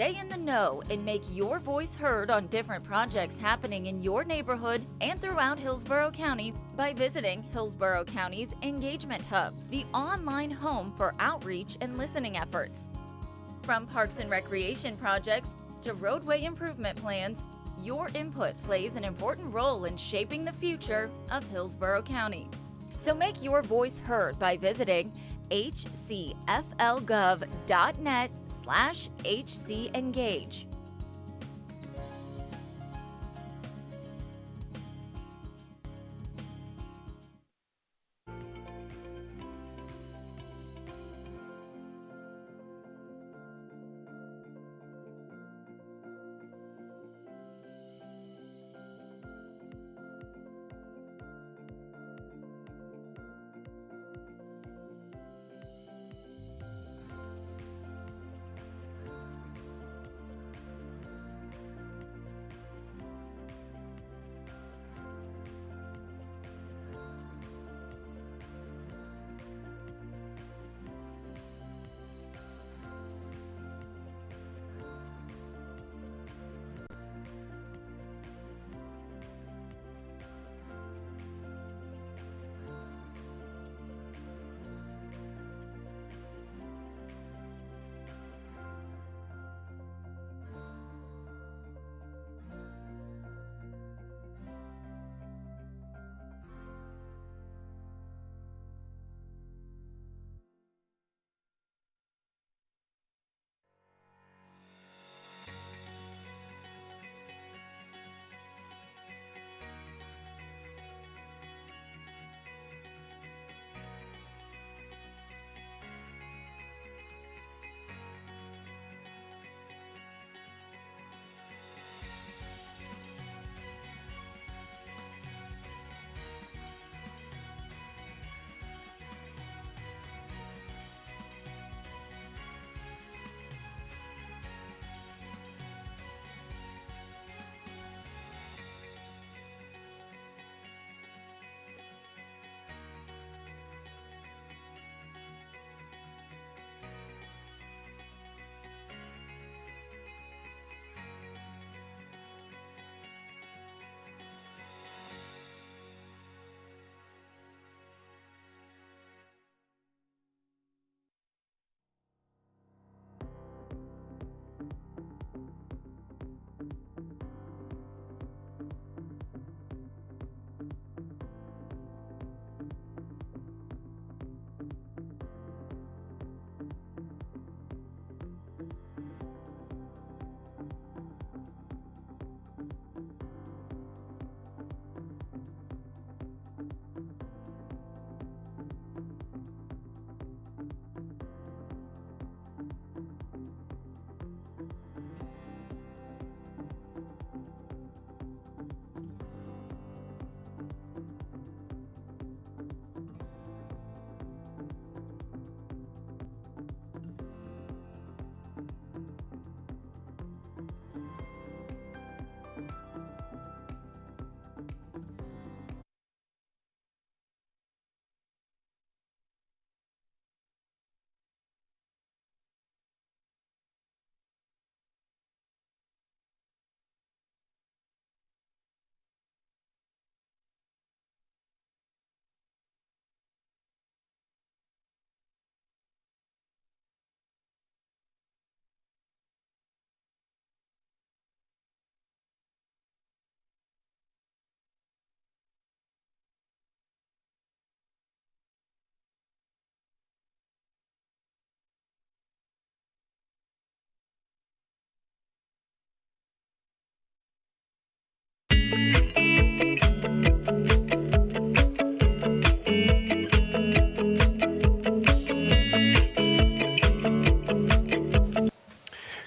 Stay in the know and make your voice heard on different projects happening in your neighborhood and throughout Hillsborough County by visiting Hillsborough County's Engagement Hub, the online home for outreach and listening efforts. From parks and recreation projects to roadway improvement plans, your input plays an important role in shaping the future of Hillsborough County. So make your voice heard by visiting hcflgov.net/hcengage.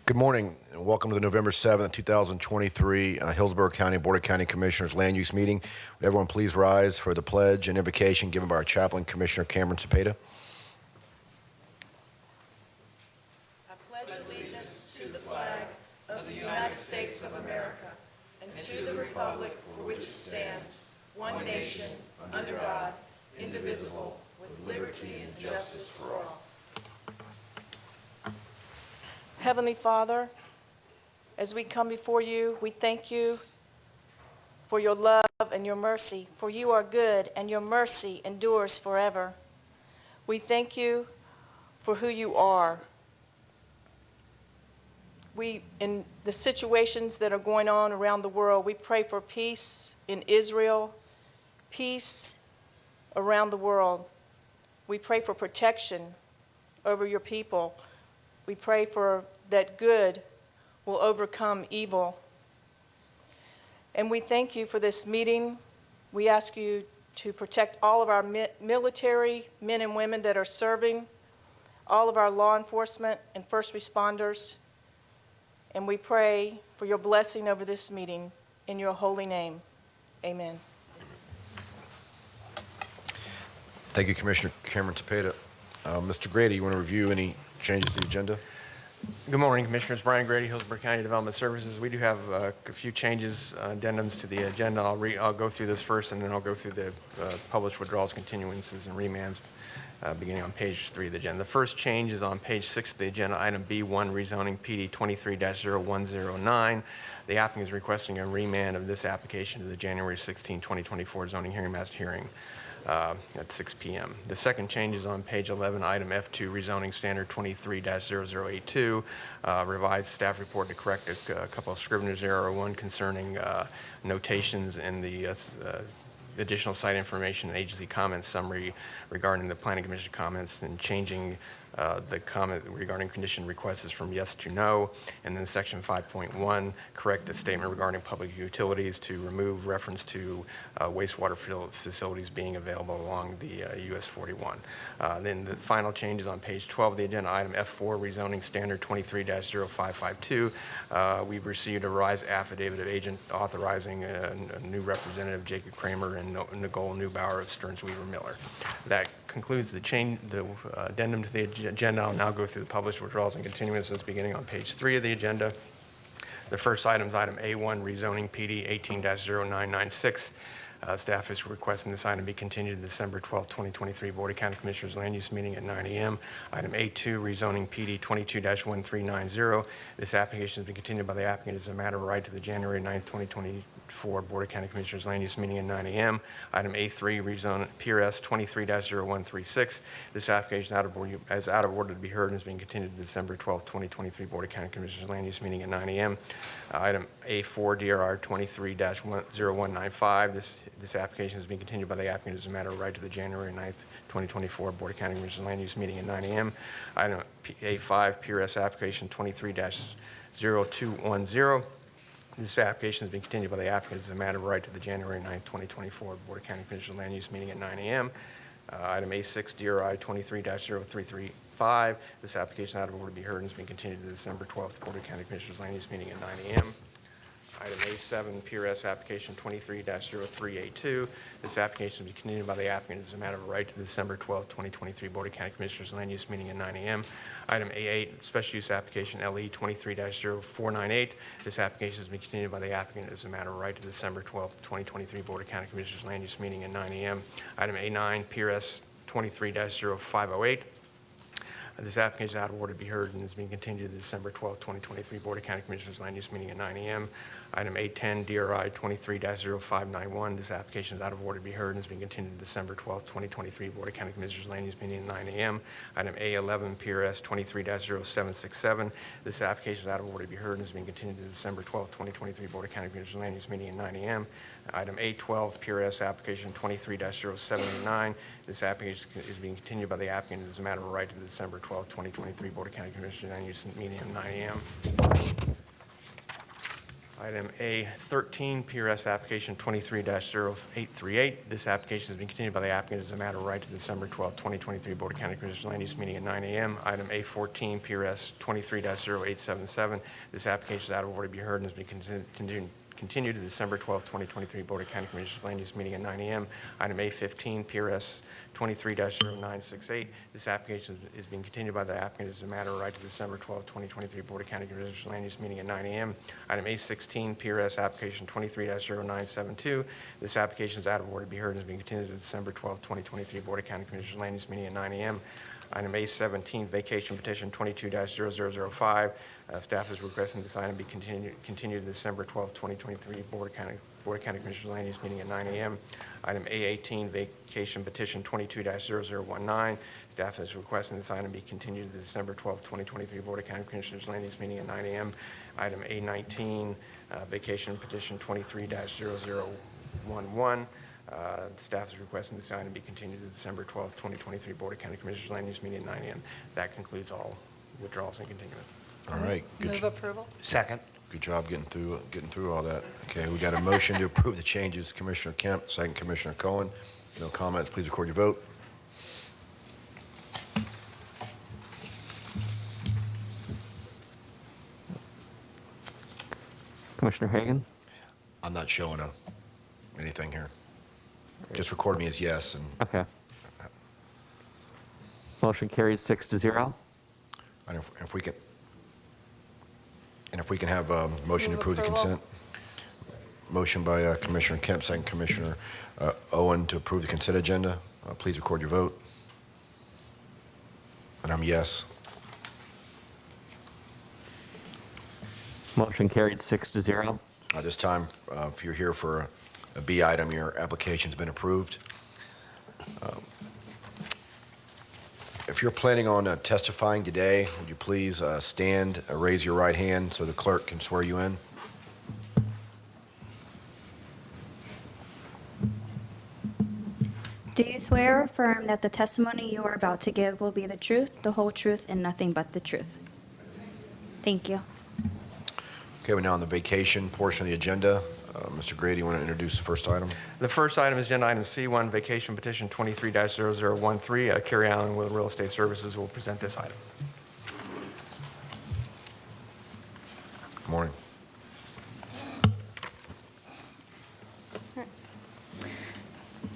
Good morning, and welcome to the November 7th, 2023 Hillsborough County Board of County Commissioners Land Use Meeting. Would everyone please rise for the pledge and invocation given by our chaplain, Commissioner Cameron Cepeda. I pledge allegiance to the flag of the United States of America and to the republic for which it stands, one nation, under God, indivisible, with liberty and justice for all. Heavenly Father, as we come before you, we thank you for your love and your mercy, for you are good and your mercy endures forever. We thank you for who you are. In the situations that are going on around the world, we pray for peace in Israel, peace around the world. We pray for protection over your people. We pray for that good will overcome evil. And we thank you for this meeting. We ask you to protect all of our military men and women that are serving, all of our law enforcement and first responders. And we pray for your blessing over this meeting in your holy name. Amen. Thank you, Commissioner Cameron Tepeda. Mr. Grady, you want to review any changes to the agenda? Good morning, Commissioners. Brian Grady, Hillsborough County Development Services. We do have a few changes, addendums to the agenda. I'll go through this first, and then I'll go through the published withdrawals, continuances, and remands beginning on page 3 of the agenda. The first change is on page 6 of the agenda, item B1, Rezoning PD 23-0109. The applicant is requesting a remand of this application to the January 16, 2024 zoning hearing master hearing at 6 p.m. The second change is on page 11, item F2, rezoning standard 23-0082, revised staff report to correct a couple of scrivener's error, one concerning notations in the additional site information and agency comments summary regarding the planning commission comments, and changing the comment regarding condition requests is from yes to no. And then section 5.1, correct a statement regarding public utilities to remove reference to wastewater facilities being available along the US 41. Then the final changes on page 12 of the agenda, item F4, rezoning standard 23-0552. We've received a revised affidavit of agent authorizing a new representative, Jacob Kramer, and Nicole Neubauer of Stearns Weaver Miller. That concludes the addendum to the agenda. I'll now go through the published withdrawals and continuances beginning on page 3 of the agenda. The first item is item A1, rezoning PD 18-0996. Staff is requesting this item be continued to December 12, 2023 Board of County Commissioners Land Use Meeting at 9 a.m. Item A2, rezoning PD 22-1390. This application has been continued by the applicant as a matter of right to the January 9, 2024 Board of County Commissioners Land Use Meeting at 9 a.m. Item A3, rezone PRS 23-0136. This application is out of order to be heard and is being continued to December 12, 2023 Board of County Commissioners Land Use Meeting at 9 a.m. Item A4, DRR 23-0195. This application has been continued by the applicant as a matter of right to the January 9th, 2024 Board of County Commissioners Land Use Meeting at 9 a.m. Item A5, PRS application 23-0210. This application has been continued by the applicant as a matter of right to the January 9th, 2024 Board of County Commissioners Land Use Meeting at 9 a.m. Item A6, DRI 23-0335. This application out of order to be heard and has been continued to the December 12th Board of County Commissioners Land Use Meeting at 9 a.m. Item A7, PRS application 23-0382. This application will be continued by the applicant as a matter of right to the December 12, 2023 Board of County Commissioners Land Use Meeting at 9 a.m. Item A8, special use application LE 23-0498. This application has been continued by the applicant as a matter of right to the December 12, 2023 Board of County Commissioners Land Use Meeting at 9 a.m. Item A9, PRS 23-0508. This application is out of order to be heard and is being continued to the December 12, 2023 Board of County Commissioners Land Use Meeting at 9 a.m. Item A10, DRI 23-0591. This application is out of order to be heard and is being continued to December 12, 2023 Board of County Commissioners Land Use Meeting at 9 a.m. Item A11, PRS 23-0767. This application is out of order to be heard and is being continued to December 12, 2023 Board of County Commissioners Land Use Meeting at 9 a.m. Item A12, PRS application 23-0789. This application is being continued by the applicant as a matter of right to the December 12, 2023 Board of County Commissioners Land Use Meeting at 9 a.m. Item A13, PRS application 23-0838. This application has been continued by the applicant as a matter of right to the December 12, 2023 Board of County Commissioners Land Use Meeting at 9 a.m. Item A14, PRS 23-0877. This application is out of order to be heard and has been continued to December 12, 2023 Board of County Commissioners Land Use Meeting at 9 a.m. Item A15, PRS 23-0968. This application is being continued by the applicant as a matter of right to December 12, 2023 Board of County Commissioners Land Use Meeting at 9 a.m. Item A16, PRS application 23-0972. This application is out of order to be heard and is being continued to December 12, 2023 Board of County Commissioners Land Use Meeting at 9 a.m. Item A17, vacation petition 22-0005. Staff is requesting this item be continued to December 12th, 2023 Board of County Commissioners Land Use meeting at 9 a.m. Item A18, vacation petition 22-0019. Staff is requesting this item be continued to December 12th, 2023 Board of County Commissioners Land Use meeting at 9 a.m. Item A19, vacation petition 23-0011. Staff is requesting this item be continued to December 12th, 2023 Board of County Commissioners Land Use meeting at 9 a.m. That concludes all withdrawals and continuance. All right. Move approval. Second. Good job getting through all that. Okay, we got a motion to approve the changes. Commissioner Kemp, second Commissioner Cohen. No comments. Please record your vote. Commissioner Hagan? I'm not showing anything here. Just record me as yes. And Okay. Motion carries 6-0. if we can have a motion to Move approve the approval. consent. Motion by Commissioner Kemp, second Commissioner Owen to approve the consent agenda. Please record your vote. And I'm yes. Motion carried 6-0. This time, if you're here for a B item, your application's been approved. If you're planning on testifying today, would you please stand, raise your right hand so the clerk can swear you in? Do you swear or affirm that the testimony you are about to give will be the truth, the whole truth, and nothing but the truth? Thank you. Okay, we're now on the vacation portion of the agenda. Mr. Grady, you want to introduce the first item? The first item is agenda item C1, vacation petition 23-0013. Carrie Allen with Real Estate Services will present this item. Good morning.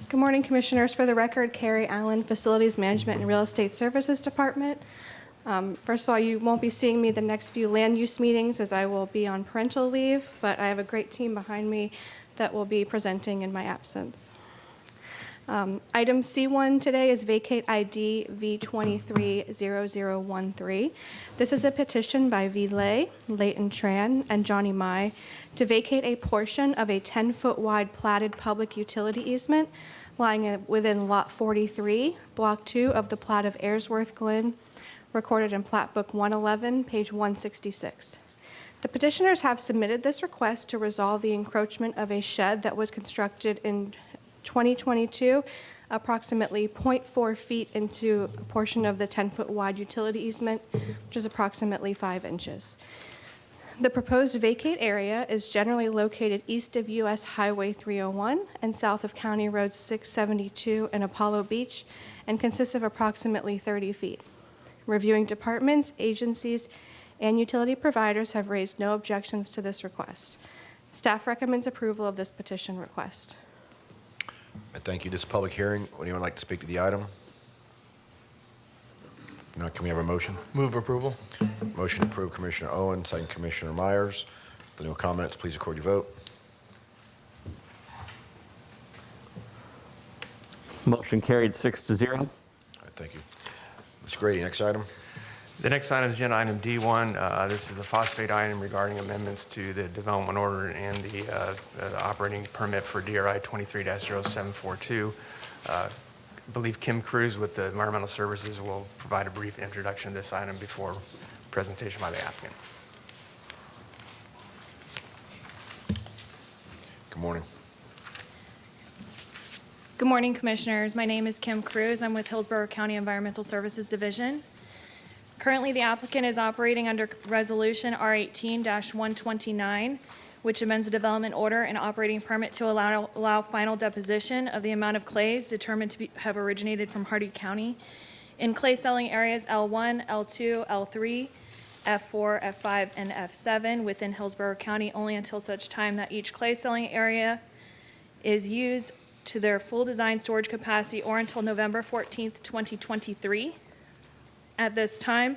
Good morning, Commissioners. For the record, Carrie Allen, Facilities Management and Real Estate Services Department. First of all, you won't be seeing me the next few land use meetings as I will be on parental leave, but I have a great team behind me that will be presenting in my absence. Item C1 today is vacate ID V230013. This is a petition by V. Lay, Leighton Tran, and Johnny Mai to vacate a portion of a 10-foot wide platted public utility easement lying within Lot 43, Block 2 of the plat of Airsworth Glen, recorded in Plat Book 111, page 166. The petitioners have submitted this request to resolve the encroachment of a shed that was constructed in 2022, approximately 0.4 feet into a portion of the 10-foot wide utility easement, which is approximately 5 inches. The proposed vacate area is generally located east of US Highway 301 and south of County Road 672 in Apollo Beach and consists of approximately 30 feet. Reviewing departments, agencies, and utility providers have raised no objections to this request. Staff recommends approval of this petition request. Thank you. This public hearing, would anyone like to speak to the item? If not, can we have a motion? Move approval. Motion to approve Commissioner Owen, second Commissioner Myers. If there are no comments, please record your vote. Motion carried 6-0. All right, thank you. Mr. Grady, next item. The next item is agenda item D1. This is a phosphate item regarding amendments to the development order and the operating permit for DRI 23-0742. I believe Kim Cruz with the Environmental Services will provide a brief introduction to this item before presentation by the applicant. Good morning. Good morning, Commissioners. My name is Kim Cruz. I'm with Hillsborough County Environmental Services Division. Currently, the applicant is operating under Resolution R18-129, which amends the development order and operating permit to allow final deposition of the amount of clays determined to have originated from Hardy County in clay selling areas L1, L2, L3, F4, F5, and F7 within Hillsborough County only until such time that each clay selling area is used to their full design storage capacity or until November 14th, 2023. At this time,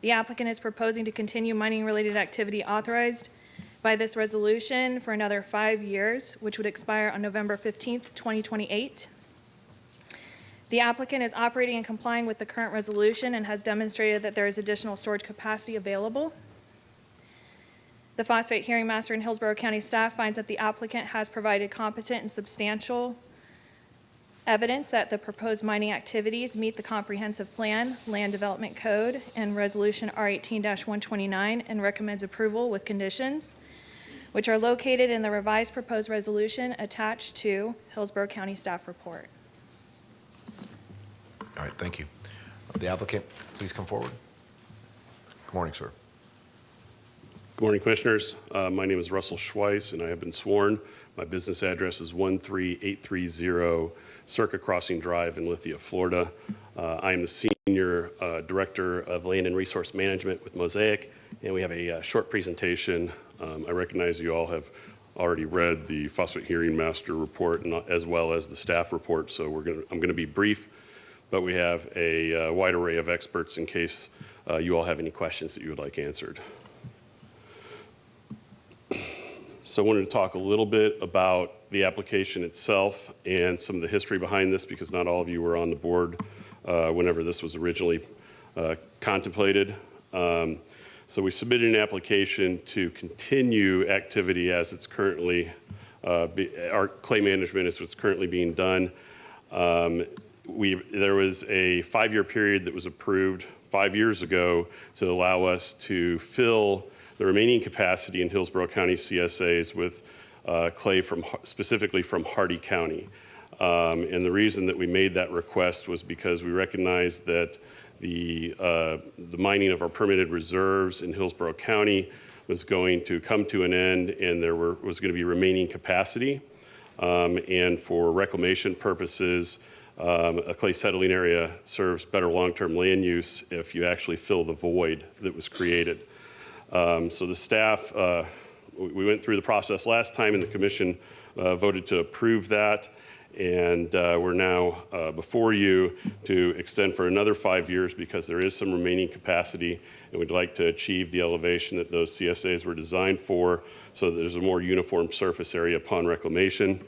the applicant is proposing to continue mining-related activity authorized by this resolution for another 5 years, which would expire on November 15th, 2028. The applicant is operating and complying with the current resolution and has demonstrated that there is additional storage capacity available. The Phosphate Hearing Master and Hillsborough County staff finds that the applicant has provided competent and substantial evidence that the proposed mining activities meet the Comprehensive Plan, Land Development Code, and Resolution R18-129, and recommends approval with conditions, which are located in the revised proposed resolution attached to Hillsborough County staff report. All right, thank you. The applicant, please come forward. Good morning, sir. Good morning, Commissioners. My name is Russell Schweiss, and I have been sworn. My business address is 13830 Circa Crossing Drive in Lithia, Florida. I am the Senior Director of Land and Resource Management with Mosaic, and we have a short presentation. I recognize you all have already read the Phosphate Hearing Master report as well as the staff report, so I'm going to be brief, but we have a wide array of experts in case you all have any questions that you would like answered. So I wanted to talk a little bit about the application itself and some of the history behind this, because not all of you were on the board whenever this was originally contemplated. So we submitted an application to continue activity as it's currently, our clay management is what's currently being done. There was a 5-year period that was approved 5 years ago to allow us to fill the remaining capacity in Hillsborough County CSAs with clay specifically from Hardee County. And the reason that we made that request was because we recognized that the mining of our permitted reserves in Hillsborough County was going to come to an end, and there was going to be remaining capacity. And for reclamation purposes, a clay settling area serves better long-term land use if you actually fill the void that was created. So the staff, we went through the process last time, and the commission voted to approve that. And we're now before you to extend for another 5 years because there is some remaining capacity, and we'd like to achieve the elevation that those CSAs were designed for, so that there's a more uniform surface area upon reclamation.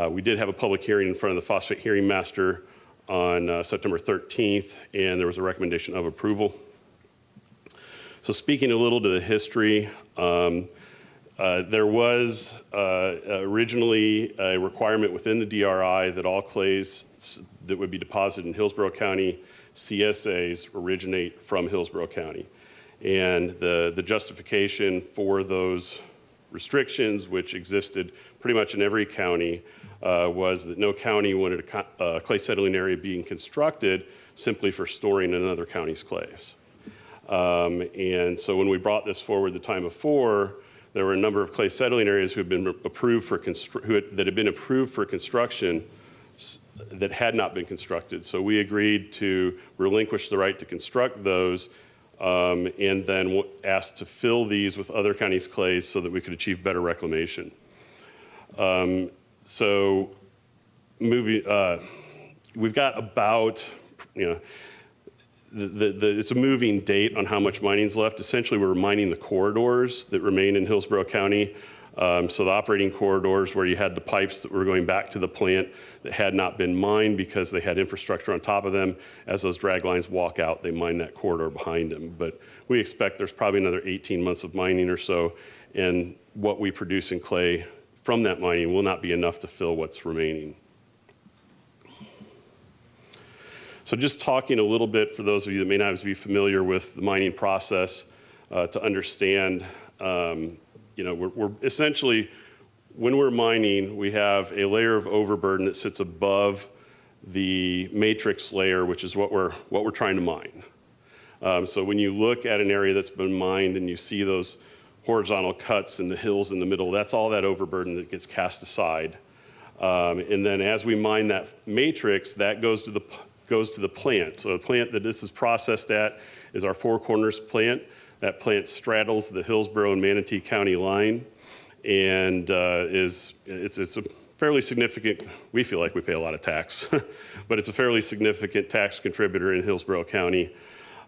We did have a public hearing in front of the Phosphate Hearing Master on September 13th, and there was a recommendation of approval. So speaking a little to the history, there was originally a requirement within the DRI that all clays that would be deposited in Hillsborough County CSAs originate from Hillsborough County. And the justification for those restrictions, which existed pretty much in every county, was that no county wanted a clay settling area being constructed simply for storing another county's clays. And so when we brought this forward the time before, there were a number of clay settling areas who had been approved for construction that had not been constructed. So we agreed to relinquish the right to construct those, and then asked to fill these with other counties' clays so that we could achieve better reclamation. So we've got about, it's a moving date on how much mining's left. Essentially, we're mining the corridors that remain in Hillsborough County. So the operating corridors where you had the pipes that were going back to the plant that had not been mined because they had infrastructure on top of them. As those drag lines walk out, they mine that corridor behind them. But we expect there's probably another 18 months of mining or so, and what we produce in clay from that mining will not be enough to fill what's remaining. So just talking a little bit for those of you that may not be familiar with the mining process, to understand, we're essentially, when we're mining, we have a layer of overburden that sits above the matrix layer, which is what we're trying to mine. So when you look at an area that's been mined and you see those horizontal cuts and the hills in the middle, that's all that overburden that gets cast aside. And then as we mine that matrix, that goes to the plant. So the plant that this is processed at is our Four Corners plant. That plant straddles the Hillsborough and Manatee County line, and it's a fairly significant, we feel like we pay a lot of tax, but it's a fairly significant tax contributor in Hillsborough County.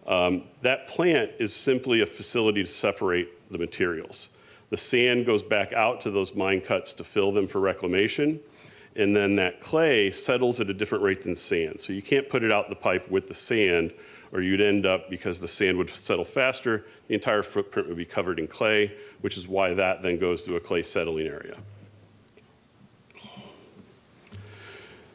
That plant is simply a facility to separate the materials. The sand goes back out to those mine cuts to fill them for reclamation, and then that clay settles at a different rate than sand. So you can't put it out the pipe with the sand, or you'd end up, because the sand would settle faster, the entire footprint would be covered in clay, which is why that then goes to a clay settling area.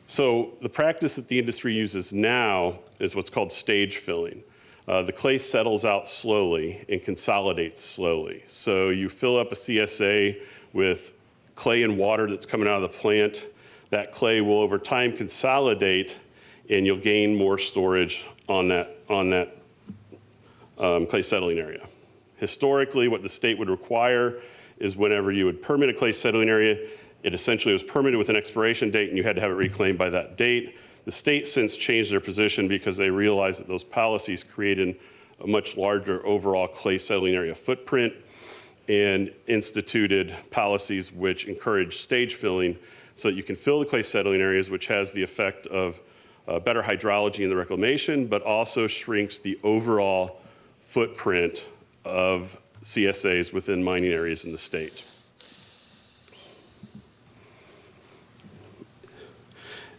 So the practice that the industry uses now is what's called stage filling. The clay settles out slowly and consolidates slowly. So you fill up a CSA with clay and water that's coming out of the plant. That clay will over time consolidate, and you'll gain more storage on that clay settling area. Historically, what the state would require is whenever you would permit a clay settling area, it essentially was permitted with an expiration date, and you had to have it reclaimed by that date. The state since changed their position because they realized that those policies created a much larger overall clay settling area footprint, and instituted policies which encourage stage filling so that you can fill the clay settling areas, which has the effect of better hydrology in the reclamation, but also shrinks the overall footprint of CSAs within mining areas in the state.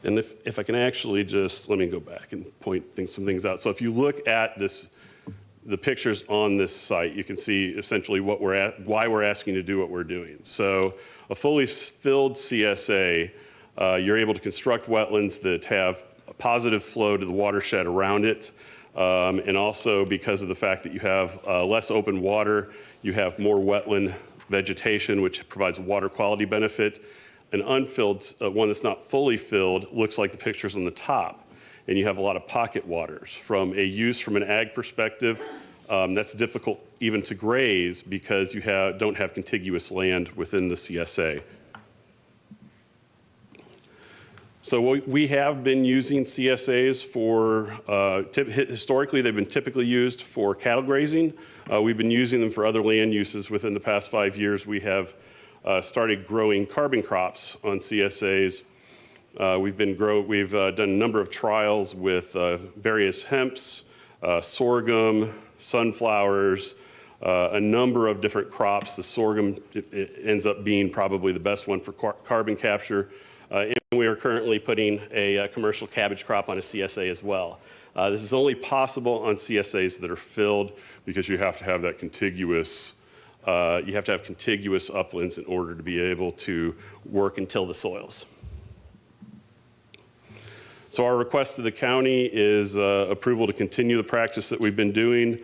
And if I can actually just, let me go back and point some things out. So if you look at the pictures on this site, you can see essentially why we're asking to do what we're doing. So a fully filled CSA, you're able to construct wetlands that have a positive flow to the watershed around it. And also because of the fact that you have less open water, you have more wetland vegetation, which provides a water quality benefit. An unfilled one that's not fully filled looks like the pictures on the top, and you have a lot of pocket waters. From an ag perspective, that's difficult even to graze because you don't have contiguous land within the CSA. So we have been using CSAs for, historically they've been typically used for cattle grazing. We've been using them for other land uses. Within the past 5 years, we have started growing carbon crops on CSAs. We've done a number of trials with various hemps, sorghum, sunflowers, a number of different crops. The sorghum ends up being probably the best one for carbon capture. And we are currently putting a commercial cabbage crop on a CSA as well. This is only possible on CSAs that are filled because you have to have that contiguous uplands in order to be able to work and till the soils. So our request to the county is approval to continue the practice that we've been doing.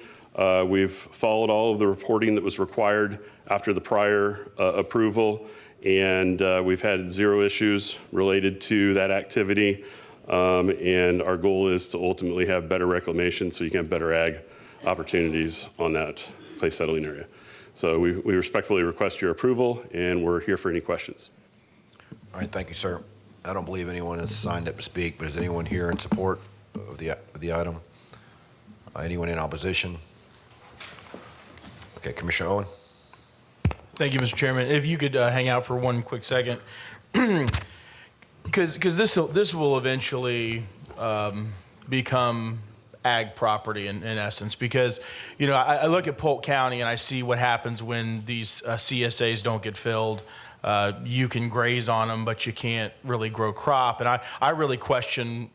We've followed all of the reporting that was required after the prior approval, and we've had 0 issues related to that activity. And our goal is to ultimately have better reclamation so you can have better ag opportunities on that clay settling area. So we respectfully request your approval, and we're here for any questions. All right, thank you, sir. I don't believe anyone has signed up to speak, but is anyone here in support of the item? Anyone in opposition? Okay, Commissioner Owen. Thank you, Mr. Chairman. If you could hang out for one quick second, because this will eventually become ag property in essence, because I look at Polk County and I see what happens when these CSAs don't get filled. You can graze on them, but you can't really grow crop. And I really question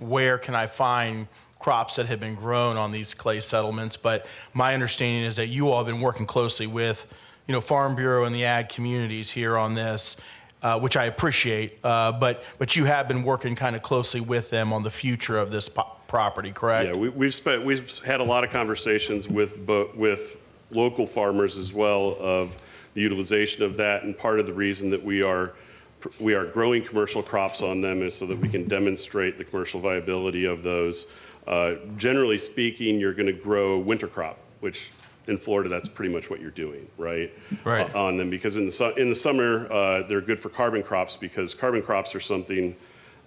where can I find crops that have been grown on these clay settlements. But my understanding is that you all have been working closely with Farm Bureau and the ag communities here on this, which I appreciate. But you have been working kind of closely with them on the future of this property, correct? Yeah, we've had a lot of conversations with local farmers as well of the utilization of that, and part of the reason that we are growing commercial crops on them is so that we can demonstrate the commercial viability of those. Generally speaking, you're going to grow winter crop, which in Florida, that's pretty much what you're doing, right? Right. On them, because in the summer, they're good for carbon crops, because carbon crops are something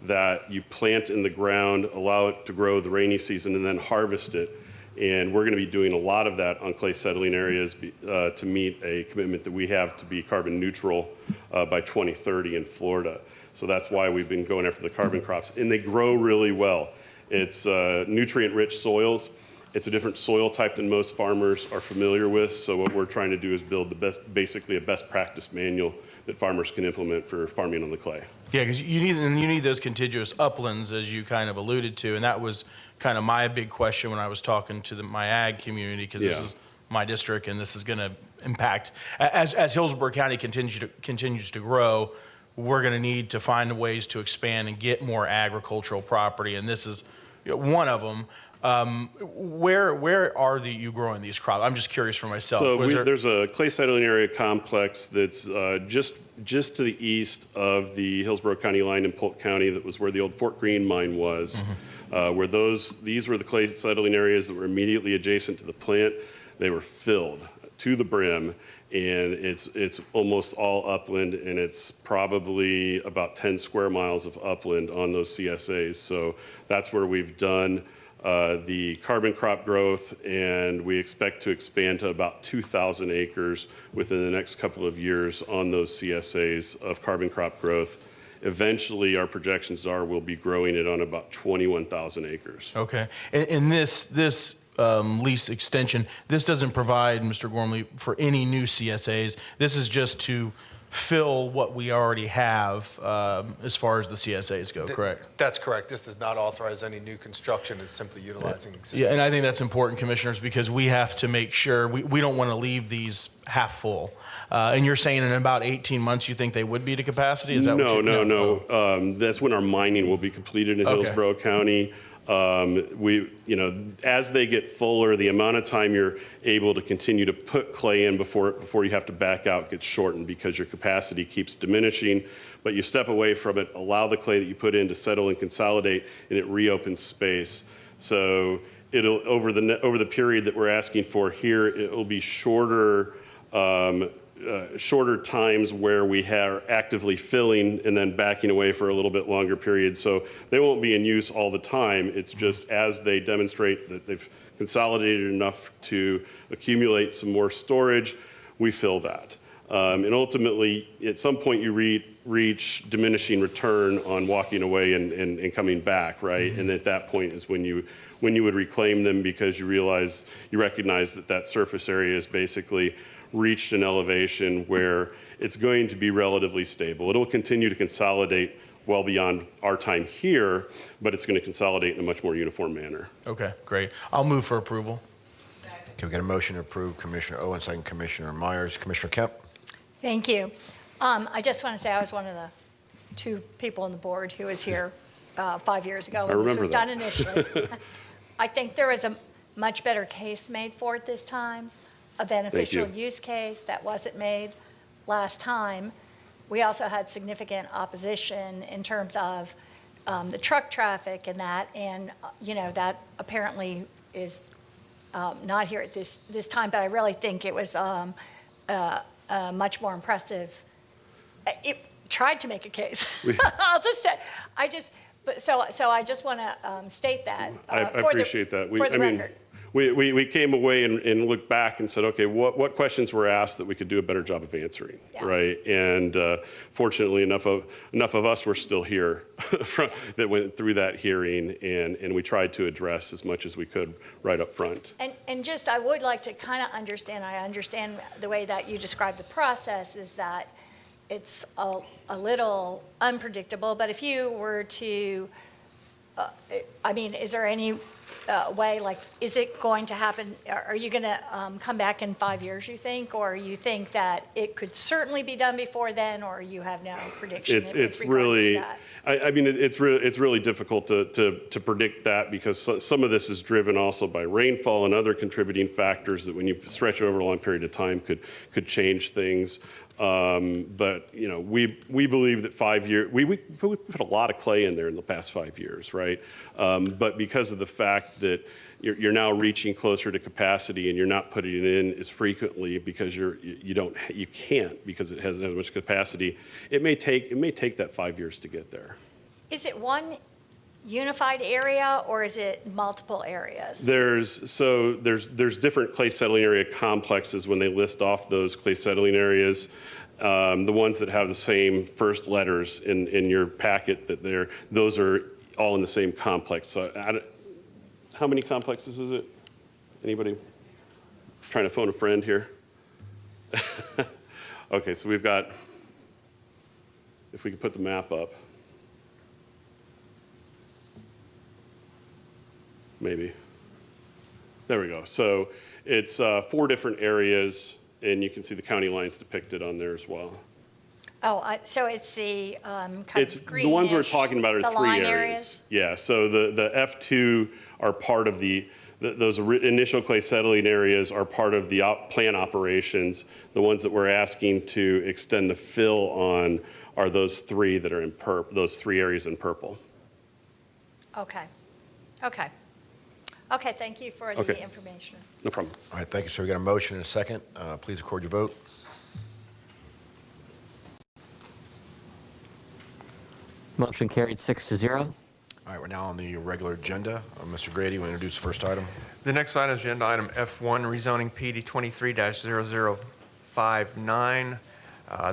that you plant in the ground, allow it to grow the rainy season, and then harvest it. And we're going to be doing a lot of that on clay settling areas to meet a commitment that we have to be carbon neutral by 2030 in Florida. So that's why we've been going after the carbon crops, and they grow really well. It's nutrient-rich soils, It's a different soil type than most farmers are familiar with. So what we're trying to do is build basically a best practice manual that farmers can implement for farming on the clay. Yeah, because you need those contiguous uplands, as you kind of alluded to, and that was kind of my big question when I was talking to my ag community, because this is my district and this is going to impact, as Hillsborough County continues to grow, we're going to need to find ways to expand and get more agricultural property, and this is one of them. Where are you growing these crops? I'm just curious for myself. So there's a clay settling area complex that's just to the east of the Hillsborough County line in Polk County. That was where the old Fort Greene mine was. Where these were the clay settling areas that were immediately adjacent to the plant. They were filled to the brim, and it's almost all upland, and it's probably about 10 square miles of upland on those CSAs. So that's where we've done the carbon crop growth, and we expect to expand to about 2,000 acres within the next couple of years on those CSAs of carbon crop growth. Eventually, our projections are we'll be growing it on about 21,000 acres. Okay, and this lease extension, this doesn't provide, Mr. Gormley, for any new CSAs. This is just to fill what we already have as far as the CSAs go, correct? That's correct. This does not authorize any new construction. It's simply utilizing existing. Yeah, and I think that's important, Commissioners, because we have to make sure, we don't want to leave these half full. And you're saying in about 18 months you think they would be to capacity? Is that what you know? No. That's when our mining will be completed in Hillsborough County. As they get fuller, the amount of time you're able to continue to put clay in before you have to back out gets shortened because your capacity keeps diminishing. But you step away from it, allow the clay that you put in to settle and consolidate, and it reopens space. So it'll over the period that we're asking for here, it will be shorter times where we are actively filling and then backing away for a little bit longer period. So they won't be in use all the time. It's just as they demonstrate that they've consolidated enough to accumulate some more storage, we fill that. And ultimately, at some point you reach diminishing return on walking away and coming back, right? And at that point is when you would reclaim them, because you recognize that surface area is basically reached an elevation where it's going to be relatively stable. It'll continue to consolidate well beyond our time here, but it's going to consolidate in a much more uniform manner. Okay, great. I'll move for approval. Can we get a motion to approve Commissioner Owen, second Commissioner Myers? Commissioner Kemp? Thank you. I just want to say I was one of the 2 people on the board who was here 5 years ago when this was done initially. I think there was a much better case made for it this time. A beneficial use case that wasn't made last time. We also had significant opposition in terms of the truck traffic and that, and that apparently is not here at this time, but I really think it was much more impressive. It tried to make a case. I'll just say, I just want to state that. I appreciate that. For the record. We came away and looked back and said, okay, what questions were asked that we could do a better job of answering, right? And fortunately, enough of us were still here that went through that hearing, and we tried to address as much as we could right up front. And just, I would like to kind of understand, I understand the way that you describe the process is that it's a little unpredictable, but if you were to, is there any way, like, is it going to happen? Are you going to come back in 5 years, you think, or you think that it could certainly be done before then, or you have no prediction? It's really, to that? It's really difficult to predict that, because some of this is driven also by rainfall and other contributing factors that, when you stretch over a long period of time, could change things. But we believe that 5 years, we put a lot of clay in there in the past 5 years, right? But because of the fact that you're now reaching closer to capacity and you're not putting it in as frequently because you can't because it hasn't as much capacity, it may take that 5 years to get there. Is it one unified area, or is it multiple areas? There's different clay settling area complexes when they list off those clay settling areas. The ones that have the same first letters in your packet, those are all in the same complex. So how many complexes is it? Anybody trying to phone a friend here? Okay, so we've got, if we could put the map up. Maybe. There we go. So it's 4 different areas, and you can see the county lines depicted on there as well. Oh, so it's the kind It's of greenish, the ones we're talking about are the 3 line areas. Yeah, so the F2 are part of those initial clay settling areas are part of the plan operations. The ones that we're asking to extend the fill on are those 3 that are in those 3 areas in purple. Okay. Okay. Okay, thank you for Okay. the information. No problem. All right, thank you, sir. We got a motion and a second. Please record your vote. Motion carried 6-0. All right, we're now on the regular agenda. Mr. Grady, will introduce the first item? The next item is agenda item F1, Rezoning PD 23-0059.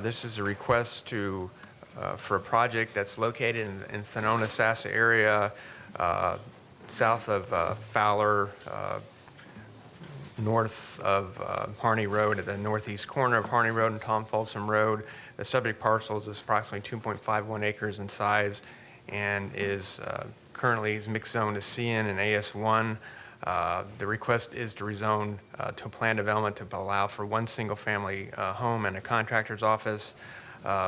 This is a request for a project that's located in Thanona-Sassa area, south of Fowler, north of Harney Road, at the northeast corner of Harney Road and Tom Folsom Road. The subject parcel is approximately 2.51 acres in size and is currently mixed zone to CN and AS1. The request is to rezone to a planned development to allow for 1 single-family home and a contractor's office.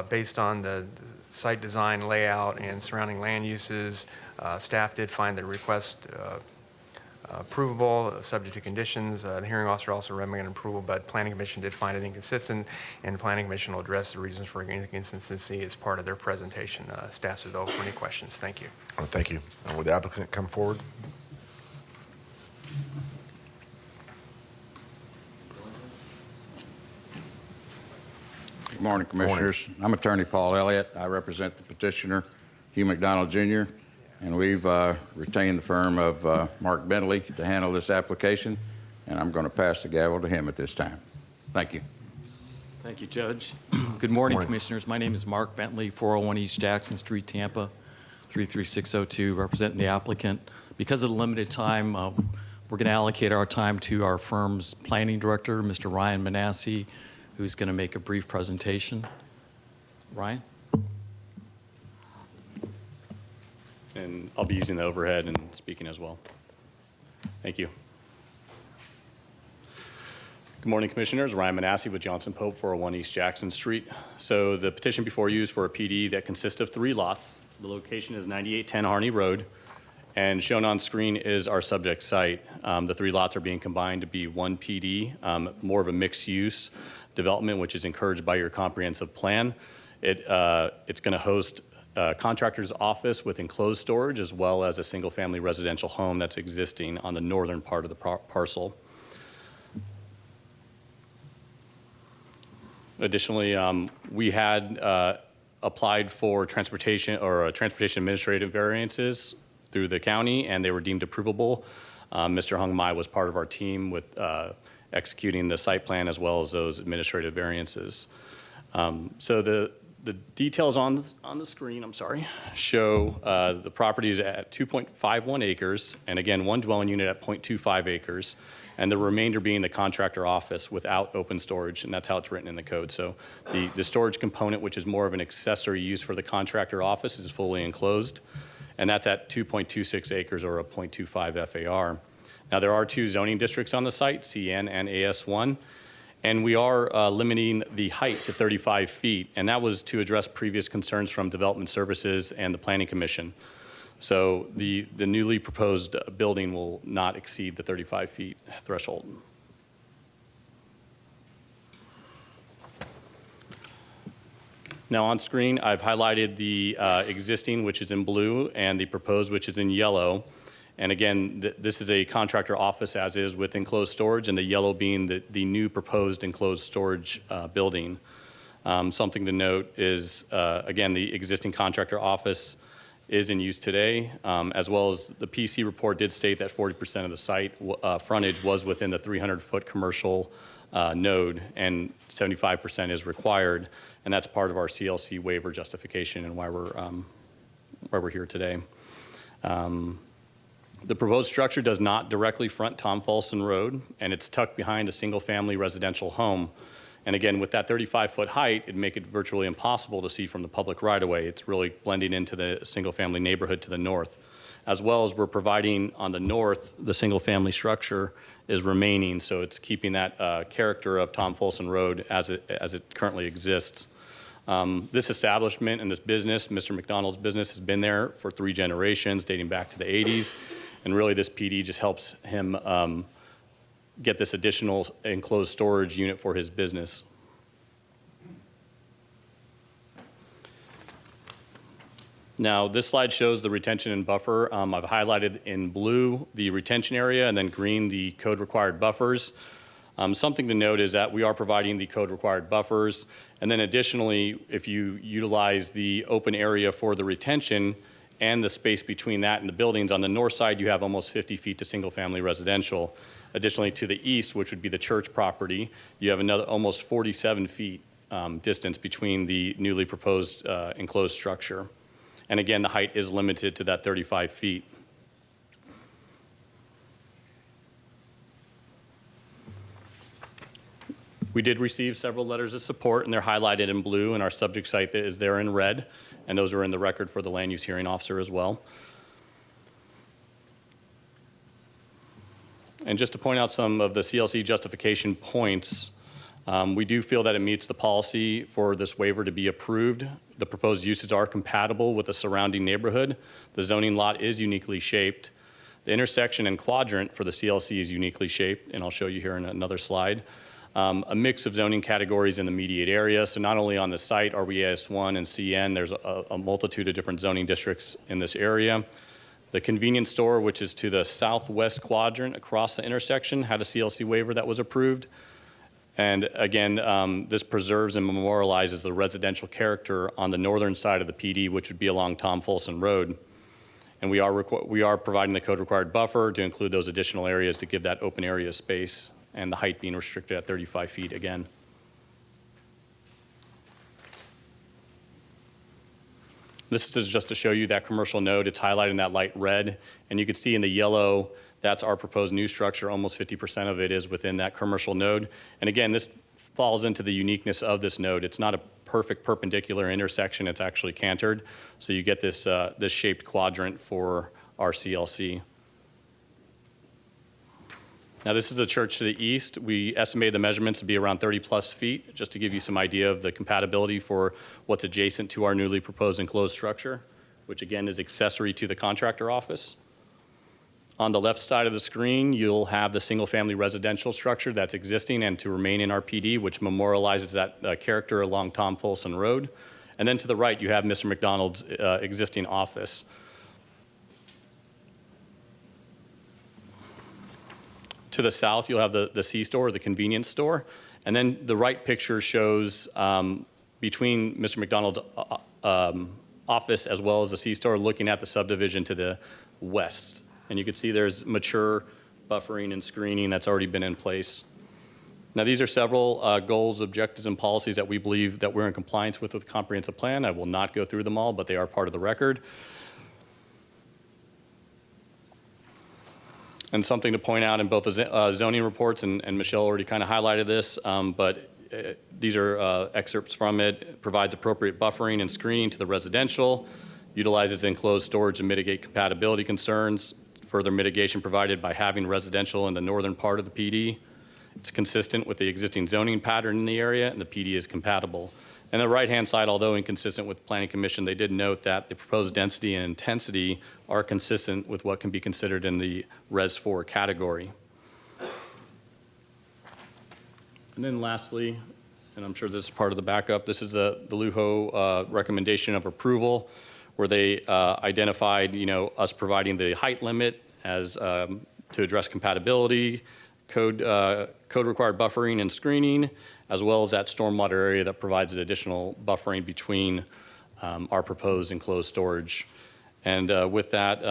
Based on the site design, layout, and surrounding land uses, staff did find the request approvable, subject to conditions. The hearing officer also recommended approval, but Planning Commission did find it inconsistent, and the Planning Commission will address the reasons for inconsistency as part of their presentation. Staff's available for any questions. Thank you. Oh, thank you. Would the applicant come forward? Good morning, Commissioners. I'm Attorney Paul Elliott. I represent the petitioner, Hugh McDonald Jr., and we've retained the firm of Mark Bentley to handle this application, and I'm going to pass the gavel to him at this time. Thank you. Thank you, Judge. Good morning, Commissioners. My name is Mark Bentley, 401 East Jackson Street, Tampa, 33602, representing the applicant. Because of the limited time, we're going to allocate our time to our firm's planning director, Mr. Ryan Manassi, who's going to make a brief presentation. Ryan? And I'll be using the overhead and speaking as well. Thank you. Good morning, Commissioners. Ryan Manassi with Johnson Pope, 401 East Jackson Street. So the petition before you is for a PD that consists of 3 lots. The location is 9810 Harney Road, and shown on screen is our subject site. The 3 lots are being combined to be 1 PD, more of a mixed-use development, which is encouraged by your comprehensive plan. It's going to host a contractor's office with enclosed storage, as well as a single-family residential home that's existing on the northern part of the parcel. Additionally, we had applied for transportation administrative variances through the county, and they were deemed approvable. Mr. Hung Mai was part of our team with executing the site plan as well as those administrative variances. So the details on the screen, I'm sorry, show the property is at 2.51 acres, and again, 1 dwelling unit at 0.25 acres, and the remainder being the contractor office without open storage, and that's how it's written in the code. So the storage component, which is more of an accessory use for the contractor office, is fully enclosed, and that's at 2.26 acres or a 0.25 FAR. Now, there are 2 zoning districts on the site, CN and AS1, and we are limiting the height to 35 feet, and that was to address previous concerns from Development Services and the Planning Commission. So the newly proposed building will not exceed the 35 feet threshold. Now on screen, I've highlighted the existing, which is in blue, and the proposed, which is in yellow. And again, this is a contractor office as is with enclosed storage, and the yellow being the new proposed enclosed storage building. Something to note is, again, the existing contractor office is in use today, as well as the PC report did state that 40% of the site frontage was within the 300-foot commercial node, and 75% is required, and that's part of our CLC waiver justification and why we're here today. The proposed structure does not directly front Tom Folsom Road, and it's tucked behind a single-family residential home. And again, with that 35-foot height, it'd make it virtually impossible to see from the public right-of-way. It's really blending into the single-family neighborhood to the north. As well as we're providing on the north, the single-family structure is remaining, so it's keeping that character of Tom Folsom Road as it currently exists. This establishment and this business, Mr. McDonald's business, has been there for 3 generations, dating back to the 80s. And really, this PD just helps him get this additional enclosed storage unit for his business. Now, this slide shows the retention and buffer. I've highlighted in blue the retention area and then green the code-required buffers. Something to note is that we are providing the code-required buffers. And then additionally, if you utilize the open area for the retention and the space between that and the buildings, on the north side, you have almost 50 feet to single-family residential. Additionally, to the east, which would be the church property, you have another almost 47 feet distance between the newly proposed enclosed structure. And again, the height is limited to that 35 feet. We did receive several letters of support, and they're highlighted in blue, and our subject site is there in red, and those are in the record for the land use hearing officer as well. And just to point out some of the CLC justification points, we do feel that it meets the policy for this waiver to be approved. The proposed uses are compatible with the surrounding neighborhood. The zoning lot is uniquely shaped. The intersection and quadrant for the CLC is uniquely shaped, and I'll show you here in another slide. A mix of zoning categories in the immediate area. So not only on the site are we AS1 and CN, there's a multitude of different zoning districts in this area. The convenience store, which is to the southwest quadrant across the intersection, had a CLC waiver that was approved. And again, this preserves and memorializes the residential character on the northern side of the PD, which would be along Tom Folsom Road. And we are providing the code-required buffer to include those additional areas to give that open area space, and the height being restricted at 35 feet again. This is just to show you that commercial node. It's highlighted in that light red, and you can see in the yellow, that's our proposed new structure. Almost 50% of it is within that commercial node. And again, this falls into the uniqueness of this node. It's not a perfect perpendicular intersection. It's actually cantered. So you get this, this shaped quadrant for our CLC. Now, this is the church to the east. We estimated the measurements to be around 30+ feet, just to give you some idea of the compatibility for what's adjacent to our newly proposed enclosed structure, which again is accessory to the contractor office. On the left side of the screen, you'll have the single-family residential structure that's existing and to remain in our PD, which memorializes that character along Tom Folsom Road. And then to the right, you have Mr. McDonald's existing office. To the south, you'll have the C-store, the convenience store. And then the right picture shows between Mr. McDonald's office as well as the C-store looking at the subdivision to the west. And you can see there's mature buffering and screening that's already been in place. Now, these are several goals, objectives, and policies that we believe that we're in compliance with the comprehensive plan. I will not go through them all, but they are part of the record. And something to point out in both the zoning reports, and Michelle already kind of highlighted this, but these are excerpts from it. It provides appropriate buffering and screening to the residential, utilizes enclosed storage to mitigate compatibility concerns, further mitigation provided by having residential in the northern part of the PD. It's consistent with the existing zoning pattern in the area, and the PD is compatible. And the right-hand side, although inconsistent with the Planning Commission, they did note that the proposed density and intensity are consistent with what can be considered in the Res 4 category. And then lastly, and I'm sure this is part of the backup, this is the LUHO recommendation of approval, where they identified, us providing the height limit as to address compatibility, code required buffering and screening, as well as that stormwater area that provides additional buffering between our proposed enclosed storage. And with that,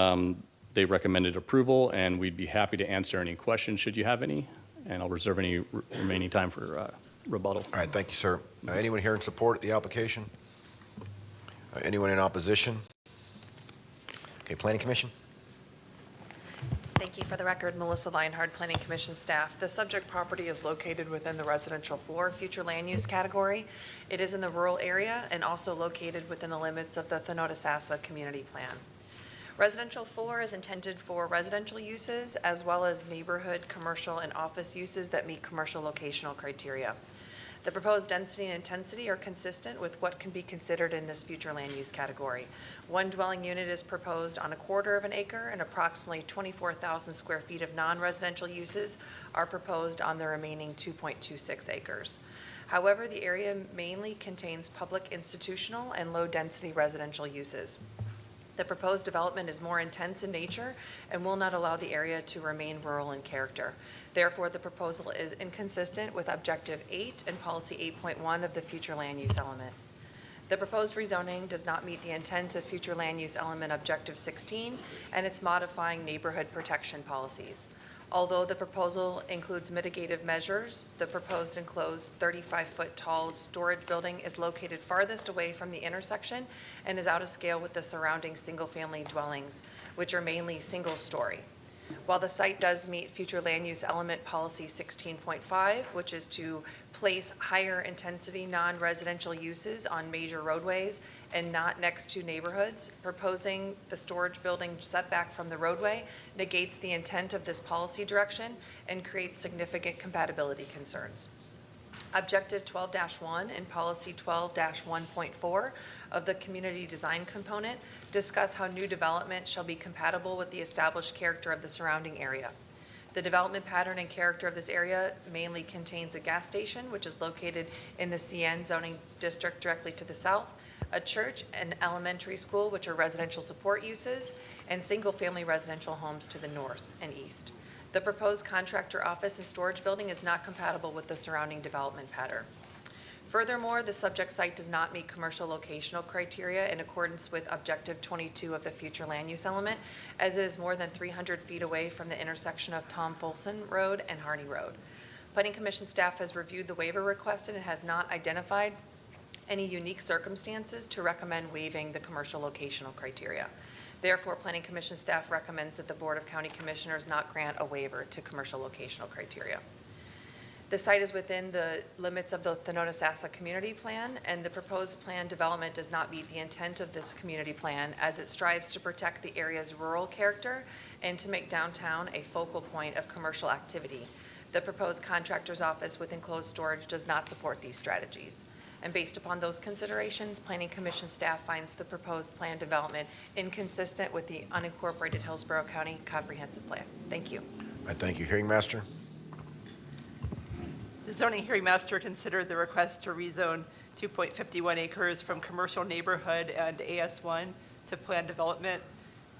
they recommended approval, and we'd be happy to answer any questions should you have any, and I'll reserve any remaining time for rebuttal. All right, thank you, sir. Anyone here in support of the application? Anyone in opposition? Okay, Planning Commission? Thank you. For the record, Melissa Leinhardt, Planning Commission staff. The subject property is located within the residential 4 future land use category. It is in the rural area and also located within the limits of the Thanodasassa Community Plan. Residential 4 is intended for residential uses as well as neighborhood, commercial, and office uses that meet commercial locational criteria. The proposed density and intensity are consistent with what can be considered in this future land use category. One dwelling unit is proposed on 1/4 of an acre, and approximately 24,000 square feet of non-residential uses are proposed on the remaining 2.26 acres. However, the area mainly contains public, institutional, and low-density residential uses. The proposed development is more intense in nature and will not allow the area to remain rural in character. Therefore, the proposal is inconsistent with Objective 8 and Policy 8.1 of the Future Land Use Element. The proposed rezoning does not meet the intent of Future Land Use Element Objective 16 and its modifying neighborhood protection policies. Although the proposal includes mitigative measures, the proposed enclosed 35-foot tall storage building is located farthest away from the intersection and is out of scale with the surrounding single-family dwellings, which are mainly single-story. While the site does meet Future Land Use Element Policy 16.5, which is to place higher intensity non-residential uses on major roadways and not next to neighborhoods, proposing the storage building setback from the roadway negates the intent of this policy direction and creates significant compatibility concerns. Objective 12-1 and Policy 12-1.4 of the Community Design Component discuss how new development shall be compatible with the established character of the surrounding area. The development pattern and character of this area mainly contains a gas station, which is located in the CN zoning district directly to the south, a church, an elementary school, which are residential support uses, and single-family residential homes to the north and east. The proposed contractor office and storage building is not compatible with the surrounding development pattern. Furthermore, the subject site does not meet commercial locational criteria in accordance with Objective 22 of the Future Land Use Element, as it is more than 300 feet away from the intersection of Tom Folsom Road and Harney Road. Planning Commission staff has reviewed the waiver requested and has not identified any unique circumstances to recommend waiving the commercial locational criteria. Therefore, Planning Commission staff recommends that the Board of County Commissioners not grant a waiver to commercial locational criteria. The site is within the limits of the Thanodasassa Community Plan, and the proposed plan development does not meet the intent of this community plan, as it strives to protect the area's rural character and to make downtown a focal point of commercial activity. The proposed contractor's office with enclosed storage does not support these strategies. And based upon those considerations, Planning Commission staff finds the proposed plan development inconsistent with the unincorporated Hillsborough County Comprehensive Plan. Thank you. All right, thank you. Hearing Master. The zoning hearing master considered the request to rezone 2.51 acres from commercial neighborhood and AS1 to planned development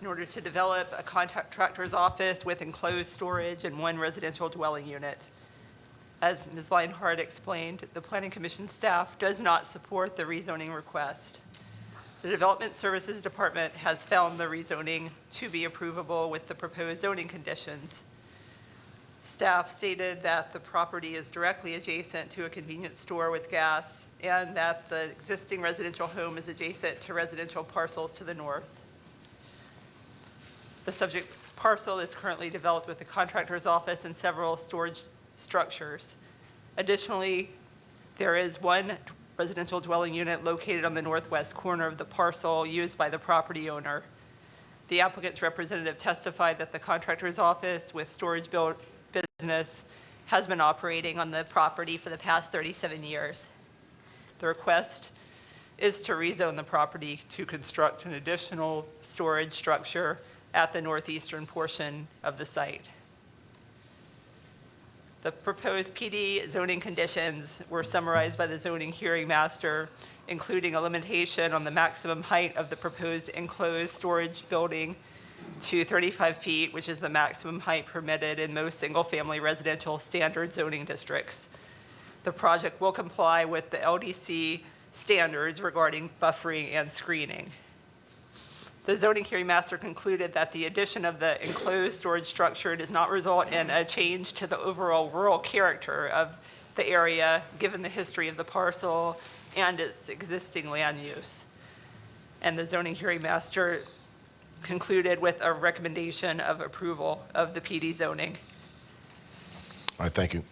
in order to develop a contractor's office with enclosed storage and 1 residential dwelling unit. As Ms. Leinhardt explained, the Planning Commission staff does not support the rezoning request. The Development Services Department has found the rezoning to be approvable with the proposed zoning conditions. Staff stated that the property is directly adjacent to a convenience store with gas and that the existing residential home is adjacent to residential parcels to the north. The subject parcel is currently developed with the contractor's office and several storage structures. Additionally, there is 1 residential dwelling unit located on the northwest corner of the parcel used by the property owner. The applicant's representative testified that the contractor's office with storage business has been operating on the property for the past 37 years. The request is to rezone the property to construct an additional storage structure at the northeastern portion of the site. The proposed PD zoning conditions were summarized by the zoning hearing master, including a limitation on the maximum height of the proposed enclosed storage building to 35 feet, which is the maximum height permitted in most single-family residential standard zoning districts. The project will comply with the LDC standards regarding buffering and screening. The zoning hearing master concluded that the addition of the enclosed storage structure does not result in a change to the overall rural character of the area, given the history of the parcel and its existing land use. And the zoning hearing master concluded with a recommendation of approval of the PD zoning. All right, thank you.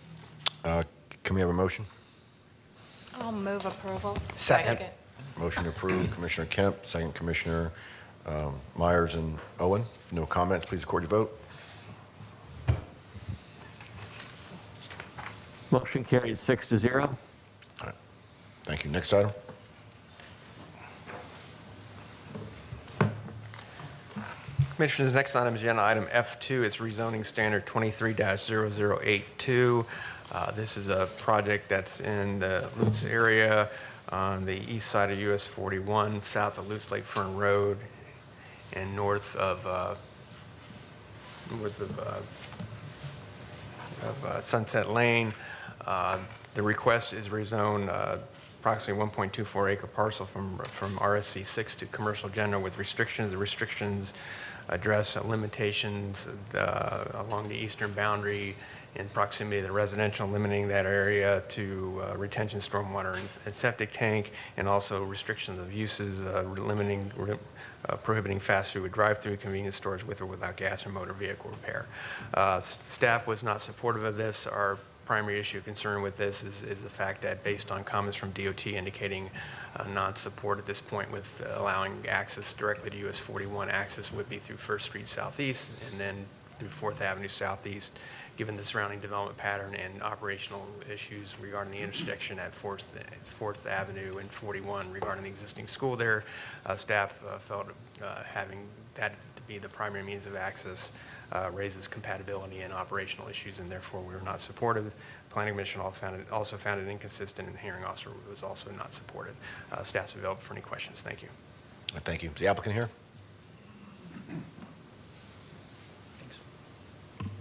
Can we have a motion? I'll move approval. Second. Motion to approve, Commissioner Kemp, second Commissioner Myers and Owen. If no comments, please record your vote. Motion carried 6-0. All right, thank you. Next item. Commissioners, next item is agenda item F2. It's rezoning standard 23-0082. This is a project that's in the Lutz area on the east side of US 41, south of Lutz Lake Fern Road, and north of Sunset Lane. The request is rezone approximately 1.24 acre parcel from RSC 6 to commercial general with restrictions. The restrictions address limitations along the eastern boundary in proximity to the residential, limiting that area to retention, stormwater, and septic tank, and also restrictions of uses, prohibiting fast food, drive-through, convenience stores with or without gas or motor vehicle repair. Staff was not supportive of this. Our primary issue of concern with this is the fact that based on comments from DOT indicating non-support at this point with allowing access directly to US 41, access would be through 1st Street Southeast and then through 4th Avenue Southeast, given the surrounding development pattern and operational issues regarding the intersection at 4th Avenue and 41 regarding the existing school there. Staff felt having that to be the primary means of access raises compatibility and operational issues, and therefore we were not supportive. Planning Commission also found it inconsistent, and the hearing officer was also not supportive. Staff's available for any questions. Thank you. Thank you. Is the applicant here?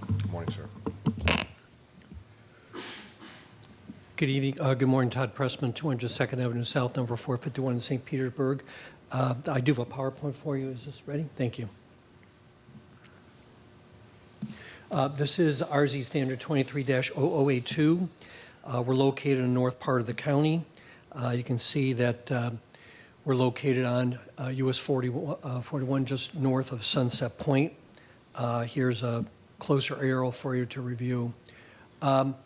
Good morning, sir. Good evening. Good morning, Todd Pressman, 202nd Avenue South, number 451 in St. Petersburg. I do have a PowerPoint for you. Is this ready? Thank you. This is RZ Standard 23-0082. We're located in the north part of the county. You can see that we're located on US 41 just north of Sunset Point. Here's a closer aerial for you to review.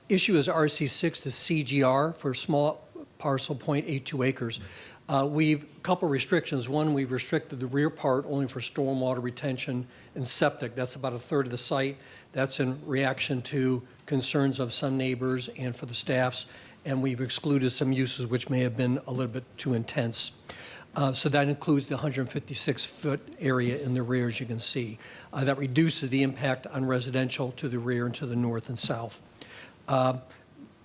Issue is RC6 to CGR for small parcel 0.82 acres. We've a couple restrictions. One, we've restricted the rear part only for stormwater retention and septic. That's about 1/3 of the site. That's in reaction to concerns of some neighbors and for the staffs. And we've excluded some uses which may have been a little bit too intense. So that includes the 156-foot area in the rear, as you can see. That reduces the impact on residential to the rear and to the north and south.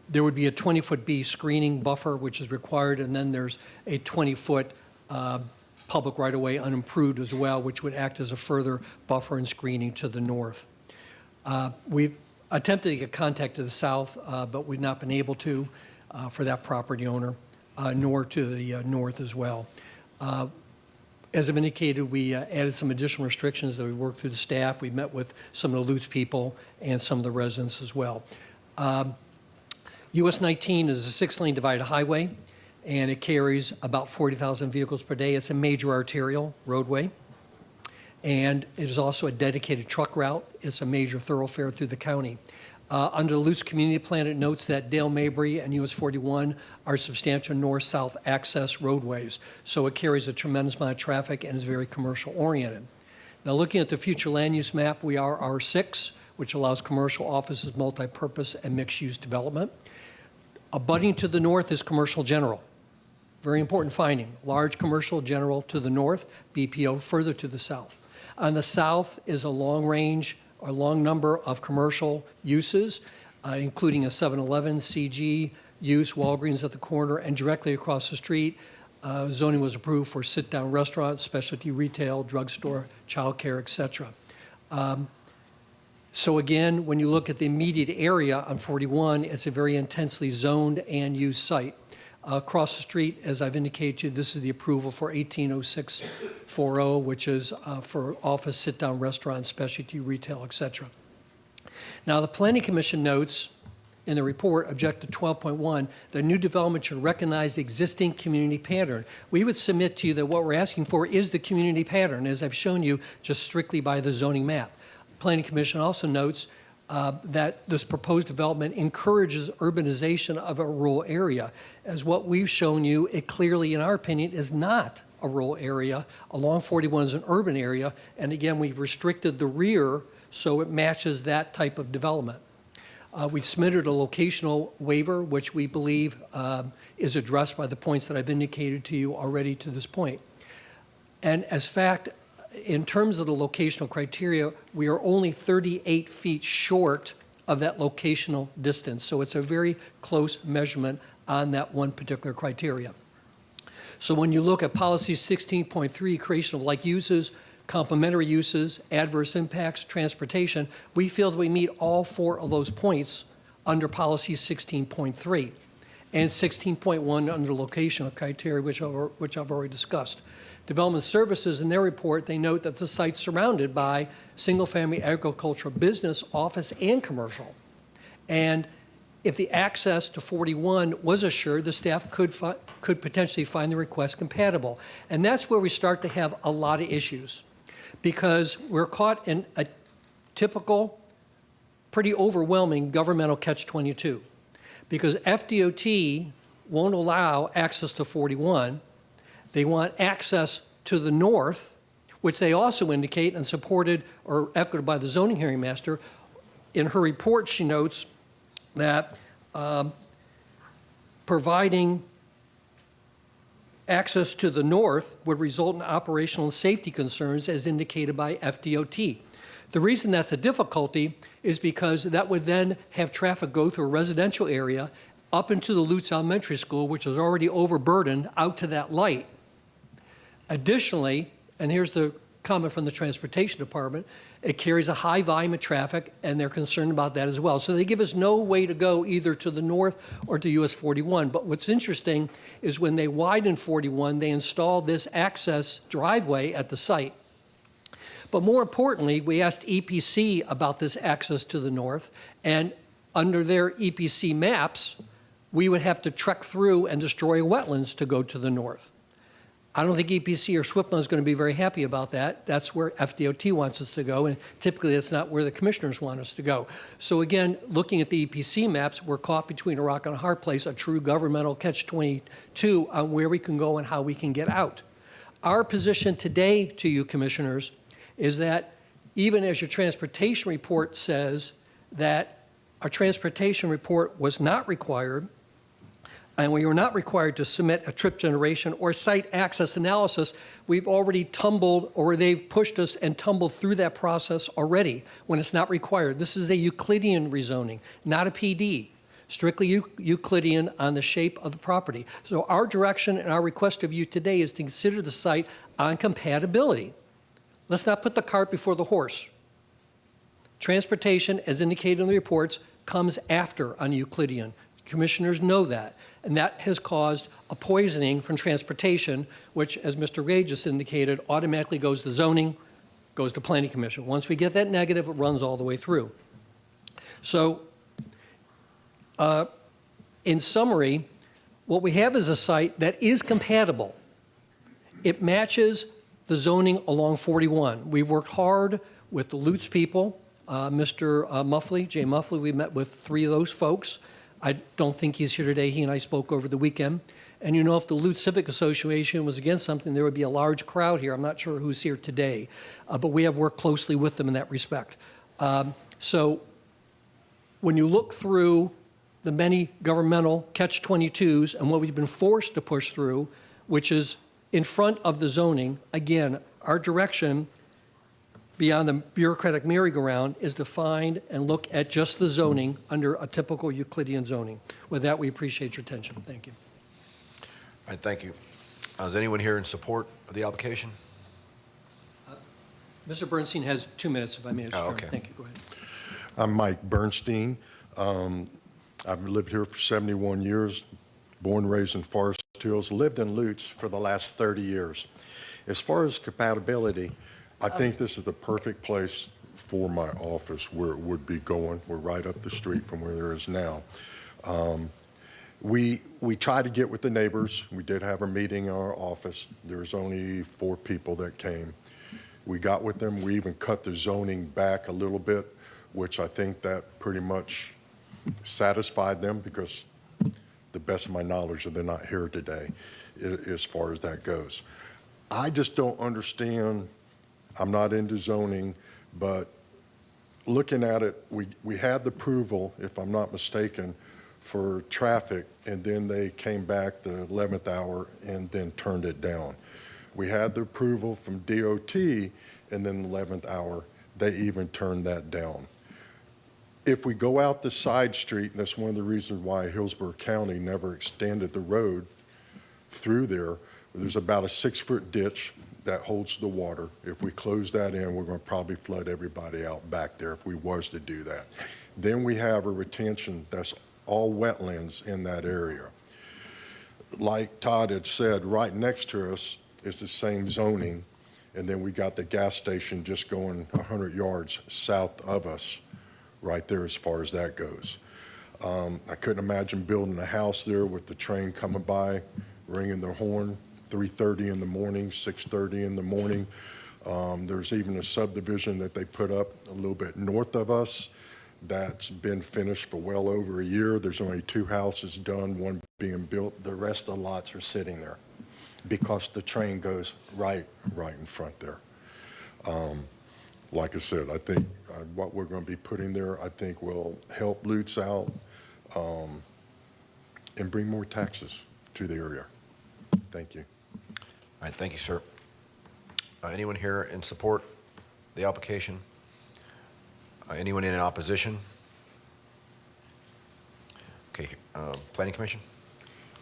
There would be a 20-foot B screening buffer, which is required, and then there's a 20-foot public right-of-way unimproved as well, which would act as a further buffer and screening to the north. We've attempted to get contact to the south, but we've not been able to for that property owner, nor to the north as well. As I've indicated, we added some additional restrictions that we worked through the staff. We met with some of the Lutz people and some of the residents as well. US 19 is a 6-lane divided highway, and it carries about 40,000 vehicles per day. It's a major arterial roadway, and it is also a dedicated truck route. It's a major thoroughfare through the county. Under the Lutz Community Plan, it notes that Dale Mabry and US 41 are substantial north-south access roadways, so it carries a tremendous amount of traffic and is very commercial oriented. Now, looking at the future land use map, we are R6, which allows commercial offices, multi-purpose, and mixed-use development. Abutting to the north is commercial general. Very important finding. Large commercial general to the north, BPO further to the south. On the south is a long range, a long number of commercial uses, including a 7-Eleven, CG use, Walgreens at the corner, and directly across the street, zoning was approved for sit-down restaurants, specialty retail, drugstore, childcare, etc. So again, when you look at the immediate area on 41, it's a very intensely zoned and used site. Across the street, as I've indicated to you, this is the approval for 180640, which is for office, sit-down restaurants, specialty retail, etc. Now, the Planning Commission notes in the report object to 12.1, the new development should recognize the existing community pattern. We would submit to you that what we're asking for is the community pattern, as I've shown you, just strictly by the zoning map. Planning Commission also notes that this proposed development encourages urbanization of a rural area. As what we've shown you, it clearly, in our opinion, is not a rural area. Along 41 is an urban area, and again, we've restricted the rear so it matches that type of development. We submitted a locational waiver, which we believe is addressed by the points that I've indicated to you already to this point. And as fact, in terms of the locational criteria, we are only 38 feet short of that locational distance. So it's a very close measurement on that one particular criteria. So when you look at policy 16.3, creation of like uses, complementary uses, adverse impacts, transportation, we feel that we meet all 4 of those points under policy 16.3 and 16.1 under locational criteria, which I've already discussed. Development Services, in their report, they note that the site's surrounded by single-family agricultural business, office, and commercial. And if the access to 41 was assured, the staff could potentially find the request compatible. And that's where we start to have a lot of issues, because we're caught in a typical, pretty overwhelming governmental catch-22. Because FDOT won't allow access to 41. They want access to the north, which they also indicate and supported or echoed by the zoning hearing master. In her report, she notes that providing access to the north would result in operational and safety concerns as indicated by FDOT. The reason that's a difficulty is because that would then have traffic go through a residential area up into the Lutz Elementary School, which is already overburdened, out to that light. Additionally, and here's the comment from the Transportation Department, it carries a high volume of traffic, and they're concerned about that as well. So they give us no way to go either to the north or to US 41. But what's interesting is when they widened 41, they installed this access driveway at the site. But more importantly, we asked EPC about this access to the north, and under their EPC maps, we would have to trek through and destroy wetlands to go to the north. I don't think EPC or SWPLA is going to be very happy about that. That's where FDOT wants us to go, and typically that's not where the commissioners want us to go. So again, looking at the EPC maps, we're caught between a rock and a hard place, a true governmental catch-22 on where we can go and how we can get out. Our position today to you, commissioners, is that even as your transportation report says that our transportation report was not required, and we were not required to submit a trip generation or site access analysis, we've already tumbled, or they've pushed us and tumbled through that process already when it's not required. This is a Euclidean rezoning, not a PD, strictly Euclidean on the shape of the property. So our direction and our request of you today is to consider the site on compatibility. Let's not put the cart before the horse. Transportation, as indicated in the reports, comes after on Euclidean. Commissioners know that, and that has caused a poisoning from transportation, which, as Mr. Ray just indicated, automatically goes to zoning, goes to Planning Commission. Once we get that negative, it runs all the way through. So, in summary, what we have is a site that is compatible. It matches the zoning along 41. We worked hard with the Lutz people, Mr. Muffley, Jay Muffley. We met with 3 of those folks. I don't think he's here today. He and I spoke over the weekend. And you know, if the Lutz Civic Association was against something, there would be a large crowd here. I'm not sure who's here today, but we have worked closely with them in that respect. So when you look through the many governmental catch-22s and what we've been forced to push through, which is in front of the zoning, again, our direction beyond the bureaucratic merry-go-round is to find and look at just the zoning under a typical Euclidean zoning. With that, we appreciate your attention. Thank you. All right, thank you. Is anyone here in support of the application? Mr. Bernstein has 2 minutes, if I may. Oh, okay. Thank you. Go ahead. I'm Mike Bernstein. I've lived here for 71 years, born and raised in Forest Hills, lived in Lutz for the last 30 years. As far as compatibility, I think this is the perfect place for my office where it would be going. We're right up the street from where there is now. We tried to get with the neighbors. We did have a meeting in our office. There was only 4 people that came. We got with them. We even cut the zoning back a little bit, which I think that pretty much satisfied them, because the best of my knowledge, they're not here today as far as that goes. I just don't understand. I'm not into zoning, but looking at it, we had the approval, if I'm not mistaken, for traffic, and then they came back the 11th hour and then turned it down. We had the approval from DOT, and then the 11th hour, they even turned that down. If we go out the side street, and that's one of the reasons why Hillsborough County never extended the road through there, there's about a 6-foot ditch that holds the water. If we close that in, we're going to probably flood everybody out back there if we was to do that. Then we have a retention that's all wetlands in that area. Like Todd had said, right next to us is the same zoning, and then we got the gas station just going 100 yards south of us right there as far as that goes. I couldn't imagine building a house there with the train coming by, ringing their horn, 3:30 in the morning, 6:30 in the morning. There's even a subdivision that they put up a little bit north of us that's been finished for well over a year. There's only 2 houses done, one being built. The rest of the lots are sitting there because the train goes right in front there. Like I said, I think what we're going to be putting there, I think will help Lutz out and bring more taxes to the area. Thank you. All right, thank you, sir. Anyone here in support of the application? Anyone in opposition? Okay, Planning Commission?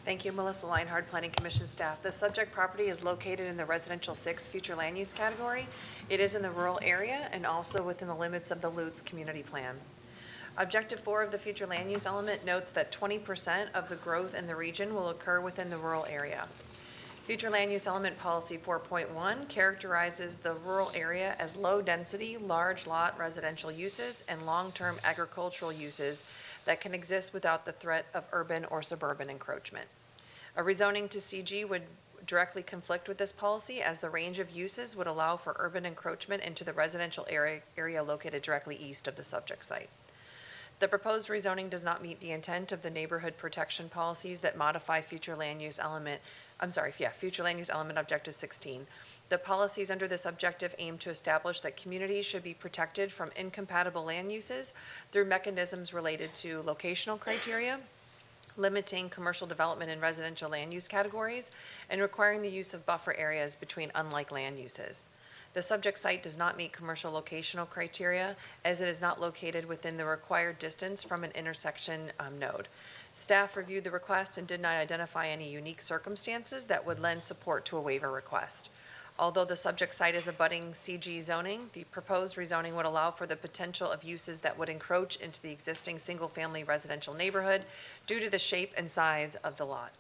Thank you, Melissa Leinhard, Planning Commission staff. The subject property is located in the Residential 6 Future Land Use category. It is in the rural area and also within the limits of the Lutz Community Plan. Objective 4 of the Future Land Use element notes that 20% of the growth in the region will occur within the rural area. Future Land Use Element Policy 4.1 characterizes the rural area as low-density, large lot residential uses and long-term agricultural uses that can exist without the threat of urban or suburban encroachment. A rezoning to CG would directly conflict with this policy, as the range of uses would allow for urban encroachment into the residential area located directly east of the subject site. The proposed rezoning does not meet the intent of the neighborhood protection policies that modify Future Land Use Element Future Land Use Element Objective 16. The policies under this objective aim to establish that communities should be protected from incompatible land uses through mechanisms related to locational criteria, limiting commercial development in residential land use categories, and requiring the use of buffer areas between unlike land uses. The subject site does not meet commercial locational criteria, as it is not located within the required distance from an intersection node. Staff reviewed the request and did not identify any unique circumstances that would lend support to a waiver request. Although the subject site is abutting CG zoning, the proposed rezoning would allow for the potential of uses that would encroach into the existing single-family residential neighborhood due to the shape and size of the lot.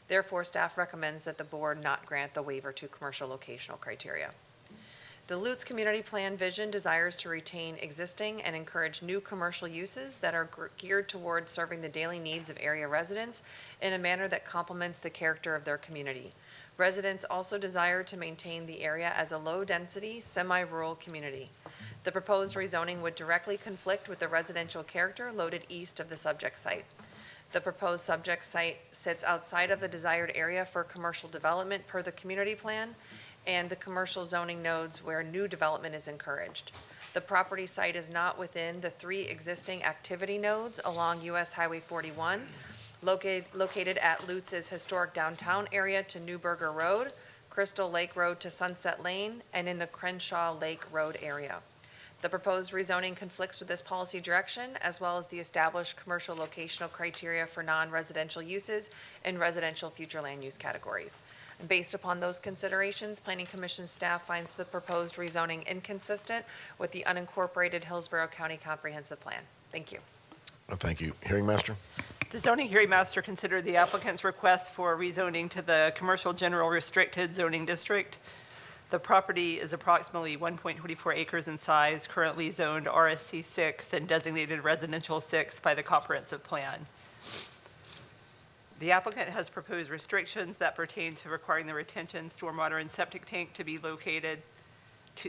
Therefore, staff recommends that the board not grant the waiver to commercial locational criteria. The Lutz Community Plan vision desires to retain existing and encourage new commercial uses that are geared toward serving the daily needs of area residents in a manner that complements the character of their community. Residents also desire to maintain the area as a low-density, semi-rural community. The proposed rezoning would directly conflict with the residential character located east of the subject site. The proposed subject site sits outside of the desired area for commercial development per the community plan and the commercial zoning nodes where new development is encouraged. The property site is not within the 3 existing activity nodes along US Highway 41, located at Lutz's historic downtown area to Newburger Road, Crystal Lake Road to Sunset Lane, and in the Crenshaw Lake Road area. The proposed rezoning conflicts with this policy direction, as well as the established commercial locational criteria for non-residential uses in residential future land use categories. And based upon those considerations, Planning Commission staff finds the proposed rezoning inconsistent with the unincorporated Hillsborough County Comprehensive Plan. Thank you. Thank you. Hearing Master? The zoning hearing master considered the applicant's request for rezoning to the Commercial General Restricted Zoning District. The property is approximately 1.24 acres in size, currently zoned RSC 6 and designated residential 6 by the comprehensive plan. The applicant has proposed restrictions that pertain to requiring the retention, stormwater, and septic tank to be located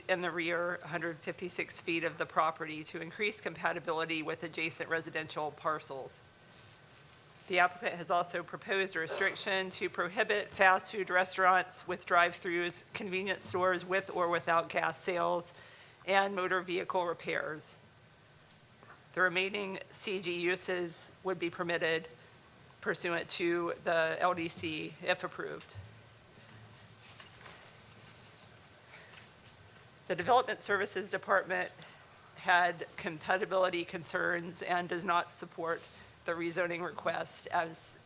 in the rear 156 feet of the property to increase compatibility with adjacent residential parcels. The applicant has also proposed a restriction to prohibit fast food restaurants with drive-throughs, convenience stores with or without gas sales, and motor vehicle repairs. The remaining CG uses would be permitted pursuant to the LDC if approved. The Development Services Department had compatibility concerns and does not support the rezoning request. As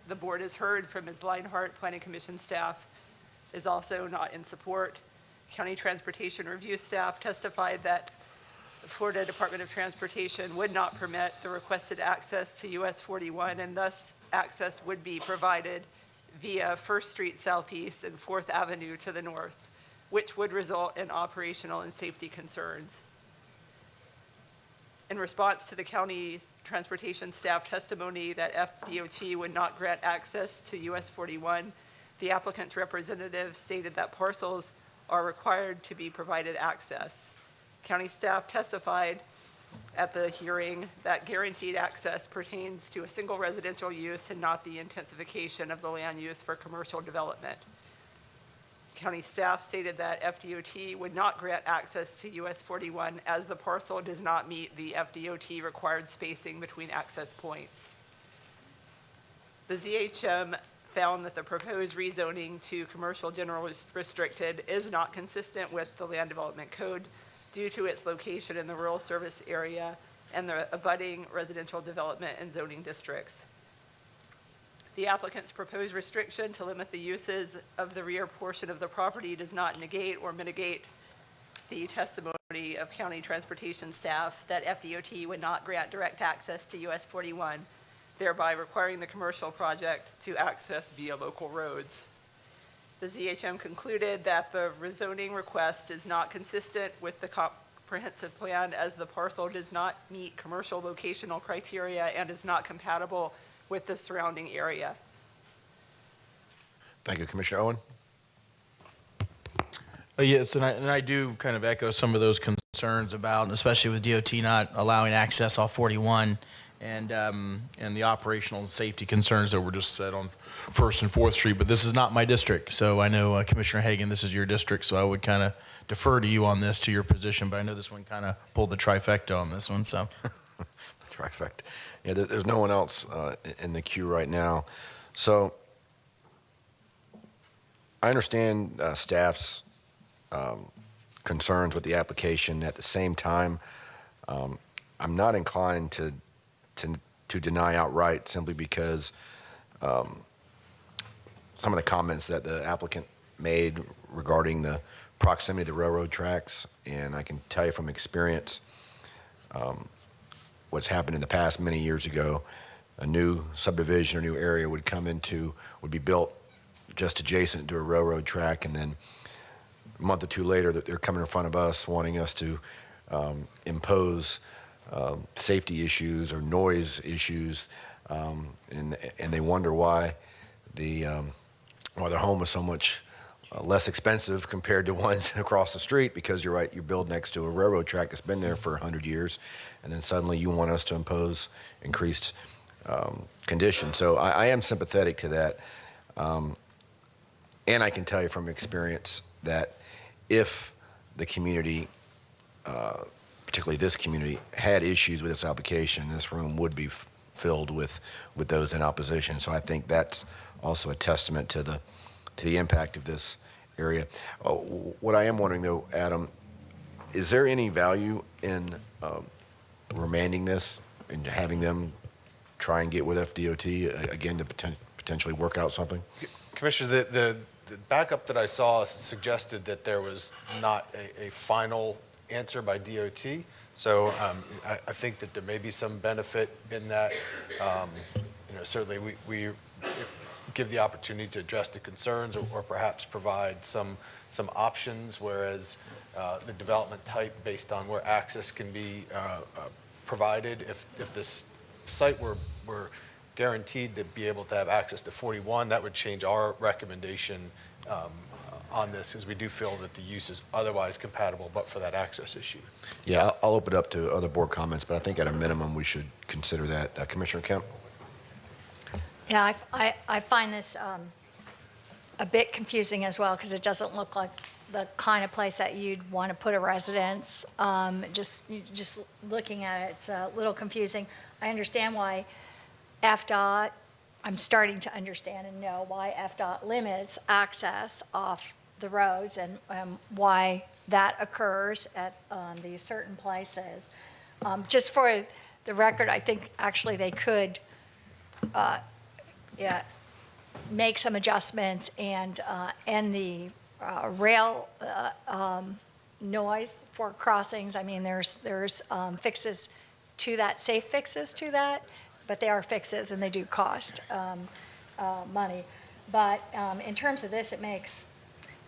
the board has heard from Ms. Leinhart, Planning Commission staff is also not in support. County Transportation Review staff testified that the Florida Department of Transportation would not permit the requested access to US 41, and thus access would be provided via 1st Street Southeast and 4th Avenue to the north, which would result in operational and safety concerns. In response to the county's transportation staff testimony that FDOT would not grant access to US 41, the applicant's representative stated that parcels are required to be provided access. County staff testified at the hearing that guaranteed access pertains to a single residential use and not the intensification of the land use for commercial development. County staff stated that FDOT would not grant access to US 41 as the parcel does not meet the FDOT required spacing between access points. The ZHM found that the proposed rezoning to commercial general restricted is not consistent with the Land Development Code due to its location in the rural service area and the abutting residential development and zoning districts. The applicant's proposed restriction to limit the uses of the rear portion of the property does not negate or mitigate the testimony of county transportation staff that FDOT would not grant direct access to US 41, thereby requiring the commercial project to access via local roads. The ZHM concluded that the rezoning request is not consistent with the comprehensive plan as the parcel does not meet commercial locational criteria and is not compatible with the surrounding area. Thank you, Commissioner Owen. Yes, and I do kind of echo some of those concerns about, and especially with DOT not allowing access off 41 and the operational and safety concerns that were just said on 1st and 4th Street. But this is not my district, so I know Commissioner Hagan, this is your district, so I would kind of defer to you on this, to your position. But I know this one kind of pulled the trifecta on this one, so. Trifecta. Yeah, there's no one else in the queue right now. So I understand staff's concerns with the application. At the same time, I'm not inclined to deny outright simply because some of the comments that the applicant made regarding the proximity to the railroad tracks, and I can tell you from experience what's happened in the past many years ago. A new subdivision or new area would be built just adjacent to a railroad track, and then a month or two later they're coming in front of us wanting us to impose safety issues or noise issues, and they wonder why their home is so much less expensive compared to ones across the street, because you're right, you build next to a railroad track that's been there for 100 years, and then suddenly you want us to impose increased conditions. So I am sympathetic to that. And I can tell you from experience that if the community, particularly this community, had issues with this application, this room would be filled with those in opposition. So I think that's also a testament to the impact of this area. What I am wondering, though, Adam, is there any value in remanding this and having them try and get with FDOT again to potentially work out something? Commissioner, the backup that I saw suggested that there was not a final answer by DOT. So I think that there may be some benefit in that. Certainly we give the opportunity to address the concerns or perhaps provide some options, whereas the development type based on where access can be provided. If this site were guaranteed to be able to have access to 41, that would change our recommendation on this, because we do feel that the use is otherwise compatible but for that access issue. Yeah, I'll open it up to other board comments, but I think at a minimum we should consider that. Commissioner Kemp? Yeah, I find this a bit confusing as well, because it doesn't look like the kind of place that you'd want to put a residence. Just looking at it, it's a little confusing. I understand why FDOT, I'm starting to understand and know why FDOT limits access off the roads and why that occurs at these certain places. Just for the record, I think actually they could make some adjustments and end the rail noise for crossings. I mean, there's fixes to that, safe fixes to that, but they are fixes and they do cost money. But in terms of this, it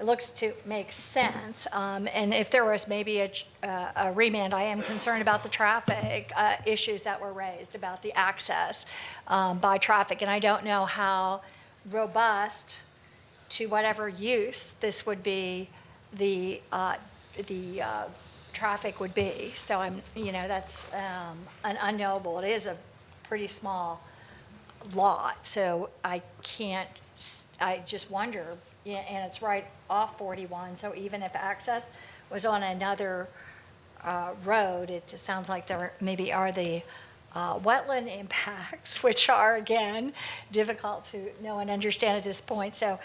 looks to make sense. And if there was maybe a remand, I am concerned about the traffic issues that were raised about the access by traffic. And I don't know how robust to whatever use this would be, the traffic would be. So that's an unknowable. It is a pretty small lot, so I just wonder, and it's right off 41, so even if access was on another road, it just sounds like there maybe are the wetland impacts, which are, again, difficult to know and understand at this point. So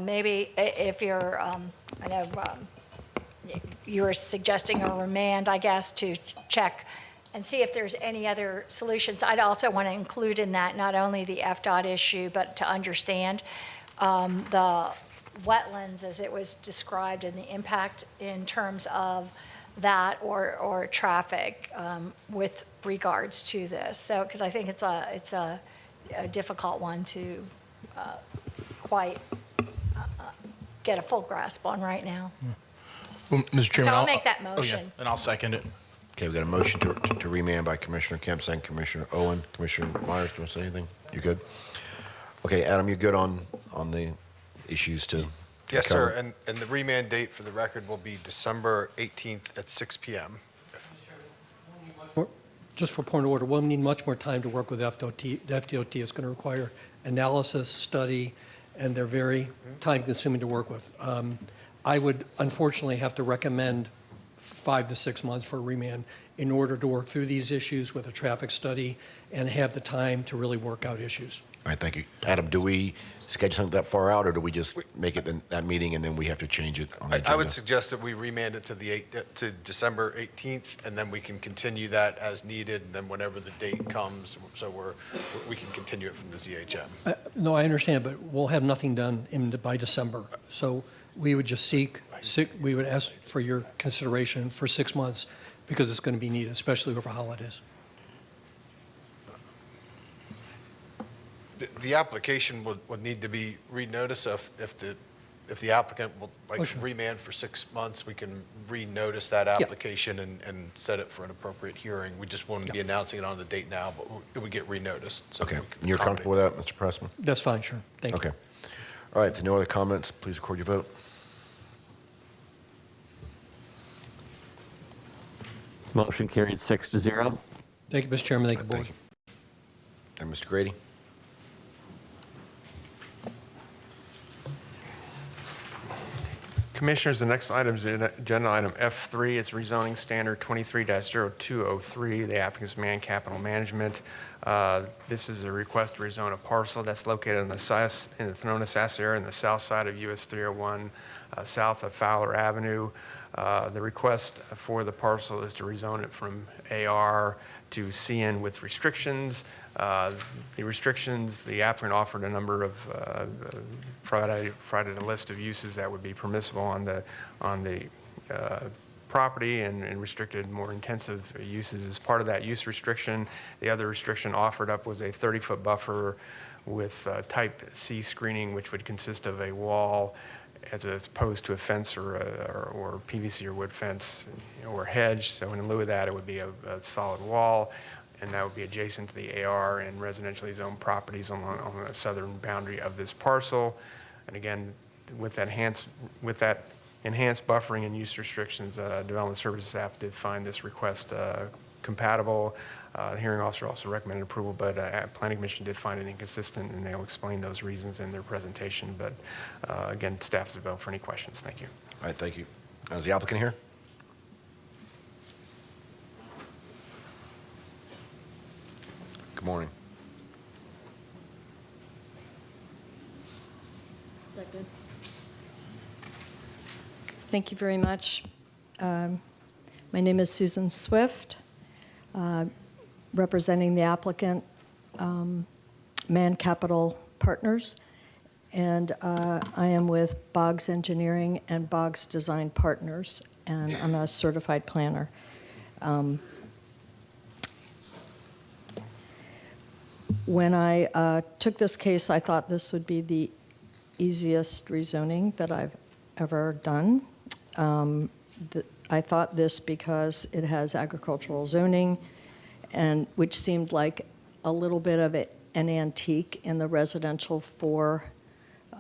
maybe if you're, I know you were suggesting a remand, I guess, to check and see if there's any other solutions. I'd also want to include in that not only the FDOT issue, but to understand the wetlands as it was described and the impact in terms of that or traffic with regards to this. So, because I think it's a difficult one to quite get a full grasp on right now. Well, Mr. Chairman, So I'll make that motion. Oh, yeah, and I'll second it. Okay, we got a motion to remand by Commissioner Kemp, second Commissioner Owen. Commissioner Myers, do you want to say anything? You good? Okay, Adam, you good on the issues to Yes, cover? sir. And the remand date for the record will be December 18th at 6 p.m. Just for point of order, we'll need much more time to work with FDOT. The FDOT is going to require analysis, study, and they're very time-consuming to work with. I would unfortunately have to recommend 5 to 6 months for a remand in order to work through these issues with a traffic study and have the time to really work out issues. All right, thank you. Adam, do we schedule something that far out, or do we just make it that meeting and then we have to change it on the agenda? I would suggest that we remand it to December 18th, and then we can continue that as needed, and then whenever the date comes, so we can continue it from the ZHM. No, I understand, but we'll have nothing done by December. So we would just we would ask for your consideration for 6 months because it's going to be needed, especially over holidays. The application would need to be renoticed. So if the applicant will remand for 6 months, we can renotice that application and set it for an appropriate hearing. We just won't be announcing it on the date now, but it would get renoticed. So Okay, and you're comfortable with that, Mr. Pressman? That's fine, sure. Thank you. Okay. All right, if there are no other comments, please record your vote. Motion carried 6-0. Thank you, Mr. Chairman. Thank you, Board. Thank you. And Mr. Grady? Commissioners, the next item is agenda item F3. It's rezoning standard 23-0203, the applicant's Man Capital Management. This is a request to rezone a parcel that's located in the Thenona-Sass area in the south side of US 301, south of Fowler Avenue. The request for the parcel is to rezone it from AR to CN with restrictions. The restrictions, the applicant offered a number of, provided a list of uses that would be permissible on the property and restricted more intensive uses as part of that use restriction. The other restriction offered up was a 30-foot buffer with type C screening, which would consist of a wall as opposed to a fence or PVC or wood fence, or hedge. So in lieu of that, it would be a solid wall, and that would be adjacent to the AR and residentially zoned properties on the southern boundary of this parcel. And again, with that enhanced buffering and use restrictions, Development Services staff did find this request compatible. The hearing officer also recommended approval, but Planning Commission did find it inconsistent, and they'll explain those reasons in their presentation. But again, staff is available for any questions. Thank you. All right, thank you. Is the applicant here? Good morning. Second. Thank you very much. My name is Susan Swift, representing the applicant, Man Capital Partners, and I am with Boggs Engineering and Boggs Design Partners, and I'm a certified planner. When I took this case, I thought this would be the easiest rezoning that I've ever done. I thought this because it has agricultural zoning, and which seemed like a little bit of an antique in the residential 4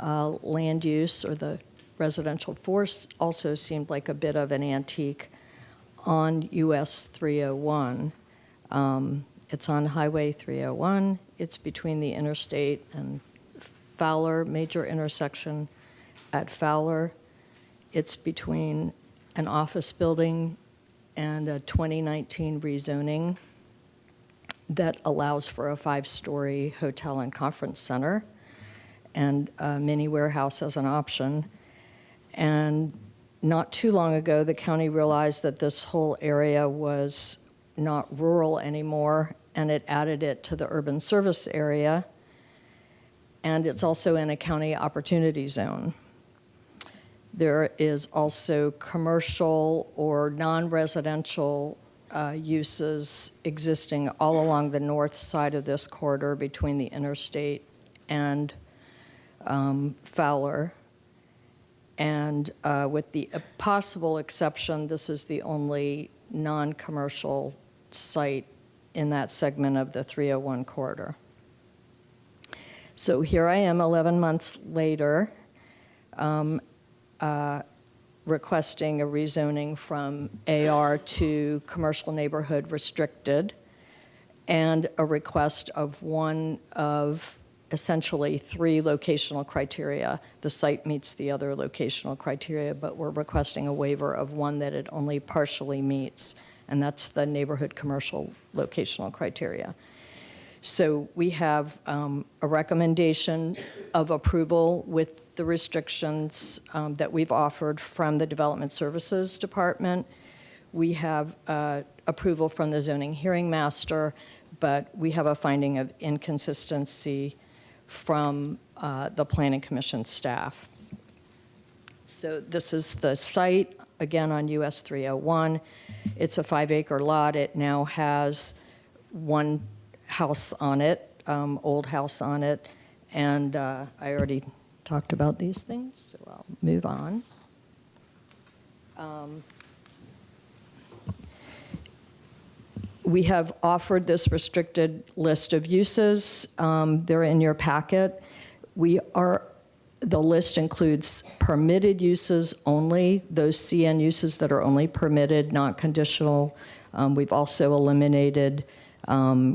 land use, or the residential 4 also seemed like a bit of an antique on US 301. It's on Highway 301. It's between the interstate and Fowler, major intersection at Fowler. It's between an office building and a 2019 rezoning that allows for a 5-story hotel and conference center and a mini warehouse as an option. And not too long ago, the county realized that this whole area was not rural anymore, and it added it to the urban service area, and it's also in a county opportunity zone. There is also commercial or non-residential uses existing all along the north side of this corridor between the interstate and Fowler. And with the possible exception, this is the only non-commercial site in that segment of the 301 corridor. So here I am 11 months later, requesting a rezoning from AR to commercial neighborhood restricted, and a request of one of essentially 3 locational criteria. The site meets the other locational criteria, but we're requesting a waiver of one that it only partially meets, and that's the neighborhood commercial locational criteria. So we have a recommendation of approval with the restrictions that we've offered from the Development Services Department. We have approval from the zoning hearing master, but we have a finding of inconsistency from the Planning Commission staff. So this is the site, again, on US 301. It's a 5-acre lot. It now has 1 house on it, old house on it, and I already talked about these things, so I'll move on. We have offered this restricted list of uses. They're in your packet. The list includes permitted uses only, those CN uses that are only permitted, not conditional. We've also eliminated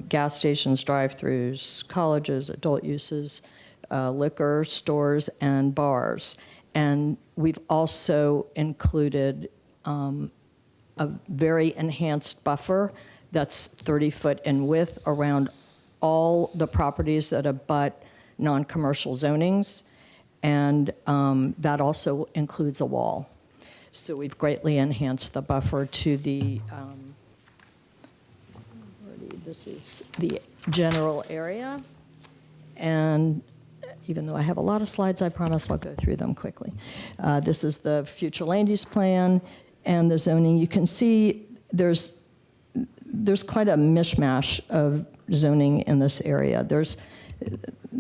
gas stations, drive-throughs, colleges, adult uses, liquor stores, and bars. And we've also included a very enhanced buffer that's 30-foot in width around all the properties that abut non-commercial zonings, and that also includes a wall. So we've greatly enhanced the buffer to the this is the general area, and even though I have a lot of slides, I promise I'll go through them quickly. This is the future land use plan and the zoning. You can see there's quite a mishmash of zoning in this area.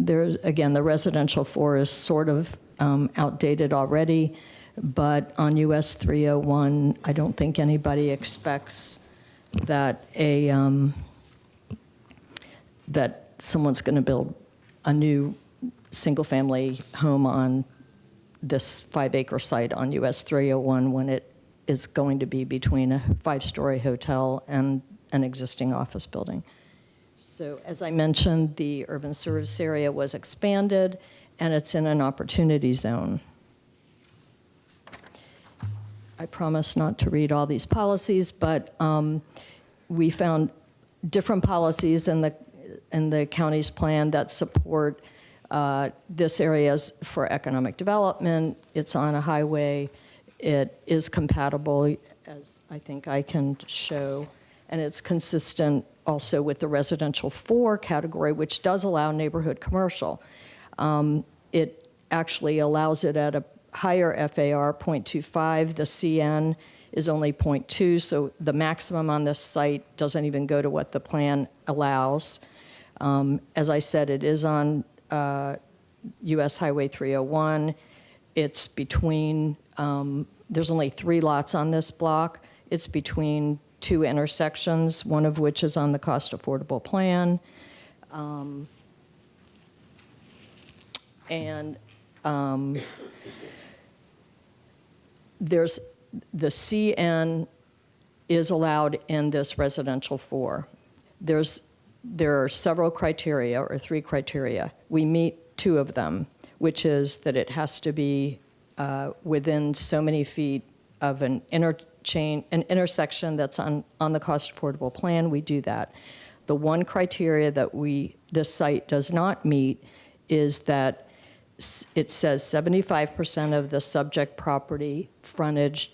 again, the residential 4 is sort of outdated already, but on US 301, I don't think anybody expects that that someone's going to build a new single-family home on this 5-acre site on US 301 when it is going to be between a 5-story hotel and an existing office building. So as I mentioned, the urban service area was expanded, and it's in an opportunity zone. I promise not to read all these policies, but we found different policies in the county's plan that support this area for economic development. It's on a highway. It is compatible, as I think I can show, and it's consistent also with the residential 4 category, which does allow neighborhood commercial. It actually allows it at a higher FAR, 0.25. The CN is only 0.2, so the maximum on this site doesn't even go to what the plan allows. As I said, it is on US Highway 301. It's between, there's only 3 lots on this block. It's between 2 intersections, one of which is on the cost affordable plan. There's the CN is allowed in this residential 4. There are several criteria, or 3 criteria. We meet 2 of them, which is that it has to be within so many feet of an intersection that's on the cost affordable plan. We do that. The one criteria that this site does not meet is that it says 75% of the subject property frontage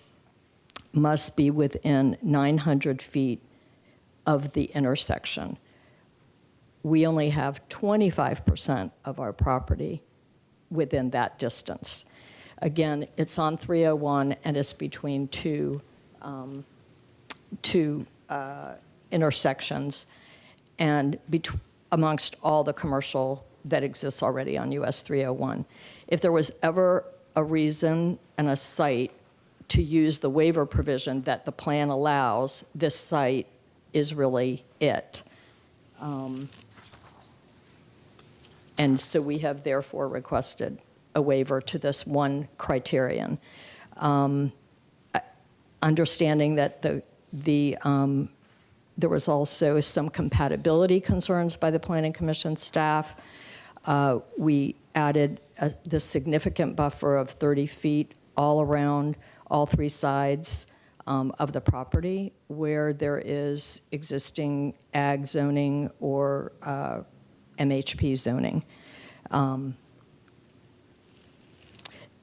must be within 900 feet of the intersection. We only have 25% of our property within that distance. Again, it's on 301, and it's between two intersections, and amongst all the commercial that exists already on US 301. If there was ever a reason and a site to use the waiver provision that the plan allows, this site is really it. And so we have therefore requested a waiver to this one criterion. Understanding that there was also some compatibility concerns by the Planning Commission staff, we added this significant buffer of 30 feet all around all 3 sides of the property where there is existing ag zoning or MHP zoning.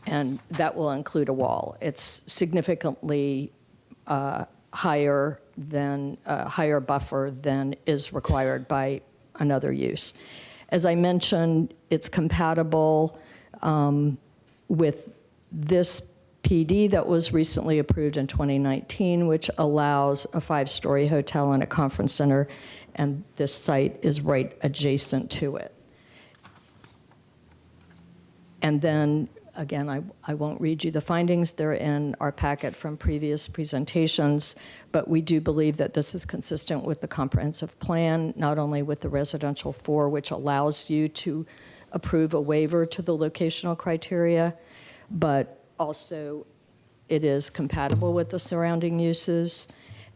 And that will include a wall. It's significantly higher buffer than is required by another use. As I mentioned, it's compatible with this PD that was recently approved in 2019, which allows a 5-story hotel and a conference center, and this site is right adjacent to it. And then, again, I won't read you the findings. They're in our packet from previous presentations, but we do believe that this is consistent with the comprehensive plan, not only with the residential 4, which allows you to approve a waiver to the locational criteria, but also it is compatible with the surrounding uses,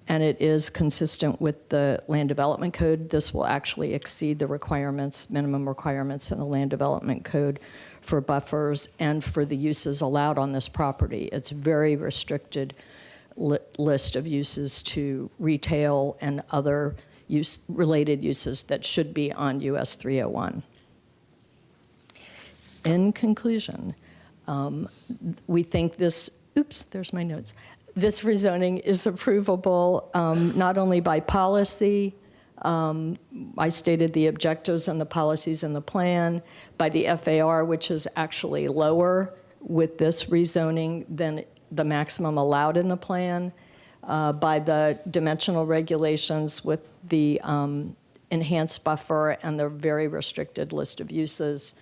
and it is consistent with the land development code. This will actually exceed the requirements, minimum requirements in the land development code for buffers and for the uses allowed on this property. It's very restricted list of uses to retail and other related uses that should be on US 301. In conclusion, we think this, there's my notes. This rezoning is approvable not only by policy, I stated the objectives and the policies in the plan, by the FAR, which is actually lower with this rezoning than the maximum allowed in the plan, by the dimensional regulations with the enhanced buffer and the very restricted list of uses.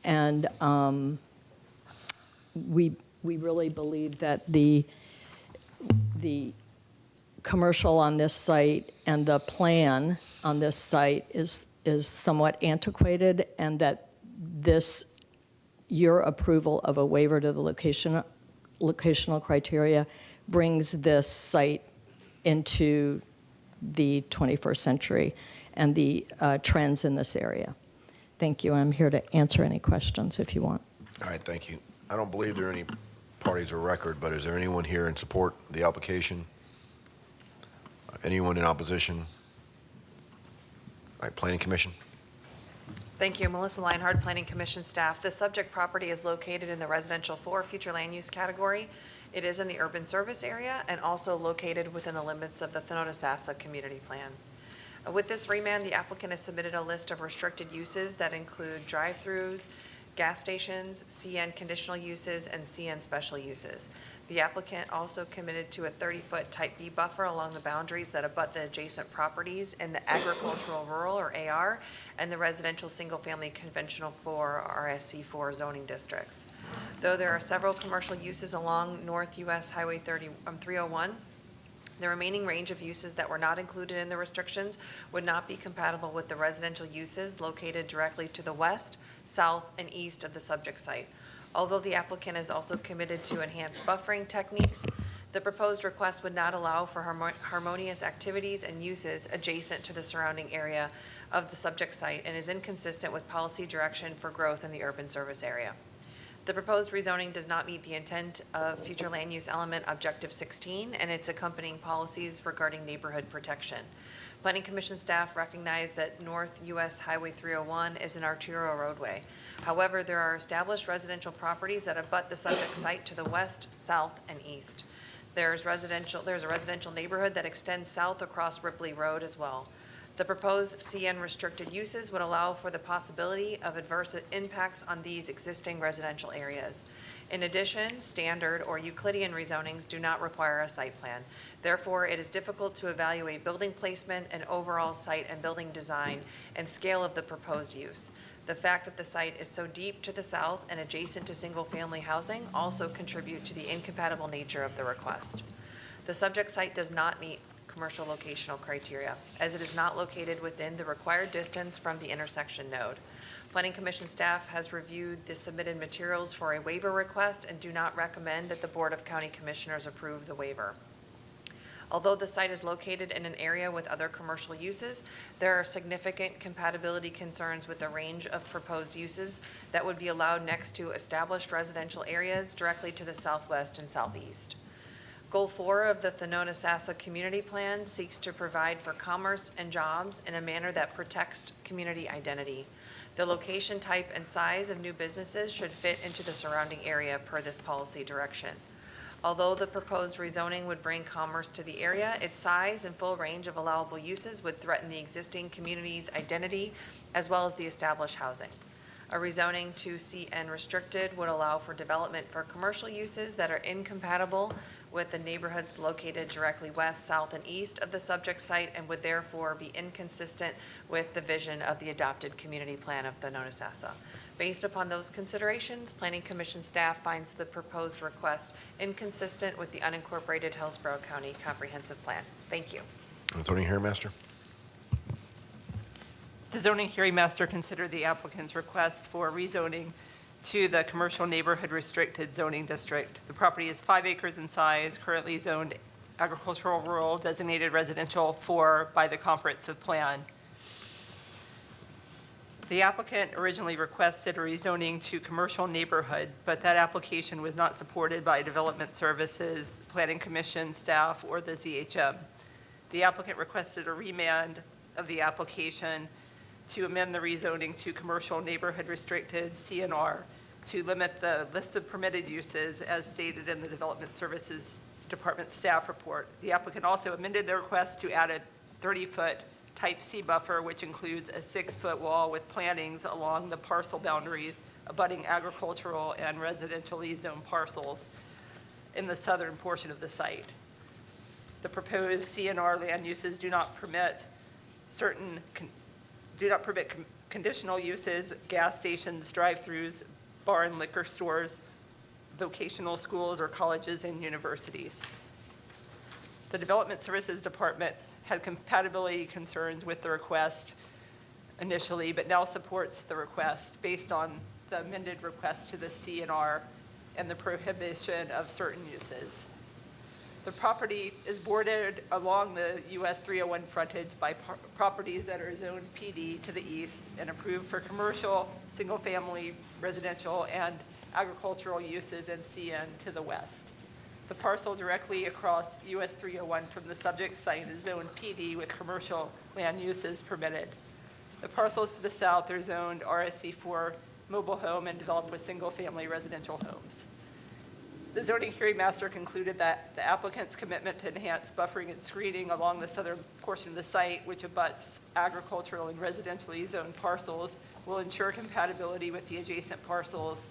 And we really believe that the commercial on this site and the plan on this site is somewhat antiquated, and that your approval of a waiver to the locational criteria brings this site into the 21st century and the trends in this area. Thank you. I'm here to answer any questions if you want. All right, thank you. I don't believe there are any parties of record, but is there anyone here in support of the application? Anyone in opposition? All right, Planning Commission. Thank you. Melissa Leinhardt, Planning Commission staff. The subject property is located in the residential 4 future land use category. It is in the urban service area and also located within the limits of the Thanona-Sassa community plan. With this remand, the applicant has submitted a list of restricted uses that include drive-throughs, gas stations, CN conditional uses, and CN special uses. The applicant also committed to a 30-foot type B buffer along the boundaries that abut the adjacent properties in the agricultural rural, or AR, and the residential single-family conventional 4, RSC4 zoning districts. Though there are several commercial uses along North US Highway 301, the remaining range of uses that were not included in the restrictions would not be compatible with the residential uses located directly to the west, south, and east of the subject site. Although the applicant is also committed to enhanced buffering techniques, the proposed request would not allow for harmonious activities and uses adjacent to the surrounding area of the subject site and is inconsistent with policy direction for growth in the urban service area. The proposed rezoning does not meet the intent of future land use element objective 16 and its accompanying policies regarding neighborhood protection. Planning Commission staff recognize that North US Highway 301 is an arterial roadway. However, there are established residential properties that abut the subject site to the west, south, and east. There's a residential neighborhood that extends south across Ripley Road as well. The proposed CN restricted uses would allow for the possibility of adverse impacts on these existing residential areas. In addition, standard or Euclidean rezonings do not require a site plan. Therefore, it is difficult to evaluate building placement and overall site and building design and scale of the proposed use. The fact that the site is so deep to the south and adjacent to single-family housing also contribute to the incompatible nature of the request. The subject site does not meet commercial locational criteria, as it is not located within the required distance from the intersection node. Planning Commission staff has reviewed the submitted materials for a waiver request and do not recommend that the Board of County Commissioners approve the waiver. Although the site is located in an area with other commercial uses, there are significant compatibility concerns with the range of proposed uses that would be allowed next to established residential areas directly to the southwest and southeast. Goal 4 of the Thanona-Sassa Community Plan seeks to provide for commerce and jobs in a manner that protects community identity. The location type and size of new businesses should fit into the surrounding area per this policy direction. Although the proposed rezoning would bring commerce to the area, its size and full range of allowable uses would threaten the existing community's identity as well as the established housing. A rezoning to CN restricted would allow for development for commercial uses that are incompatible with the neighborhoods located directly west, south, and east of the subject site and would therefore be inconsistent with the vision of the adopted community plan of Thanona-Sassa. Based upon those considerations, Planning Commission staff finds the proposed request inconsistent with the unincorporated Hillsborough County Comprehensive Plan. Thank you. Zoning Hearing Master. The zoning hearing master considered the applicant's request for rezoning to the commercial neighborhood restricted zoning district. The property is 5 acres in size, currently zoned agricultural rural, designated residential 4 by the comprehensive plan. The applicant originally requested a rezoning to commercial neighborhood, but that application was not supported by Development Services, Planning Commission staff, or the ZHM. The applicant requested a remand of the application to amend the rezoning to commercial neighborhood restricted CNR to limit the list of permitted uses as stated in the Development Services Department staff report. The applicant also amended the request to add a 30-foot type C buffer, which includes a 6-foot wall with plantings along the parcel boundaries abutting agricultural and residentially zoned parcels in the southern portion of the site. The proposed CNR land uses do not permit certain do not permit conditional uses, gas stations, drive-throughs, bar and liquor stores, vocational schools, or colleges and universities. The Development Services Department had compatibility concerns with the request initially, but now supports the request based on the amended request to the CNR and the prohibition of certain uses. The property is bordered along the US 301 frontage by properties that are zoned PD to the east and approved for commercial, single-family, residential, and agricultural uses, and CN to the west. The parcel directly across US 301 from the subject site is zoned PD with commercial land uses permitted. The parcels to the south are zoned RSC4 mobile home and developed with single-family residential homes. The zoning hearing master concluded that the applicant's commitment to enhance buffering and screening along the southern portion of the site, which abuts agricultural and residentially zoned parcels, will ensure compatibility with the adjacent parcels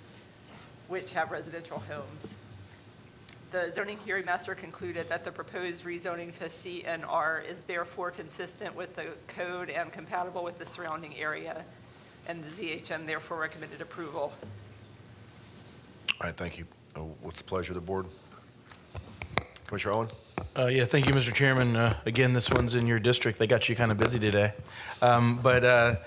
which have residential homes. The zoning hearing master concluded that the proposed rezoning to CNR is therefore consistent with the code and compatible with the surrounding area, and the ZHM therefore recommended approval. All right, thank you. What's the pleasure of the board? Commissioner Owen? Yeah, thank you, Mr. Chairman. Again, this one's in your district. They got you kind of busy today. But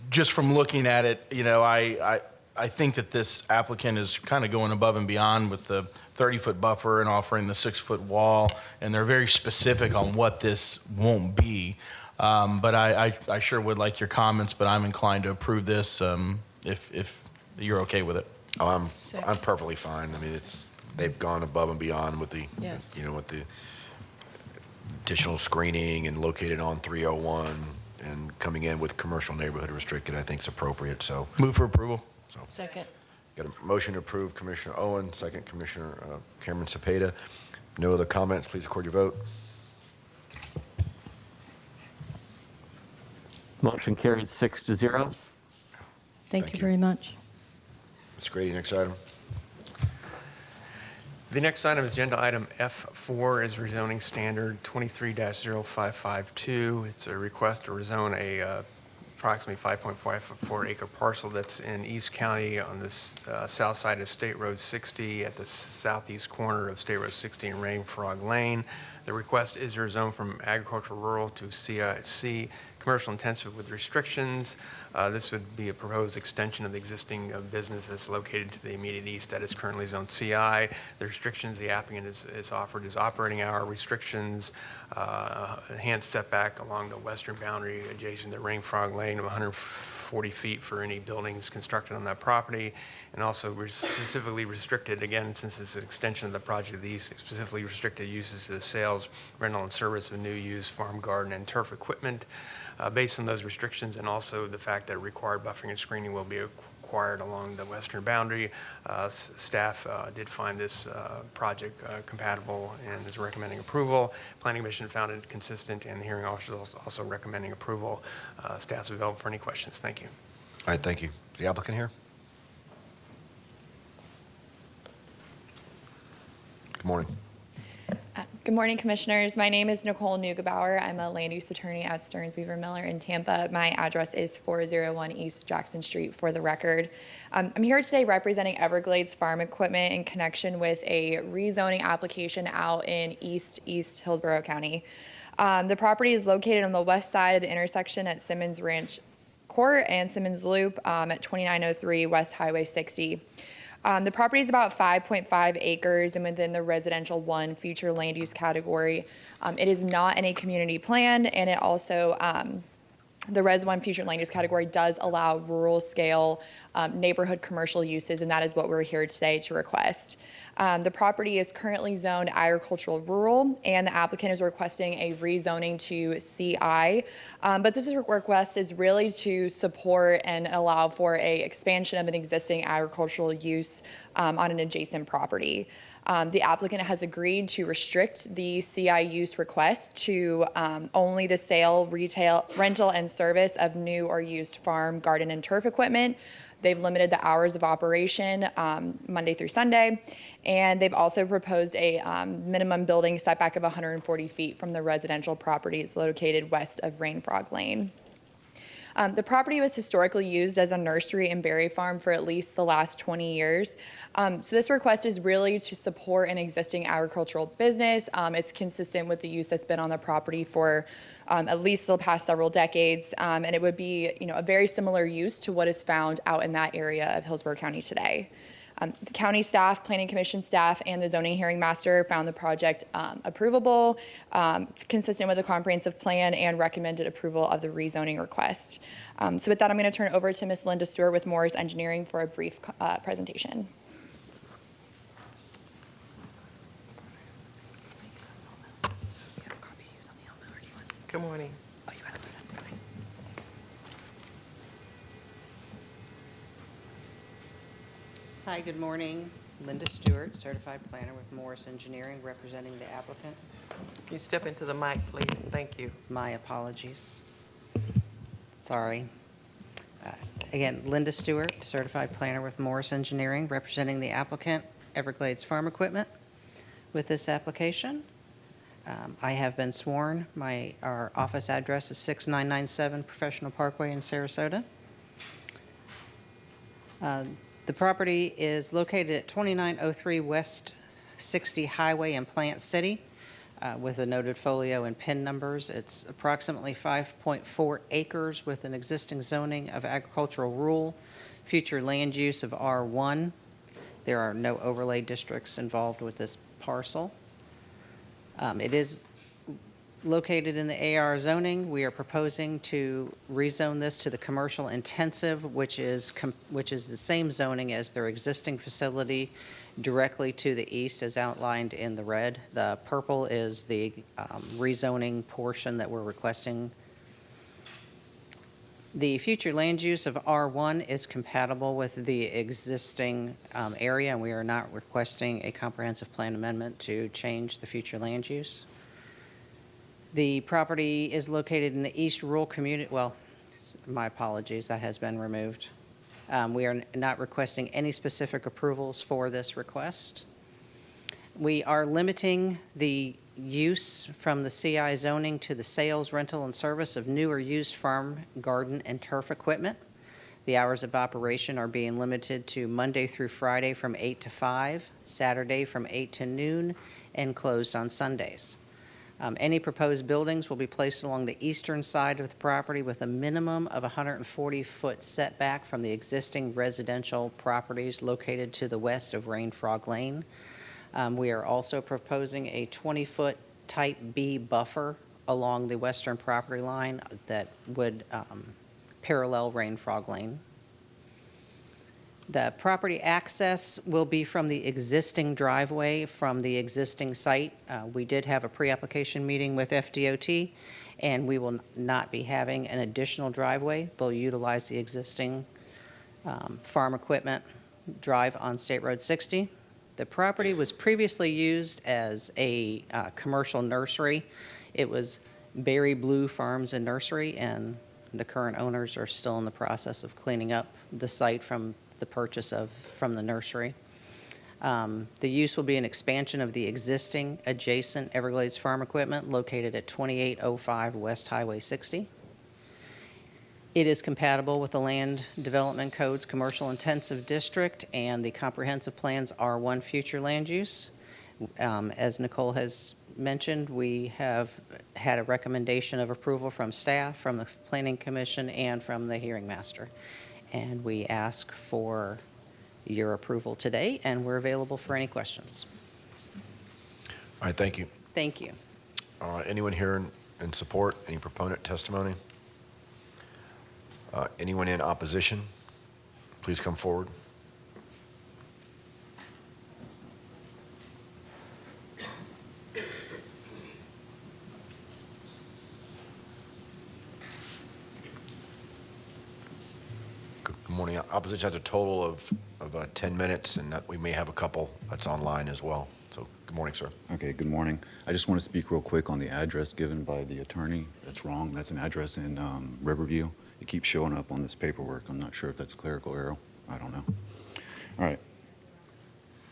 just from looking at it, you know, I think that this applicant is kind of going above and beyond with the 30-foot buffer and offering the 6-foot wall, and they're very specific on what this won't be. But I sure would like your comments, but I'm inclined to approve this if you're okay with it. Oh, I'm perfectly fine. I mean, they've gone above and beyond with the, Yes. you know, with the additional screening and located on 301 and coming in with commercial neighborhood restricted. I think it's appropriate. So move for approval. So Second. got a motion to approve, Commissioner Owen, second Commissioner Cameron Cepeda. No other comments. Please record your vote. Motion carried 6-0. Thank you very much. Ms. Grady, next item. The next item is agenda item F4 is rezoning standard 23-0552. It's a request to rezone a approximately 5.54 acre parcel that's in East County on the south side of State Road 60 at the southeast corner of State Road 60 and Rain Frog Lane. The request is to rezone from agricultural rural to CIC, commercial intensive with restrictions. This would be a proposed extension of the existing business that's located to the immediate east that is currently zoned CI. The restrictions the applicant is offered is operating hour restrictions, enhanced setback along the western boundary adjacent to Rain Frog Lane of 140 feet for any buildings constructed on that property, and also specifically restricted, again, since it's an extension of the project, these specifically restricted uses to the sales, rental, and service of new use farm, garden, and turf equipment. Based on those restrictions and also the fact that required buffering and screening will be required along the western boundary, staff did find this project compatible and is recommending approval. Planning Commission found it consistent, and the hearing officer is also recommending approval. Staff's available for any questions. Thank you. All right, thank you. Is the applicant here? Good morning. Good morning, Commissioners. My name is Nicole Neugebauer. I'm a land use attorney at Stearns Weaver Miller in Tampa. My address is 401 East Jackson Street for the record. I'm here today representing Everglades Farm Equipment in connection with a rezoning application out in East Hillsborough County. The property is located on the west side of the intersection at Simmons Ranch Court and Simmons Loop at 2903 West Highway 60. The property is about 5.5 acres and within the residential 1 future land use category. It is not in a community plan, and it also, the Res 1 future land use category does allow rural scale neighborhood commercial uses, and that is what we're here today to request. The property is currently zoned agricultural rural, and the applicant is requesting a rezoning to CI. But this request is really to support and allow for a expansion of an existing agricultural use on an adjacent property. The applicant has agreed to restrict the CI use request to only the sale, retail, rental, and service of new or used farm, garden, and turf equipment. They've limited the hours of operation Monday through Sunday, and they've also proposed a minimum building setback of 140 feet from the residential properties located west of Rain Frog Lane. The property was historically used as a nursery and berry farm for at least the last 20 years. So this request is really to support an existing agricultural business. It's consistent with the use that's been on the property for at least the past several decades, and it would be, a very similar use to what is found out in that area of Hillsborough County today. The county staff, planning commission staff, and the zoning hearing master found the project approvable, consistent with the comprehensive plan, and recommended approval of the rezoning request. So with that, I'm going to turn it over to Ms. Linda Stewart with Morris Engineering for a brief presentation. Good morning. Hi, good morning. Linda Stewart, certified planner with Morris Engineering, representing the applicant. Can you step into the mic, please? Thank you. My apologies. Sorry. Again, Linda Stewart, certified planner with Morris Engineering, representing the applicant, Everglades Farm Equipment, with this application. I have been sworn. Our office address is 6997 Professional Parkway in Sarasota. The property is located at 2903 West 60 Highway in Plant City, with a noted folio and PIN numbers. It's approximately 5.4 acres with an existing zoning of agricultural rural, future land use of R1. There are no overlay districts involved with this parcel. It is located in the AR zoning. We are proposing to rezone this to the commercial intensive, which is the same zoning as their existing facility, directly to the east as outlined in the red. The purple is the rezoning portion that we're requesting. The future land use of R1 is compatible with the existing area, and we are not requesting a comprehensive plan amendment to change the future land use. The property is located in the East Rural Community, well, my apologies, that has been removed. We are not requesting any specific approvals for this request. We are limiting the use from the CI zoning to the sales, rental, and service of new or used farm, garden, and turf equipment. The hours of operation are being limited to Monday through Friday from 8 to 5, Saturday from 8 to noon, and closed on Sundays. Any proposed buildings will be placed along the eastern side of the property with a minimum of 140-foot setback from the existing residential properties located to the west of Rain Frog Lane. We are also proposing a 20-foot type B buffer along the western property line that would parallel Rain Frog Lane. The property access will be from the existing driveway from the existing site. We did have a pre-application meeting with FDOT, and we will not be having an additional driveway. They'll utilize the existing farm equipment drive on State Road 60. The property was previously used as a commercial nursery. It was Berry Blue Farms and Nursery, and the current owners are still in the process of cleaning up the site from the purchase from the nursery. The use will be an expansion of the existing adjacent Everglades Farm Equipment located at 2805 West Highway 60. It is compatible with the Land Development Code's Commercial Intensive District and the Comprehensive Plan's R1 future land use. As Nicole has mentioned, we have had a recommendation of approval from staff, from the Planning Commission, and from the Hearing Master. And we ask for your approval today, and we're available for any questions. All right, thank you. Thank you. Anyone here in support? Any proponent testimony? Anyone in opposition? Please come forward. Good morning. Opposition has a total of 10 minutes, and we may have a couple that's online as well. So good morning, sir. Okay, good morning. I just want to speak real quick on the address given by the attorney. That's wrong. That's an address in Riverview. It keeps showing up on this paperwork. I'm not sure if that's a clerical error. I don't know. All right.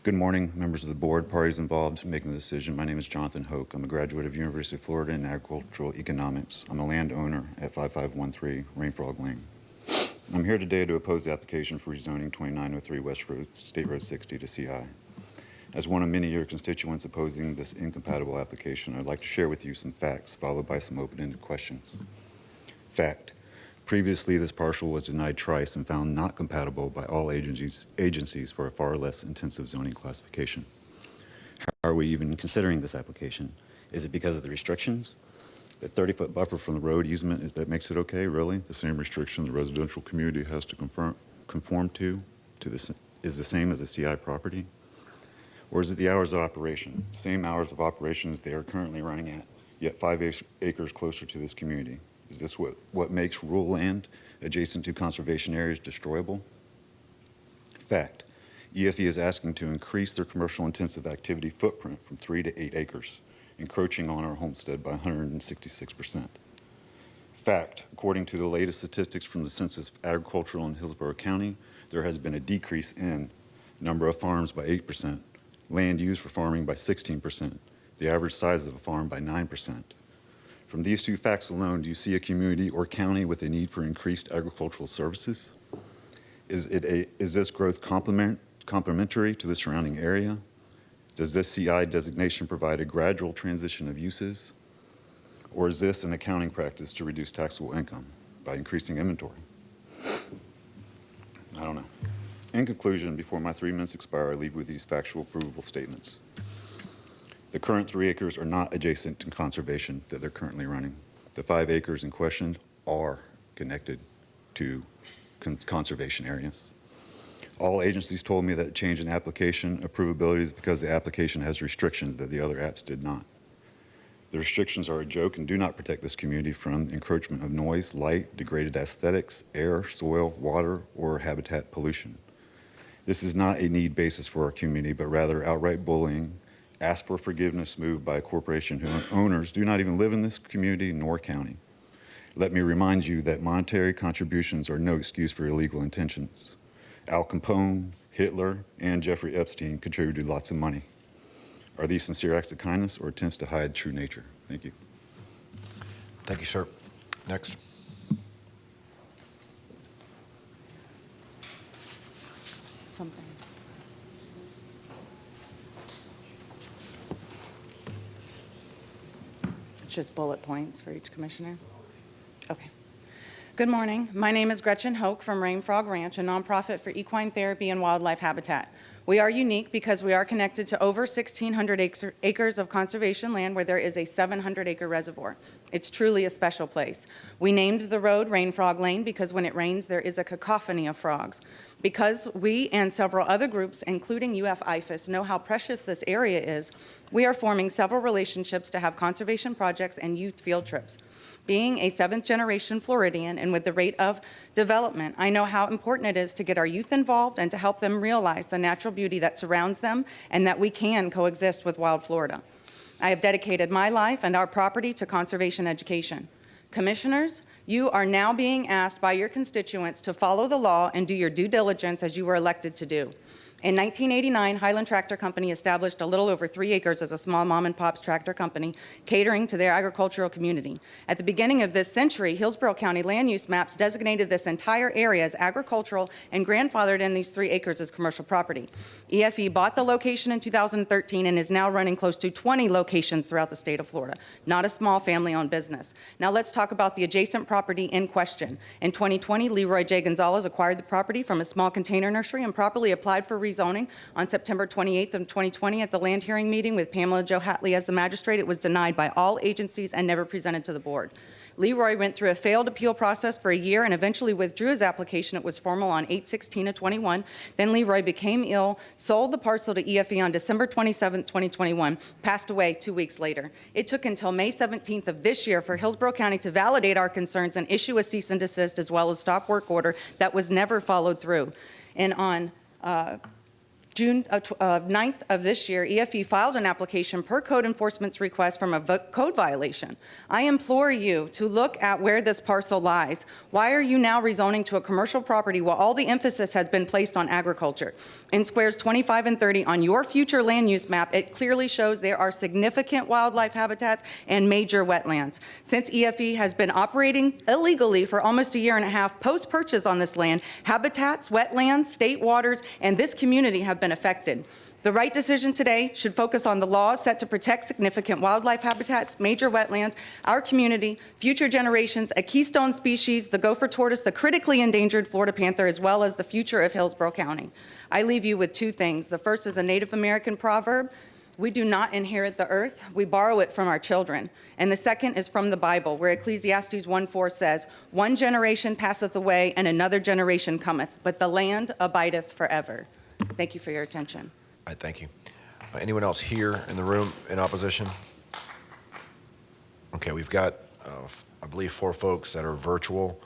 Good morning, members of the board, parties involved in making the decision. My name is Jonathan Hoke. I'm a graduate of University of Florida in agricultural economics. I'm a landowner at 5513 Rainfrog Lane. I'm here today to oppose the application for rezoning 2903 West Road, State Road 60 to CI. As one of many of your constituents opposing this incompatible application, I'd like to share with you some facts, followed by some open-ended questions. Fact: previously, this parcel was denied twice and found not compatible by all agencies for a far less intensive zoning classification. How are we even considering this application? Is it because of the restrictions? The 30-foot buffer from the road easement, that makes it okay, really? The same restriction the residential community has to conform to this, is the same as the CI property? Or is it the hours of operation? The same hours of operations they are currently running at, yet 5 acres closer to this community. Is this what makes rural land adjacent to conservation areas destroyable? Fact: EFE is asking to increase their commercial intensive activity footprint from 3 to 8 acres, encroaching on our homestead by 166%. Fact: according to the latest statistics from the Census of Agricultural in Hillsborough County, there has been a decrease in number of farms by 8%, land used for farming by 16%, the average size of a farm by 9%. From these two facts alone, do you see a community or county with a need for increased agricultural services? Is this growth complementary to the surrounding area? Does this CI designation provide a gradual transition of uses? Or is this an accounting practice to reduce taxable income by increasing inventory? I don't know. In conclusion, before my 3 minutes expire, I leave with these factual, provable statements. The current 3 acres are not adjacent to conservation that they're currently running. The 5 acres in question are connected to conservation areas. All agencies told me that change in application approvability is because the application has restrictions that the other apps did not. The restrictions are a joke and do not protect this community from encroachment of noise, light, degraded aesthetics, air, soil, water, or habitat pollution. This is not a need basis for our community, but rather outright bullying, ask for forgiveness moved by a corporation whose owners do not even live in this community nor county. Let me remind you that monetary contributions are no excuse for illegal intentions. Al Capone, Hitler, and Jeffrey Epstein contributed lots of money. Are these sincere acts of kindness or attempts to hide true nature? Thank you. Thank you, sir. Next. Something. Just bullet points for each commissioner? Okay. Good morning. My name is Gretchen Hoke from Rainfrog Ranch, a nonprofit for equine therapy and wildlife habitat. We are unique because we are connected to over 1,600 acres of conservation land where there is a 700-acre reservoir. It's truly a special place. We named the road Rainfrog Lane because when it rains, there is a cacophony of frogs. Because we and several other groups, including UF-IFAS, know how precious this area is, we are forming several relationships to have conservation projects and youth field trips. Being a 7th-generation Floridian and with the rate of development, I know how important it is to get our youth involved and to help them realize the natural beauty that surrounds them and that we can coexist with wild Florida. I have dedicated my life and our property to conservation education. Commissioners, you are now being asked by your constituents to follow the law and do your due diligence as you were elected to do. In 1989, Highland Tractor Company established a little over 3 acres as a small mom-and-pop's tractor company, catering to their agricultural community. At the beginning of this century, Hillsborough County land use maps designated this entire area as agricultural and grandfathered in these 3 acres as commercial property. EFE bought the location in 2013 and is now running close to 20 locations throughout the state of Florida. Not a small family-owned business. Now let's talk about the adjacent property in question. In 2020, Leroy J. Gonzalez acquired the property from a small container nursery and properly applied for rezoning on September 28th of 2020 at the land hearing meeting with Pamela Jo Hatley as the magistrate. It was denied by all agencies and never presented to the board. Leroy went through a failed appeal process for a year and eventually withdrew his application. It was formal on 8/16/21. Then Leroy became ill, sold the parcel to EFE on December 27th, 2021, passed away 2 weeks later. It took until May 17th of this year for Hillsborough County to validate our concerns and issue a cease and desist as well as stop work order that was never followed through. And on June 9th of this year, EFE filed an application per code enforcement's request from a code violation. I implore you to look at where this parcel lies. Why are you now rezoning to a commercial property while all the emphasis has been placed on agriculture? In squares 25 and 30 on your future land use map, it clearly shows there are significant wildlife habitats and major wetlands. Since EFE has been operating illegally for almost a year and a half post-purchase on this land, habitats, wetlands, state waters, and this community have been affected. The right decision today should focus on the laws set to protect significant wildlife habitats, major wetlands, our community, future generations, a keystone species, the gopher tortoise, the critically endangered Florida panther, as well as the future of Hillsborough County. I leave you with two things. The first is a Native American proverb: we do not inherit the earth, we borrow it from our children. And the second is from the Bible, where Ecclesiastes 1:4 says, one generation passeth away and another generation cometh, but the land abideth forever. Thank you for your attention. All right, thank you. Anyone else here in the room in opposition? Okay, we've got, I believe, 4 folks that are virtual.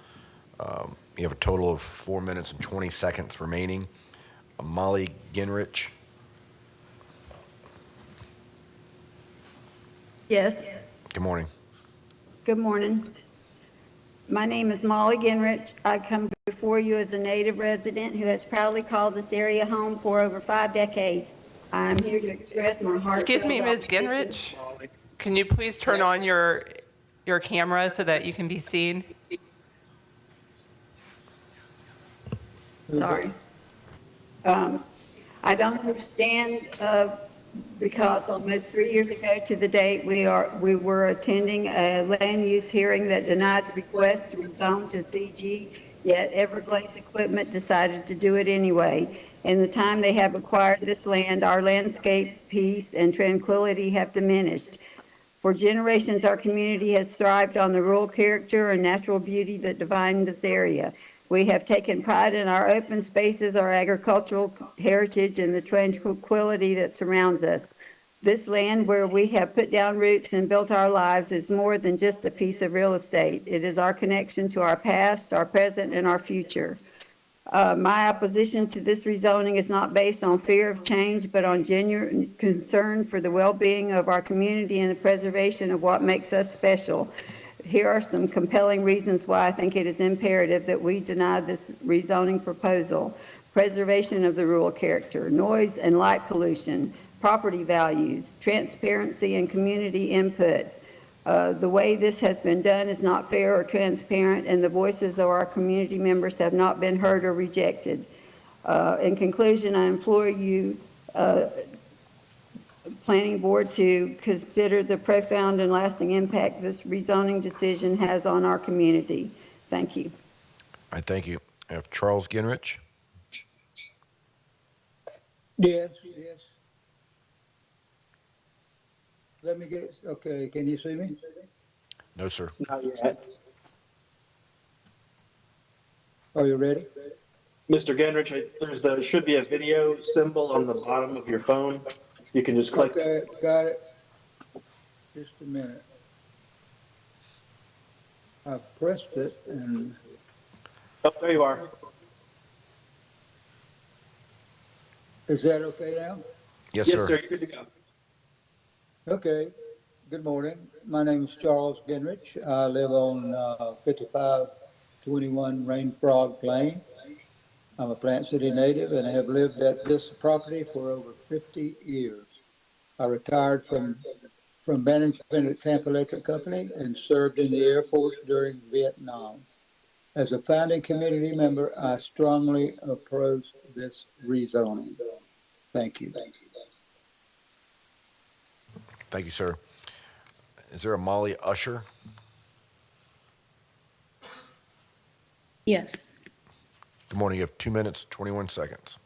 You have a total of 4 minutes and 20 seconds remaining. Molly Ginrich. Yes. Good morning. Good morning. My name is Molly Ginrich. I come before you as a native resident who has proudly called this area home for over 5 decades. I'm here to express my heart. Excuse me, Ms. Ginrich. Can you please turn on your camera so that you can be seen? Sorry. I don't understand because almost 3 years ago to the date, we were attending a land use hearing that denied the request to rezone to CG, yet Everglades Equipment decided to do it anyway. In the time they have acquired this land, our landscape, peace, and tranquility have diminished. For generations, our community has thrived on the rural character and natural beauty that define this area. We have taken pride in our open spaces, our agricultural heritage, and the tranquility that surrounds us. This land where we have put down roots and built our lives is more than just a piece of real estate. It is our connection to our past, our present, and our future. My opposition to this rezoning is not based on fear of change, but on genuine concern for the well-being of our community and the preservation of what makes us special. Here are some compelling reasons why I think it is imperative that we deny this rezoning proposal. Preservation of the rural character, noise and light pollution, property values, transparency and community input. The way this has been done is not fair or transparent, and the voices of our community members have not been heard or rejected. In conclusion, I implore you, Planning Board, to consider the profound and lasting impact this rezoning decision has on our community. Thank you. All right, thank you. I have Charles Ginrich. Yes. Let me get, okay, can you see me? No, sir. Not yet. Are you ready? Mr. Ginrich, there should be a video symbol on the bottom of your phone. You can just click. Okay, got it. Just a minute. I pressed it and... Oh, there you are. Is that okay now? Yes, sir. Yes, sir. You're good to go. Okay. Good morning. My name is Charles Ginrich. I live on 5521 Rain Frog Lane. I'm a Plant City native and I have lived at this property for over 50 years. I retired from management at Tampa Electric Company and served in the Air Force during Vietnam. As a founding community member, I strongly oppose this rezoning. Thank you. Thank you, sir. Is there a Molly Usher? Yes. Good morning. You have 2 minutes, 21 seconds.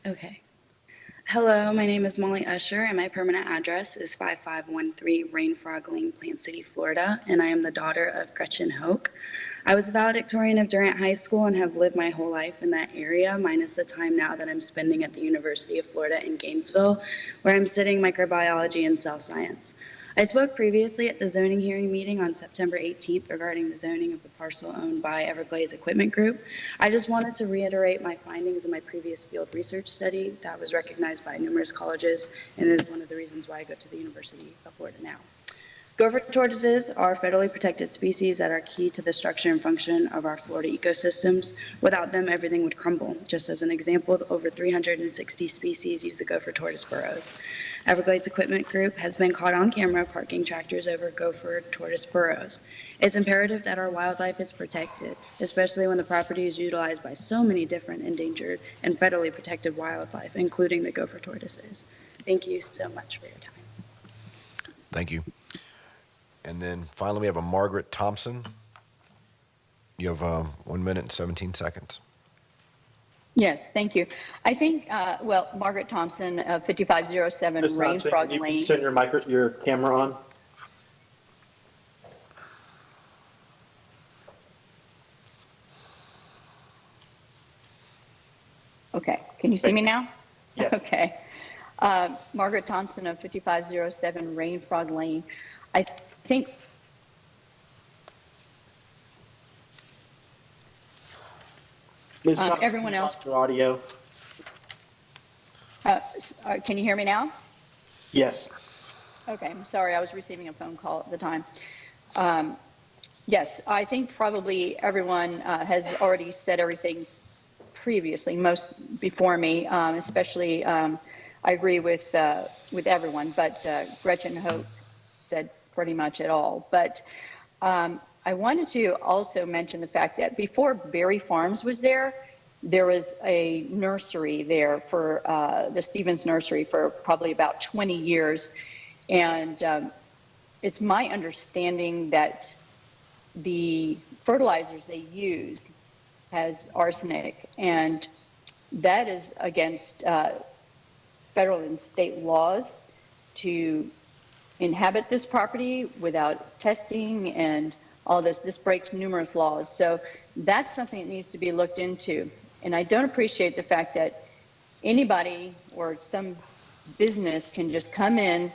Okay. Hello, my name is Molly Usher, and my permanent address is 5513 Rain Frog Lane, Plant City, Florida, and I am the daughter of Gretchen Hoke. I was valedictorian of Durant High School and have lived my whole life in that area, minus the time now that I'm spending at the University of Florida in Gainesville, where I'm studying microbiology and cell science. I spoke previously at the zoning hearing meeting on September 18th regarding the zoning of the parcel owned by Everglades Equipment Group. I just wanted to reiterate my findings in my previous field research study that was recognized by numerous colleges and is one of the reasons why I go to the University of Florida now. Gopher tortoises are federally protected species that are key to the structure and function of our Florida ecosystems. Without them, everything would crumble. Just as an example, over 360 species use the gopher tortoise burrows. Everglades Equipment Group has been caught on camera parking tractors over gopher tortoise burrows. It's imperative that our wildlife is protected, especially when the property is utilized by so many different endangered and federally protected wildlife, including the gopher tortoises. Thank you so much for your time. Thank you. And then finally, we have a Margaret Thompson. You have 1 minute and 17 seconds. Yes, thank you. I think, well, Margaret Thompson, 5507 Ms. Thompson, Rainfrog can you Lane. please turn your camera on? Okay, can you see me now? Yes. Okay. Margaret Thompson of 5507 Rainfrog Lane. I think Ms. Thompson, everyone else. lost your audio. Can you hear me now? Yes. Okay, I'm sorry, I was receiving a phone call at the time. Yes, I think probably everyone has already said everything previously, most before me, especially I agree with everyone, but Gretchen Hope said pretty much it all. But I wanted to also mention the fact that before Berry Farms was there was a nursery there for the Stevens Nursery for probably about 20 years. And it's my understanding that the fertilizers they use has arsenic, and that is against federal and state laws to inhabit this property without testing and all this. This breaks numerous laws. So that's something that needs to be looked into. And I don't appreciate the fact that anybody or some business can just come in,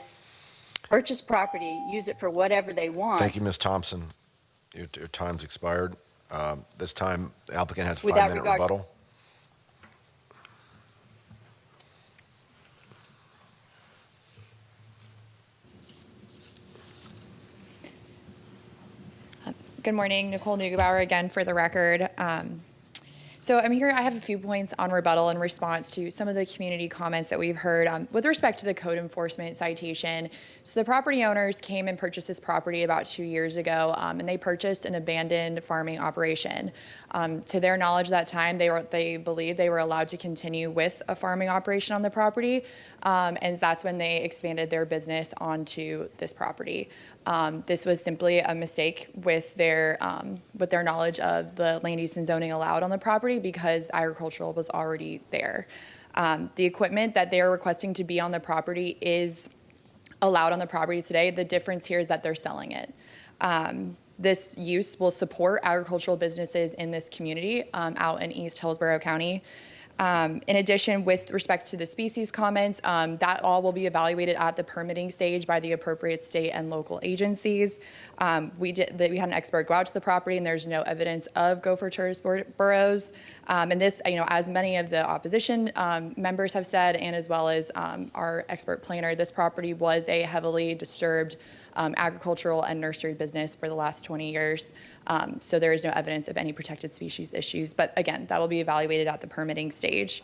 purchase property, use it for whatever they want. Thank you, Ms. Thompson. Your time's expired. This time, the applicant has a Without 5-minute regard- rebuttal. Good morning, Nicole Neugebauer again for the record. So I'm here, I have a few points on rebuttal in response to some of the community comments that we've heard with respect to the code enforcement citation. So the property owners came and purchased this property about 2 years ago, and they purchased an abandoned farming operation. To their knowledge at that time, they believed they were allowed to continue with a farming operation on the property, and that's when they expanded their business onto this property. This was simply a mistake with their knowledge of the land use and zoning allowed on the property because agricultural was already there. The equipment that they are requesting to be on the property is allowed on the property today. The difference here is that they're selling it. This use will support agricultural businesses in this community out in East Hillsborough County. In addition, with respect to the species comments, that all will be evaluated at the permitting stage by the appropriate state and local agencies. We had an expert go out to the property, and there's no evidence of gopher tortoise burrows. And this, as many of the opposition members have said, and as well as our expert planner, this property was a heavily disturbed agricultural and nursery business for the last 20 years. So there is no evidence of any protected species issues. But again, that will be evaluated at the permitting stage.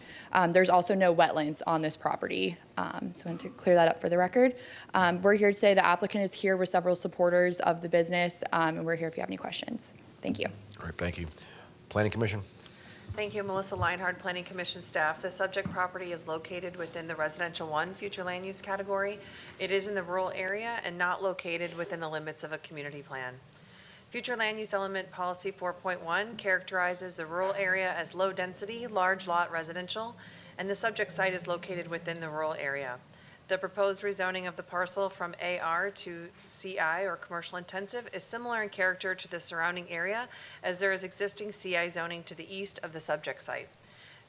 There's also no wetlands on this property. So I want to clear that up for the record. We're here today. The applicant is here with several supporters of the business, and we're here if you have any questions. Thank you. All right, thank you. Planning Commission. Thank you, Melissa Leinhardt, Planning Commission staff. The subject property is located within the Residential 1 future land use category. It is in the rural area and not located within the limits of a community plan. Future Land Use Element Policy 4.1 characterizes the rural area as low density, large lot residential, and the subject site is located within the rural area. The proposed rezoning of the parcel from AR to CI, or commercial intensive, is similar in character to the surrounding area, as there is existing CI zoning to the east of the subject site.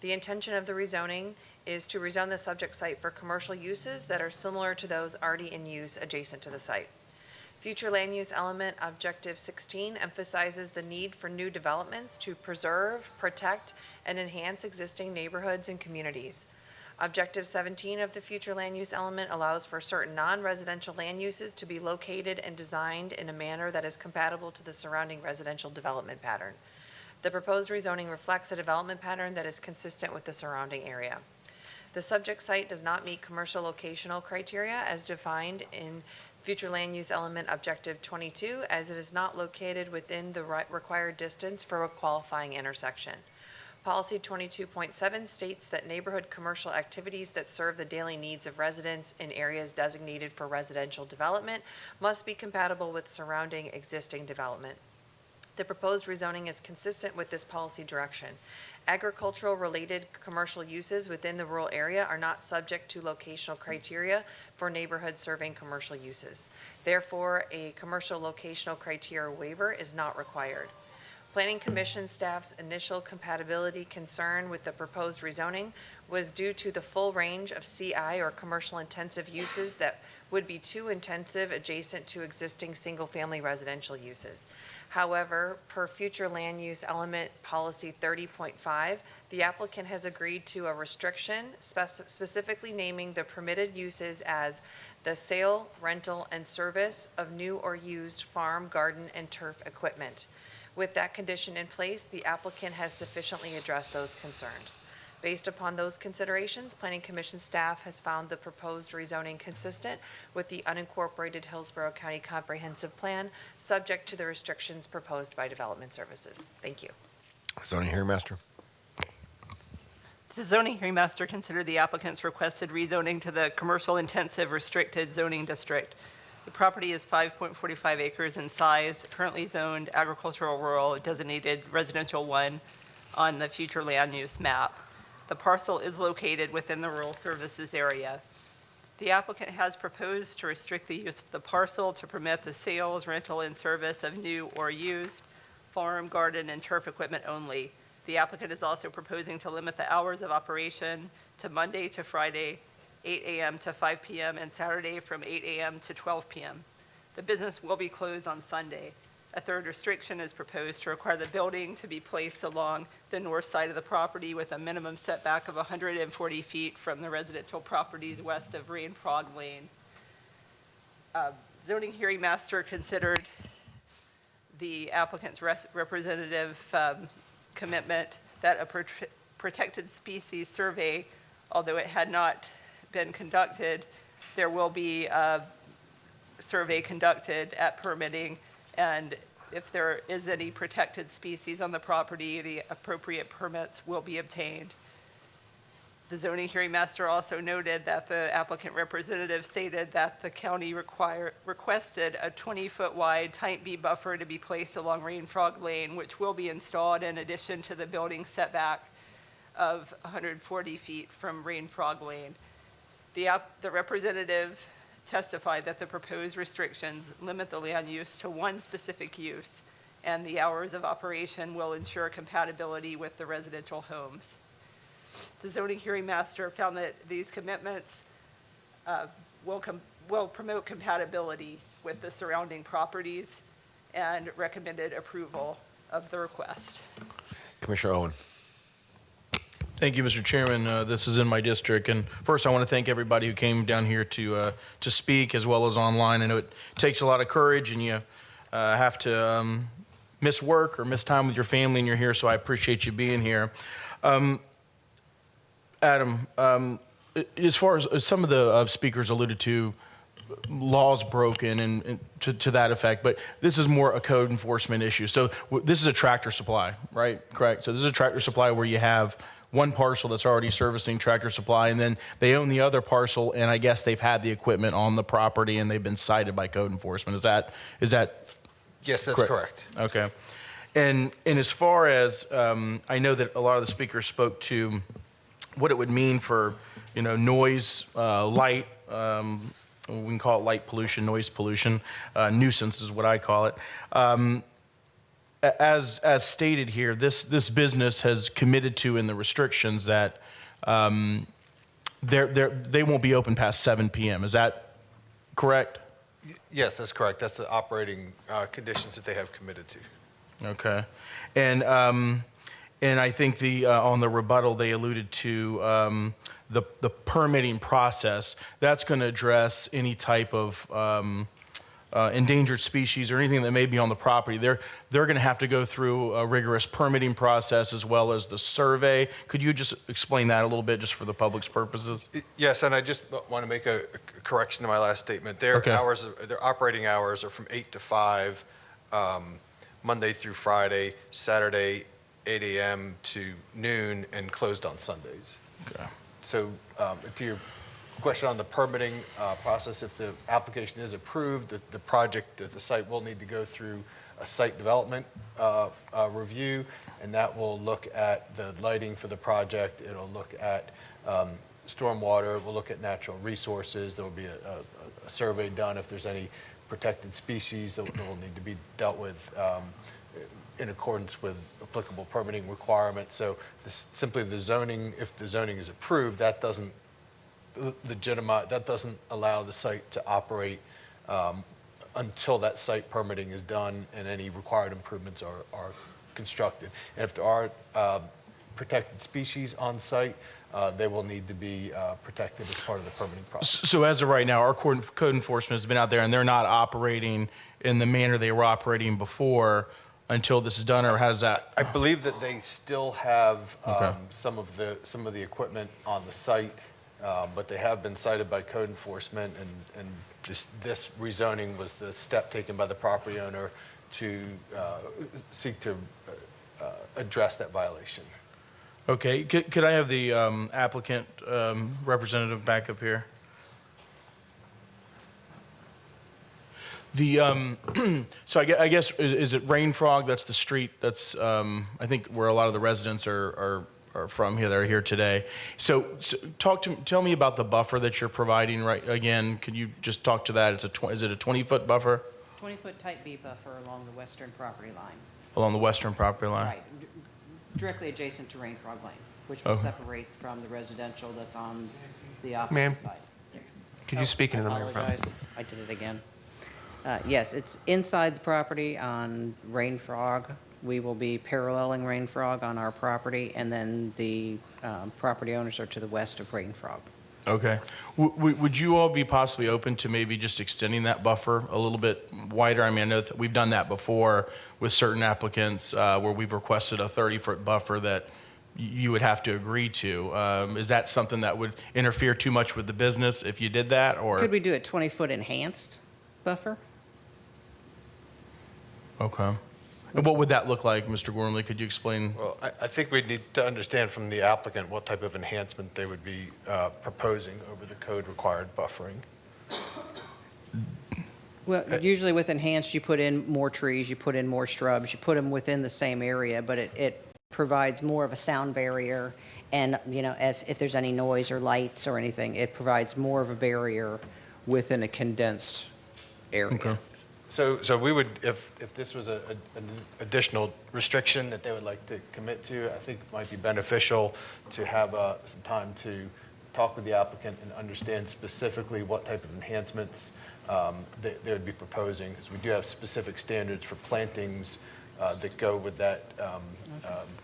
The intention of the rezoning is to rezone the subject site for commercial uses that are similar to those already in use adjacent to the site. Future land use element objective 16 emphasizes the need for new developments to preserve, protect, and enhance existing neighborhoods and communities. Objective 17 of the future land use element allows for certain non-residential land uses to be located and designed in a manner that is compatible to the surrounding residential development pattern. The proposed rezoning reflects a development pattern that is consistent with the surrounding area. The subject site does not meet commercial locational criteria as defined in future land use element objective 22, as it is not located within the required distance for a qualifying intersection. Policy 22.7 states that neighborhood commercial activities that serve the daily needs of residents in areas designated for residential development must be compatible with surrounding existing development. The proposed rezoning is consistent with this policy direction. Agricultural-related commercial uses within the rural area are not subject to locational criteria for neighborhood serving commercial uses. Therefore, a commercial locational criteria waiver is not required. Planning Commission staff's initial compatibility concern with the proposed rezoning was due to the full range of CI or commercial intensive uses that would be too intensive adjacent to existing single-family residential uses. However, per future land use element policy 30.5, the applicant has agreed to a restriction specifically naming the permitted uses as the sale, rental, and service of new or used farm, garden, and turf equipment. With that condition in place, the applicant has sufficiently addressed those concerns. Based upon those considerations, Planning Commission staff has found the proposed rezoning consistent with the unincorporated Hillsborough County Comprehensive Plan, subject to the restrictions proposed by Development Services. Thank you. Zoning hearing master. The zoning hearing master considered the applicant's requested rezoning to the commercial intensive restricted zoning district. The property is 5.45 acres in size, currently zoned agricultural rural designated residential 1 on the future land use map. The parcel is located within the rural services area. The applicant has proposed to restrict the use of the parcel to permit the sales, rental, and service of new or used farm, garden, and turf equipment only. The applicant is also proposing to limit the hours of operation to Monday to Friday, 8 a.m. to 5 p.m., and Saturday from 8 a.m. to 12 p.m. The business will be closed on Sunday. A third restriction is proposed to require the building to be placed along the north side of the property with a minimum setback of 140 feet from the residential properties west of Rain Frog Lane. Zoning hearing master considered the applicant's representative commitment that a protected species survey, although it had not been conducted, there will be a survey conducted at permitting, and if there is any protected species on the property, the appropriate permits will be obtained. The zoning hearing master also noted that the applicant representative stated that the county requested a 20-foot wide type B buffer to be placed along Rain Frog Lane, which will be installed in addition to the building setback of 140 feet from Rain Frog Lane. The representative testified that the proposed restrictions limit the land use to one specific use, and the hours of operation will ensure compatibility with the residential homes. The zoning hearing master found that these commitments will promote compatibility with the surrounding properties and recommended approval of the request. Commissioner Owen. Thank you, Mr. Chairman. This is in my district, and first I want to thank everybody who came down here to speak, as well as online. I know it takes a lot of courage, and you have to miss work or miss time with your family, and you're here, so I appreciate you being here. Adam, as far as some of the speakers alluded to, laws broken and to that effect, but this is more a code enforcement issue. So this is a tractor supply, right? Correct. So this is a tractor supply where you have one parcel that's already servicing Tractor Supply, and then they own the other parcel, and I guess they've had the equipment on the property and they've been cited by code enforcement. Is that Yes, that's correct. Okay. And as far as I know that a lot of the speakers spoke to what it would mean for, noise, light, we can call it light pollution, noise pollution, nuisance is what I call it. As stated here, this business has committed to in the restrictions that they won't be open past 7 p.m. Is that correct? Yes, that's correct. That's the operating conditions that they have committed to. Okay. And I think on the rebuttal, they alluded to the permitting process. That's going to address any type of endangered species or anything that may be on the property. They're going to have to go through a rigorous permitting process as well as the survey. Could you just explain that a little bit just for the public's purposes? Yes, and I just want to make a correction to my last statement. Their operating hours are from 8 to 5, Monday through Friday, Saturday 8 a.m. to noon, and closed on Sundays. Okay. So to your question on the permitting process, if the application is approved, the site will need to go through a site development review, and that will look at the lighting for the project. It'll look at stormwater. We'll look at natural resources. There will be a survey done if there's any protected species that will need to be dealt with in accordance with applicable permitting requirements. So simply the zoning, if the zoning is approved, that doesn't allow the site to operate until that site permitting is done and any required improvements are constructed. And if there are protected species on site, they will need to be protected as part of the permitting process. So as of right now, our code enforcement has been out there and they're not operating in the manner they were operating before until this is done, or how does that? I believe that they still have some of the equipment on the site, but they have been cited by code enforcement, and this rezoning was the step taken by the property owner to seek to address that violation. Okay, could I have the applicant representative back up here? So I guess, is it Rain Frog? That's the street that's, I think, where a lot of the residents are from here that are here today. So tell me about the buffer that you're providing right again. Could you just talk to that? Is it a 20-foot buffer? 20-foot type B buffer along the western property line. Along the western property line? Right, directly adjacent to Rain Frog Lane, which will separate from the residential that's on the opposite side. Could you speak into the microphone? I apologize. I did it again. Yes, it's inside the property on Rain Frog. We will be paralleling Rain Frog on our property, and then the property owners are to the west of Rain Frog. Okay. Would you all be possibly open to maybe just extending that buffer a little bit wider? I mean, I know that we've done that before with certain applicants where we've requested a 30-foot buffer that you would have to agree to. Is that something that would interfere too much with the business if you did that? Or could we do a 20-foot enhanced buffer? Okay. And what would that look like, Mr. Gormley? Could you explain? Well, I think we need to understand from the applicant what type of enhancement they would be proposing over the code required buffering. Well, usually with enhanced, you put in more trees, you put in more shrubs, you put them within the same area, but it provides more of a sound barrier. And, you know, if there's any noise or lights or anything, it provides more of a barrier within a condensed area. Okay. So we would, if this was an additional restriction that they would like to commit to, I think it might be beneficial to have some time to talk with the applicant and understand specifically what type of enhancements they would be proposing, because we do have specific standards for plantings that go with that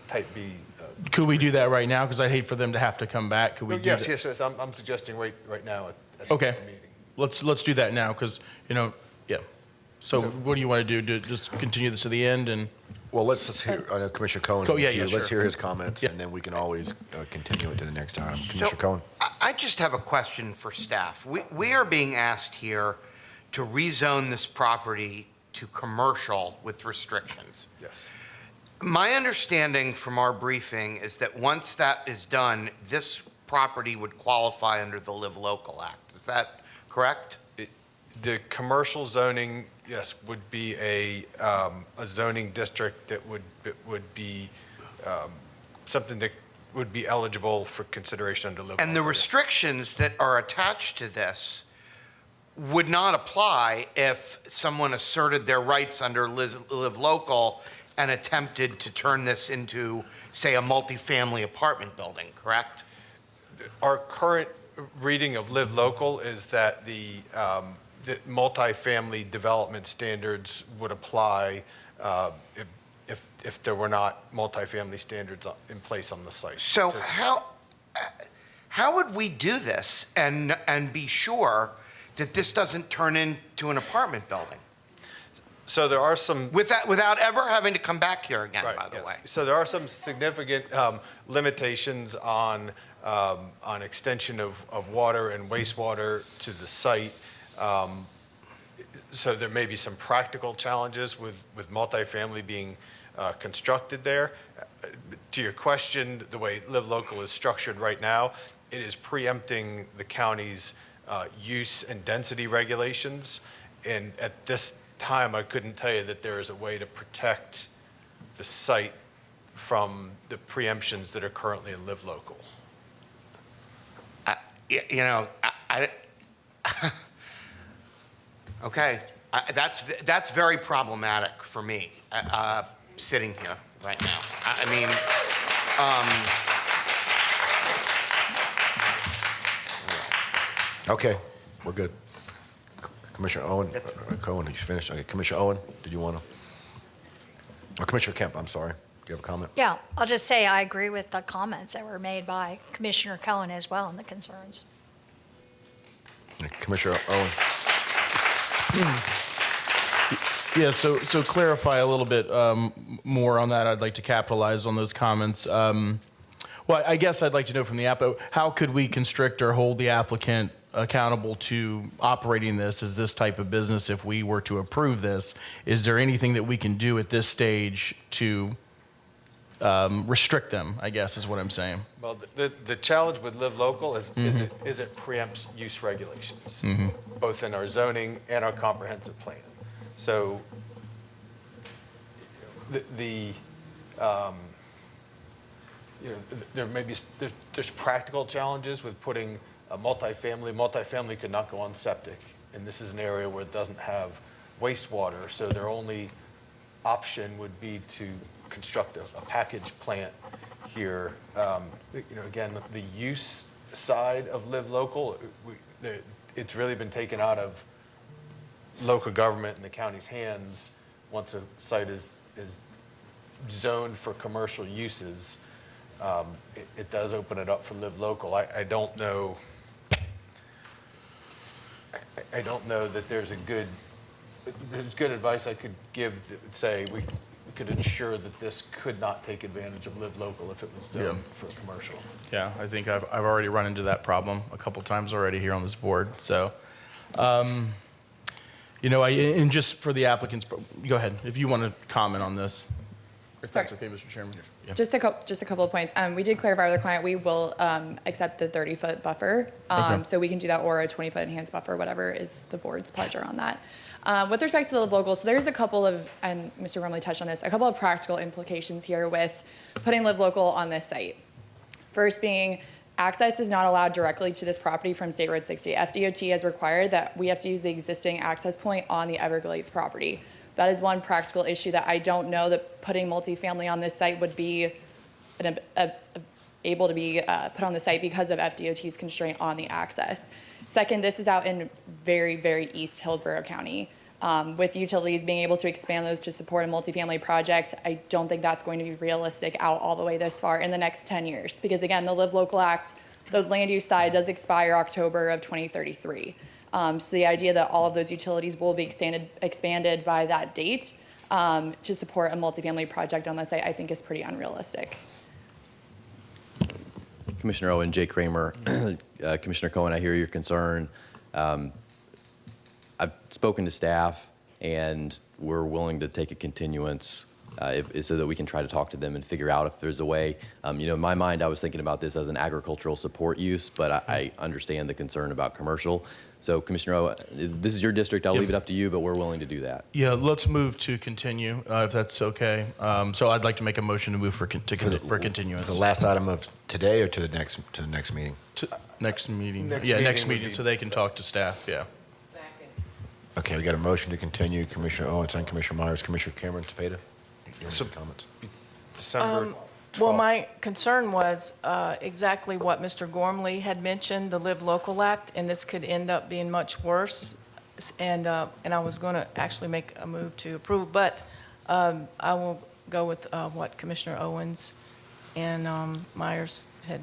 type B. Could we do that right now? Because I'd hate for them to have to come back. Could we? No, yes. I'm suggesting right now at okay. the meeting. Let's do that now, because yeah. So what do you want to do? To just continue this to the end and? Well, let's hear Commissioner Cohen. Let's hear his comments, yeah. And then we can always continue it to the next item. Commissioner Cohen. I just have a question for staff. We are being asked here to rezone this property to commercial with restrictions. Yes. My understanding from our briefing is that once that is done, this property would qualify under the Live Local Act. Is that correct? The commercial zoning, yes, would be a zoning district that would be something that would be eligible for consideration under Live Local. And the restrictions that are attached to this would not apply if someone asserted their rights under Live Local and attempted to turn this into, say, a multifamily apartment building, correct? Our current reading of Live Local is that the multifamily development standards would apply if there were not multifamily standards in place on the site. So how would we do this and be sure that this doesn't turn into an apartment building? So there are some... Without ever having to come back here again, by the way. So there are some significant limitations on extension of water and wastewater to the site. So there may be some practical challenges with multifamily being constructed there. To your question, the way Live Local is structured right now, it is preempting the county's use and density regulations. And at this time, I couldn't tell you that there is a way to protect the site from the preemptions that are currently in Live Local. Okay, that's very problematic for me, sitting here right now. I mean, Okay, we're good. Commissioner Owen, Cohen, he's finished. Okay, Commissioner Owen, did you want to? Oh, Commissioner Kemp, I'm sorry. Do you have a comment? Yeah, I'll just say I agree with the comments that were made by Commissioner Cohen as well and the concerns. Commissioner Owen. Yeah, so clarify a little bit more on that. I'd like to capitalize on those comments. Well, I guess I'd like to know from the applicant, how could we constrict or hold the applicant accountable to operating this as this type of business if we were to approve this? Is there anything that we can do at this stage to restrict them, I guess is what I'm saying? Well, the challenge with Live Local is it preempts use regulations, both in our zoning and our comprehensive plan. So there may be there's practical challenges with putting a multifamily. Multifamily could not go on septic, and this is an area where it doesn't have wastewater, so their only option would be to construct a package plant here. Again, the use side of Live Local, it's really been taken out of local government and the county's hands once a site is zoned for commercial uses. It does open it up for Live Local. I don't know. I don't know that there's good advice I could give that would say we could ensure that this could not take advantage of Live Local if it was zoned for commercial. Yeah, I think I've already run into that problem a couple times already here on this board. So, and just for the applicants, go ahead if you want to comment on this. If that's okay, Mr. Chairman. Yeah. Just a couple of points. We did clarify with the client we will accept the 30-foot buffer. Okay. So we can do that, or a 20-foot enhanced buffer, whatever is the board's pleasure on that. With respect to the Live Local, so there's a couple of, and Mr. Rumley touched on this, a couple of practical implications here with putting Live Local on this site. First being, access is not allowed directly to this property from State Road 60. FDOT has required that we have to use the existing access point on the Everglades property. That is one practical issue that I don't know that putting multifamily on this site would be able to be put on the site because of FDOT's constraint on the access. Second, this is out in very, very East Hillsborough County. With utilities being able to expand those to support a multifamily project, I don't think that's going to be realistic out all the way this far in the next 10 years. Because again, the Live Local Act, the land use side does expire October of 2033. So the idea that all of those utilities will be expanded by that date to support a multifamily project on the site, I think is pretty unrealistic. Commissioner Owen, Jay Kramer. Commissioner Cohen, I hear your concern. I've spoken to staff, and we're willing to take a continuance so that we can try to talk to them and figure out if there's a way. In my mind, I was thinking about this as an agricultural support use, but I understand the concern about commercial. So, Commissioner Owen, this is your district. I'll leave it up to you, but we're willing to do that. Yeah, let's move to continue, if that's okay. So I'd like to make a motion to move for continuance. The last item of today, or to the next meeting? Next meeting. Next meeting, so they can talk to staff. Yeah. Okay, we got a motion to continue. Commissioner Owens and Commissioner Myers. Commissioner Cameron Tepeda, you have any comments? December Well, my concern was exactly what Mr. Gormley had mentioned, the Live Local Act, and this could end up being much worse. And I was going to actually make a move to approve, but I will go with what Commissioner Owens and Myers had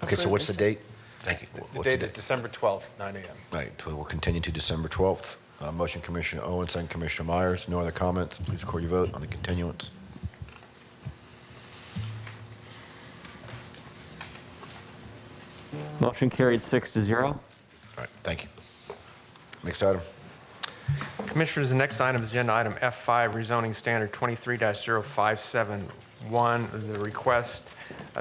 Okay, so what's the date? Thank you. The date is December 12th, 9 a.m. Right, we'll continue to December 12th. Motion Commissioner Owens and Commissioner Myers. No other comments. Please record your vote on the continuance. Motion carried 6-0. All right, thank you. Next item. Commissioners, the next item is agenda item F5, rezoning standard 23-0571. The request,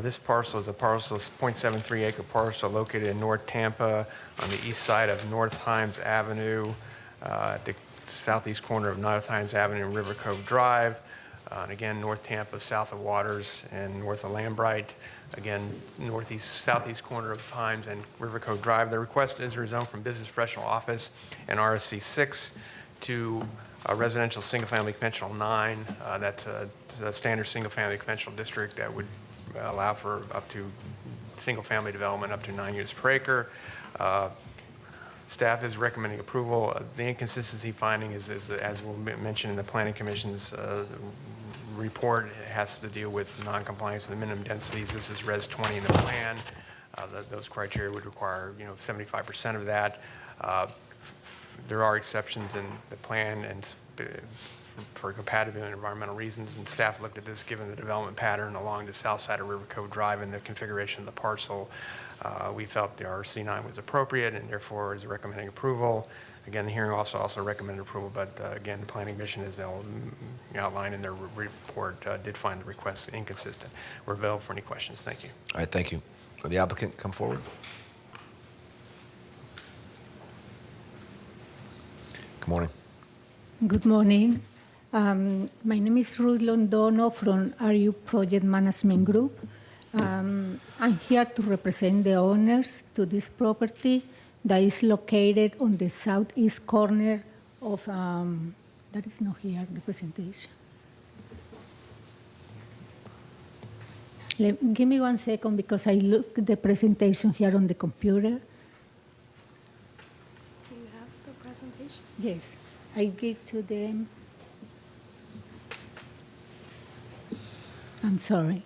this parcel is a parcel, 0.73 acre parcel located in North Tampa on the east side of North Himes Avenue, at the southeast corner of North Himes Avenue and River Cove Drive. And again, North Tampa, south of Waters and north of Lambright. Again, southeast corner of Himes and River Cove Drive. The request is rezoned from business professional office and RSC 6 to a residential single-family conventional 9. That's a standard single-family conventional district that would allow for up to single-family development up to 9 units per acre. Staff is recommending approval. The inconsistency finding is as we'll mention in the Planning Commission's report, it has to deal with non-compliance with the minimum densities. This is Res 20 in the plan. Those criteria would require 75% of that. There are exceptions in the plan and for compatibility and environmental reasons, and staff looked at this given the development pattern along the south side of River Cove Drive and the configuration of the parcel. We felt the RC9 was appropriate and therefore is recommending approval. Again, the hearing also recommended approval, but again, the Planning Commission, as they'll outline in their report, did find the request inconsistent. We're available for any questions. Thank you. All right, thank you. Will the applicant come forward? Good morning. Good morning. My name is Ruth Londono from RU Project Management Group. I'm here to represent the owners to this property that is located on the southeast corner of, that is not here, the presentation. Give me 1 second because I look at the presentation here on the computer. Do you have the presentation? Yes, I give to them. I'm sorry.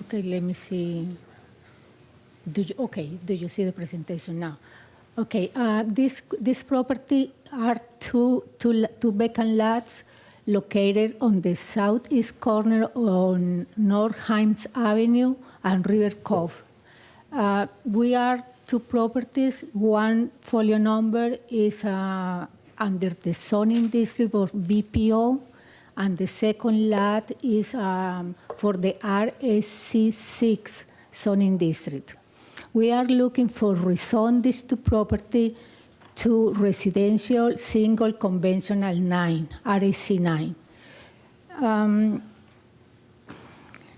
Okay, let me see. Do you see the presentation now? Okay, this property are two vacant lots located on the southeast corner on North Himes Avenue and River Cove. We are two properties. One folio number is under the zoning district of BPO, and the second lot is for the RSC6 zoning district. We are looking for rezone these two property to residential single conventional 9, RSC 9.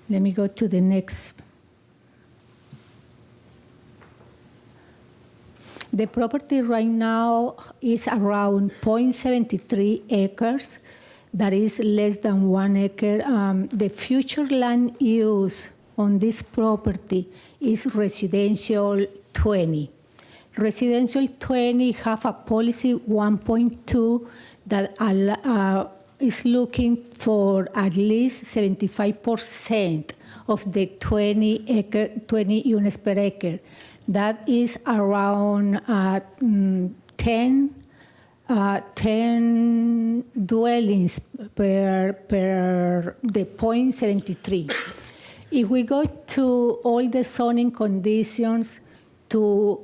Let me go to the next. The property right now is around 0.73 acres. That is less than 1 acre. The future land use on this property is residential 20. Residential 20 have a policy 1.2 that is looking for at least 75% of the 20 units per acre. That is around 10 dwellings per the 0.73. If we go to all the zoning conditions to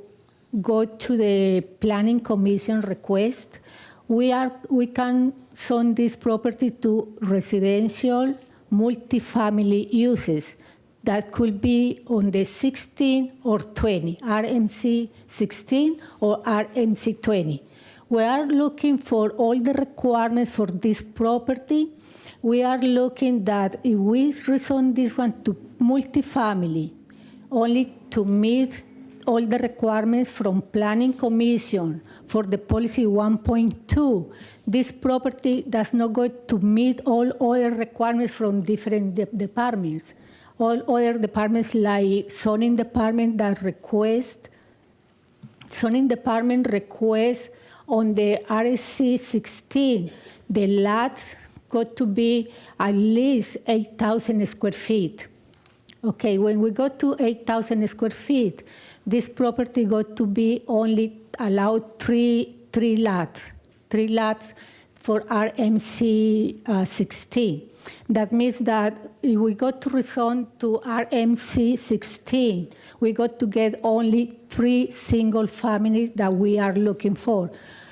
go to the Planning Commission request, we can zone this property to residential multifamily uses. That could be on the 16 or 20, RMC 16 or RMC 20. We are looking for all the requirements for this property. We are looking that if we rezone this one to multifamily, only to meet all the requirements from Planning Commission for the policy 1.2, this property does not go to meet all other requirements from different departments. All other departments like zoning department that request on the RSC 16, the lots got to be at least 8,000 square feet. Okay, when we go to 8,000 square feet, this property got to be only allowed three lots for RMC 16. That means that if we go to rezone to RMC 16, we got to get only 3 single families that we are looking for.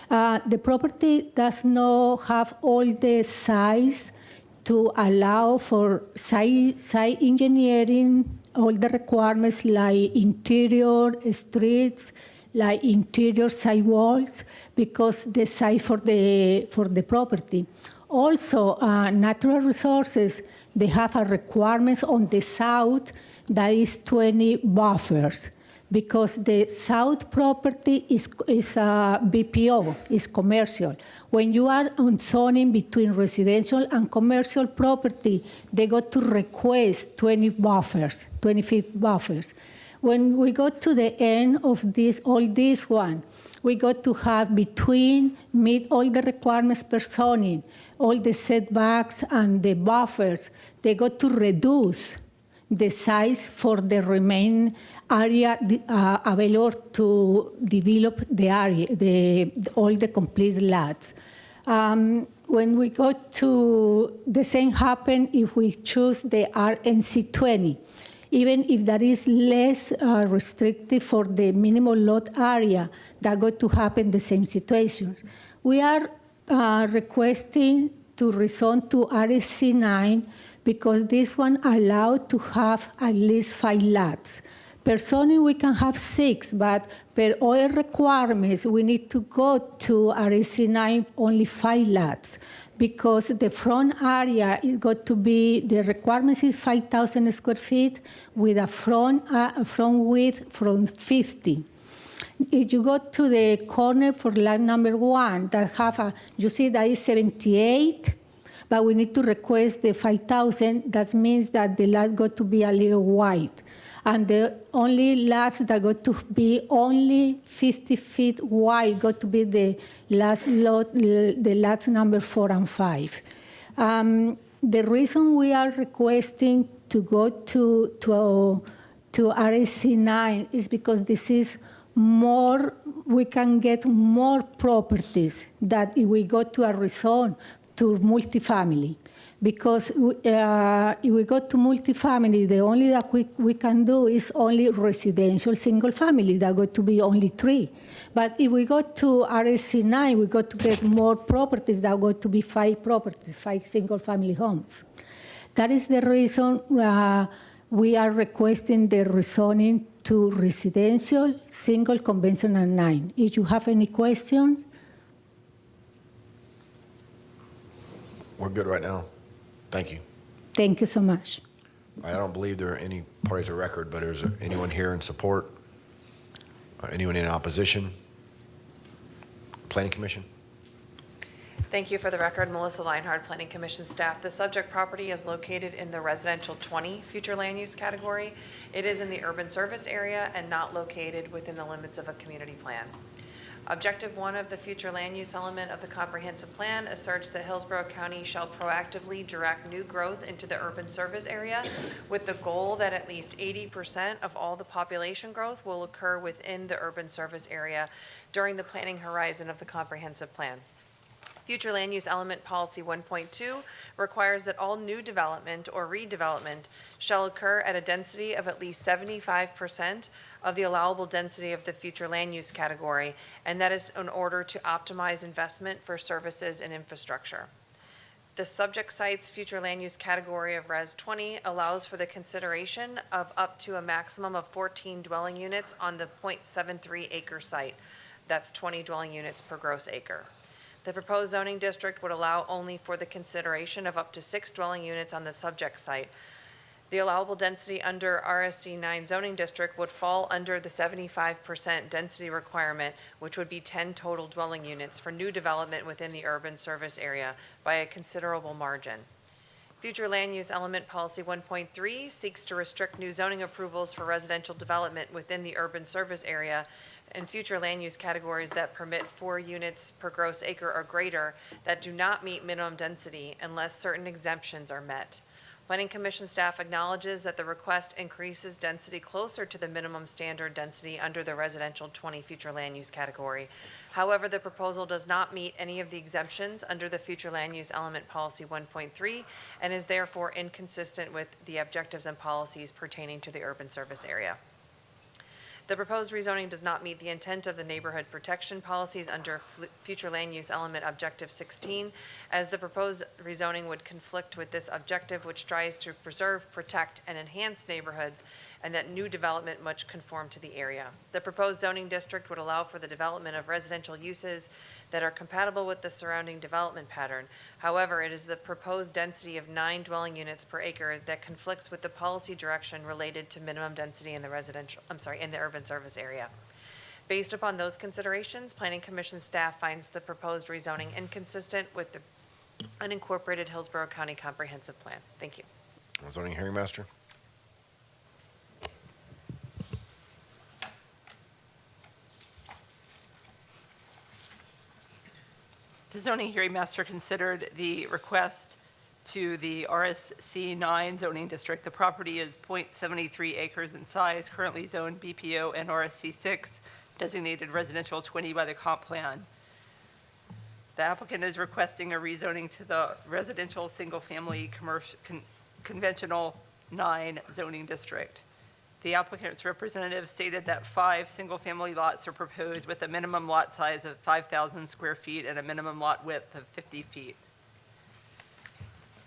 The property does not have all the size to allow for site engineering, all the requirements like interior streets, like interior sidewalks, because the size for the property. Also, natural resources, they have a requirements on the south that is 20 buffers, because the south property is BPO, is commercial. When you are on zoning between residential and commercial property, they got to request 20 buffers, 20 feet buffers. When we go to the end of all this one, we got to have meet all the requirements per zoning, all the setbacks and the buffers. They got to reduce the size for the remaining area available to develop the area, all the complete lots. When we go to, the same happen if we choose the RNC 20. Even if that is less restrictive for the minimum lot area, that going to happen the same situations. We are requesting to rezone to RSC 9 because this one allowed to have at least 5 lots. Per zoning, we can have 6, but per other requirements, we need to go to RSC 9 only 5 lots. Because the front area is got to be, the requirements is 5,000 square feet with a front width from 50. If you go to the corner for lot number 1, that have you see that is 78, but we need to request the 5,000. That means that the lot got to be a little wide. And the only lots that got to be only 50 feet wide got to be the last lot, the lots number 4 and 5. The reason we are requesting to go to RSC 9 is because this is more, we can get more properties that if we go to a rezone to multifamily. Because if we go to multifamily, the only that we can do is only residential single family. That got to be only 3. But if we go to RSC 9, we got to get more properties. That got to be 5 properties, 5 single family homes. That is the reason we are requesting the rezoning to residential, single, conventional 9. If you have any question. We're good right now. Thank you. Thank you so much. I don't believe there are any parties of record, but is there anyone here in support? Anyone in opposition? Planning Commission? Thank you. For the record, Melissa Leinhardt, Planning Commission staff. The subject property is located in the residential 20 future land use category. It is in the urban service area and not located within the limits of a community plan. Objective 1 of the future land use element of the comprehensive plan asserts that Hillsborough County shall proactively direct new growth into the urban service area with the goal that at least 80% of all the population growth will occur within the urban service area during the planning horizon of the comprehensive plan. Future Land Use Element Policy 1.2 requires that all new development or redevelopment shall occur at a density of at least 75% of the allowable density of the future land use category, and that is in order to optimize investment for services and infrastructure. The subject site's future land use category of Res 20 allows for the consideration of up to a maximum of 14 dwelling units on the .73 acre site. That's 20 dwelling units per gross acre. The proposed zoning district would allow only for the consideration of up to 6 dwelling units on the subject site. The allowable density under RSC 9 zoning district would fall under the 75% density requirement, which would be 10 total dwelling units for new development within the urban service area by a considerable margin. Future Land Use Element Policy 1.3 seeks to restrict new zoning approvals for residential development within the urban service area and future land use categories that permit 4 units per gross acre or greater that do not meet minimum density unless certain exemptions are met. Planning Commission staff acknowledges that the request increases density closer to the minimum standard density under the residential 20 future land use category. However, the proposal does not meet any of the exemptions under the Future Land Use Element Policy 1.3 and is therefore inconsistent with the objectives and policies pertaining to the urban service area. The proposed rezoning does not meet the intent of the neighborhood protection policies under Future Land Use Element Objective 16, as the proposed rezoning would conflict with this objective, which tries to preserve, protect, and enhance neighborhoods, and that new development must conform to the area. The proposed zoning district would allow for the development of residential uses that are compatible with the surrounding development pattern. However, it is the proposed density of 9 dwelling units per acre that conflicts with the policy direction related to minimum density in the urban service area. Based upon those considerations, Planning Commission staff finds the proposed rezoning inconsistent with the unincorporated Hillsborough County Comprehensive Plan. Thank you. Zoning Hearing Master. The zoning hearing master considered the request to the RSC 9 zoning district. The property is .73 acres in size, currently zoned BPO and RSC 6, designated residential 20 by the comp plan. The applicant is requesting a rezoning to the residential single-family commercial conventional 9 zoning district. The applicant's representative stated that 5 single-family lots are proposed with a minimum lot size of 5,000 square feet and a minimum lot width of 50 feet.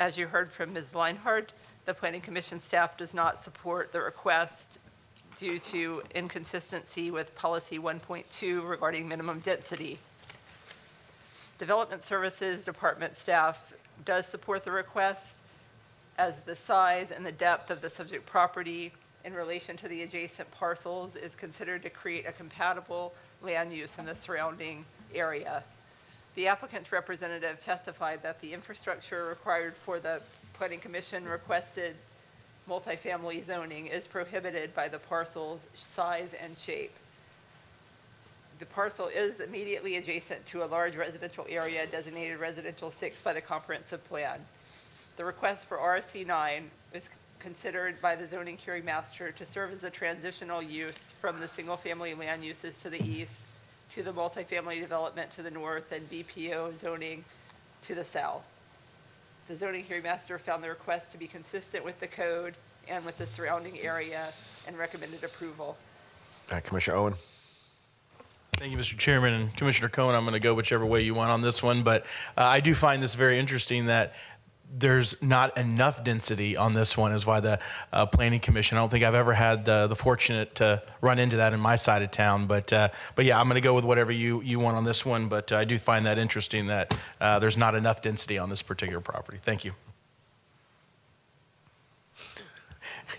As you heard from Ms. Leinhardt, the Planning Commission staff does not support the request due to inconsistency with Policy 1.2 regarding minimum density. Development Services Department staff does support the request, as the size and the depth of the subject property in relation to the adjacent parcels is considered to create a compatible land use in the surrounding area. The applicant's representative testified that the infrastructure required for the Planning Commission requested multifamily zoning is prohibited by the parcel's size and shape. The parcel is immediately adjacent to a large residential area designated residential 6 by the comprehensive plan. The request for RSC 9 is considered by the zoning hearing master to serve as a transitional use from the single-family land uses to the east to the multifamily development to the north and BPO zoning to the south. The zoning hearing master found the request to be consistent with the code and with the surrounding area and recommended approval. Commissioner Owen. Thank you, Mr. Chairman. And Commissioner Cohen, I'm going to go whichever way you want on this one, but I do find this very interesting that there's not enough density on this one, is why the Planning Commission, I don't think I've ever had the fortunate to run into that in my side of town, but yeah, I'm going to go with whatever you want on this one, but I do find that interesting that there's not enough density on this particular property. Thank you.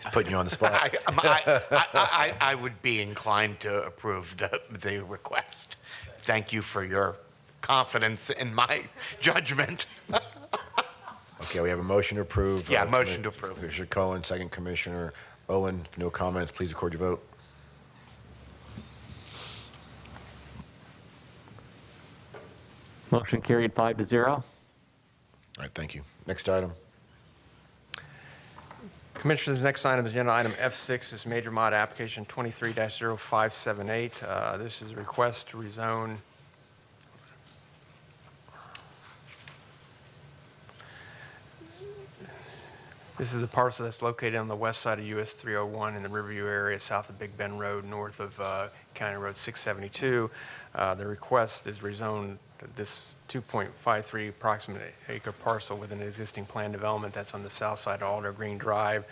He's putting you on the spot. I would be inclined to approve the request. Thank you for your confidence in my judgment. Okay, we have a motion to approve. Yeah, motion to approve. Commissioner Cohen, second Commissioner Owen. If no comments, please record your vote. Motion carried 5-0. All right, thank you. Next item. Commissioners, next item is agenda item F6 is major mod application 23-0578. This is a request to rezone This is a parcel that's located on the west side of US 301 in the Riverview area, south of Big Bend Road, north of County Road 672. The request is rezone this 2.53 approximate acre parcel with an existing planned development that's on the south side of Alder Green Drive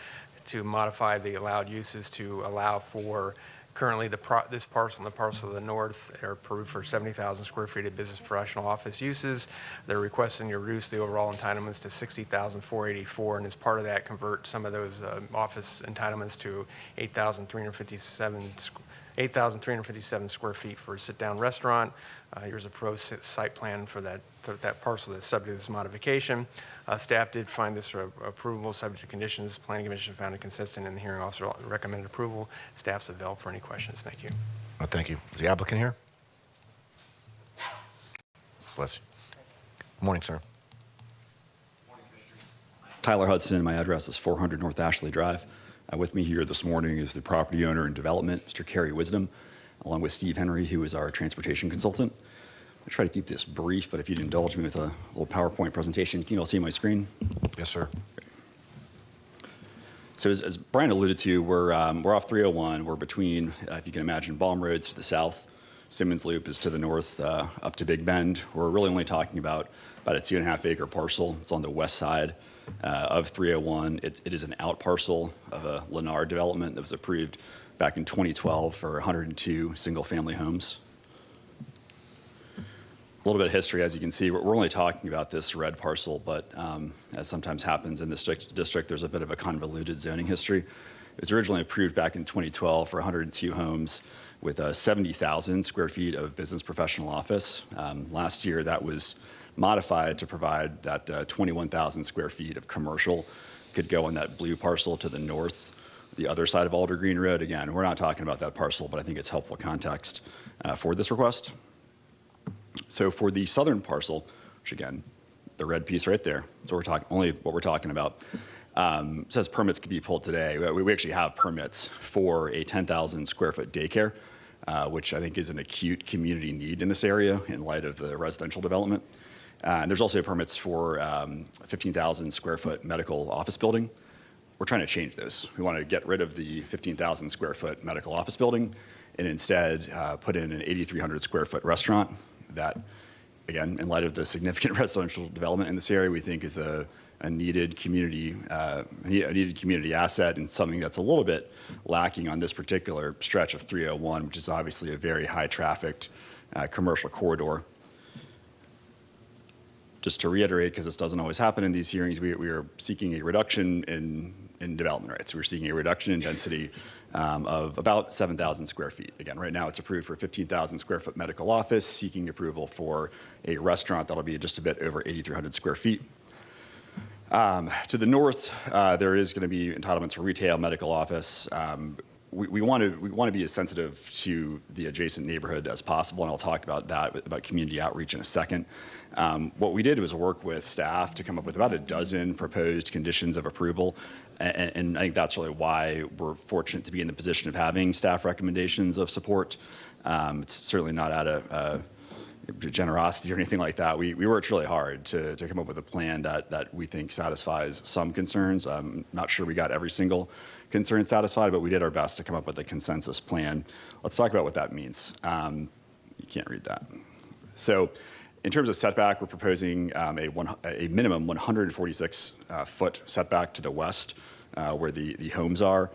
to modify the allowed uses to allow for currently this parcel and the parcel to the north are approved for 70,000 square feet of business professional office uses. They're requesting to reduce the overall entitlements to 60,484, and as part of that, convert some of those office entitlements to 8,357 square feet for a sit-down restaurant. Here's a proposed site plan for that parcel that's subject to this modification. Staff did find this approval subject to conditions. Planning Commission found it consistent, and the hearing officer recommended approval. Staff's available for any questions. Thank you. Thank you. Is the applicant here? Bless you. Good morning, sir. Tyler Hudson, my address is 400 North Ashley Drive. With me here this morning is the property owner and development, Mr. Kerry Wisdom, along with Steve Henry, who is our transportation consultant. I'll try to keep this brief, but if you'd indulge me with a little PowerPoint presentation, can you all see my screen? Yes, sir. So as Brian alluded to, we're off 301. We're between, if you can imagine, Baum Road's to the south. Simmons Loop is to the north, up to Big Bend. We're really only talking about a 2.5 acre parcel. It's on the west side of 301. It is an out parcel of a Lennar development that was approved back in 2012 for 102 single-family homes. A little bit of history, as you can see, we're only talking about this red parcel, but as sometimes happens in this district, there's a bit of a convoluted zoning history. It was originally approved back in 2012 for 102 homes with 70,000 square feet of business professional office. Last year, that was modified to provide that 21,000 square feet of commercial could go on that blue parcel to the north, the other side of Alder Green Road. Again, we're not talking about that parcel, but I think it's helpful context for this request. So for the southern parcel, which again, the red piece right there, so only what we're talking about, says permits could be pulled today. We actually have permits for a 10,000 square foot daycare, which I think is an acute community need in this area in light of the residential development. And there's also permits for 15,000 square foot medical office building. We're trying to change those. We want to get rid of the 15,000 square foot medical office building and instead put in an 8,300 square foot restaurant that, again, in light of the significant residential development in this area, we think is a needed community asset and something that's a little bit lacking on this particular stretch of 301, which is obviously a very high trafficked commercial corridor. Just to reiterate, because this doesn't always happen in these hearings, we are seeking a reduction in development rates. We're seeking a reduction in density of about 7,000 square feet. Again, right now it's approved for 15,000 square foot medical office, seeking approval for a restaurant that'll be just a bit over 8,300 square feet. To the north, there is going to be entitlements for retail, medical office. We want to be as sensitive to the adjacent neighborhood as possible, and I'll talk about that, about community outreach in a second. What we did was work with staff to come up with about a dozen proposed conditions of approval, and I think that's really why we're fortunate to be in the position of having staff recommendations of support. It's certainly not out of generosity or anything like that. We worked really hard to come up with a plan that we think satisfies some concerns. I'm not sure we got every single concern satisfied, but we did our best to come up with a consensus plan. Let's talk about what that means. You can't read that. So in terms of setback, we're proposing a minimum 146 foot setback to the west where the homes are.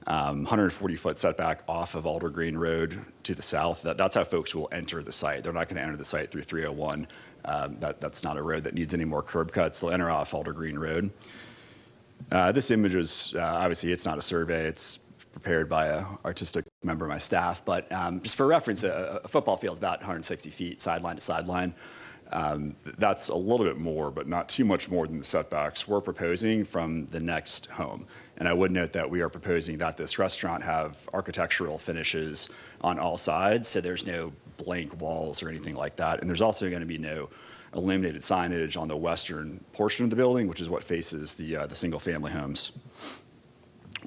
140 foot setback off of Alder Green Road to the south. That's how folks will enter the site. They're not going to enter the site through 301. That's not a road that needs any more curb cuts. They'll enter off Alder Green Road. This image is, obviously it's not a survey. It's prepared by an artistic member of my staff, but just for reference, a football field is about 160 feet sideline to sideline. That's a little bit more, but not too much more than the setbacks we're proposing from the next home. And I would note that we are proposing that this restaurant have architectural finishes on all sides, so there's no blank walls or anything like that. And there's also going to be no illuminated signage on the western portion of the building, which is what faces the single-family homes.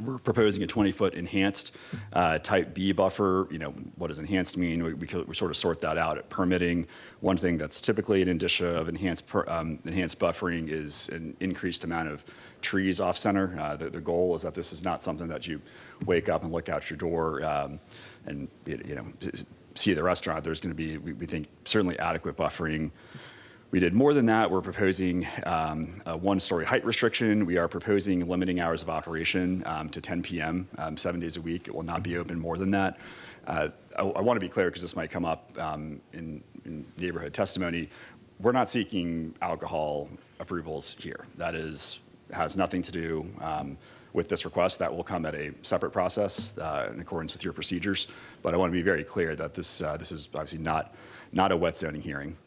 We're proposing a 20-foot enhanced type B buffer. You know, what does enhanced mean? We sort of sort that out at permitting. One thing that's typically an indicia of enhanced buffering is an increased amount of trees off center. The goal is that this is not something that you wake up and look out your door and see the restaurant. There's going to be, we think, certainly adequate buffering. We did more than that. We're proposing a one-story height restriction. We are proposing limiting hours of operation to 10 p.m. 7 days a week. It will not be open more than that. I want to be clear because this might come up in neighborhood testimony. We're not seeking alcohol approvals here. That has nothing to do with this request. That will come at a separate process in accordance with your procedures. But I want to be very clear that this is obviously not a wet zoning hearing.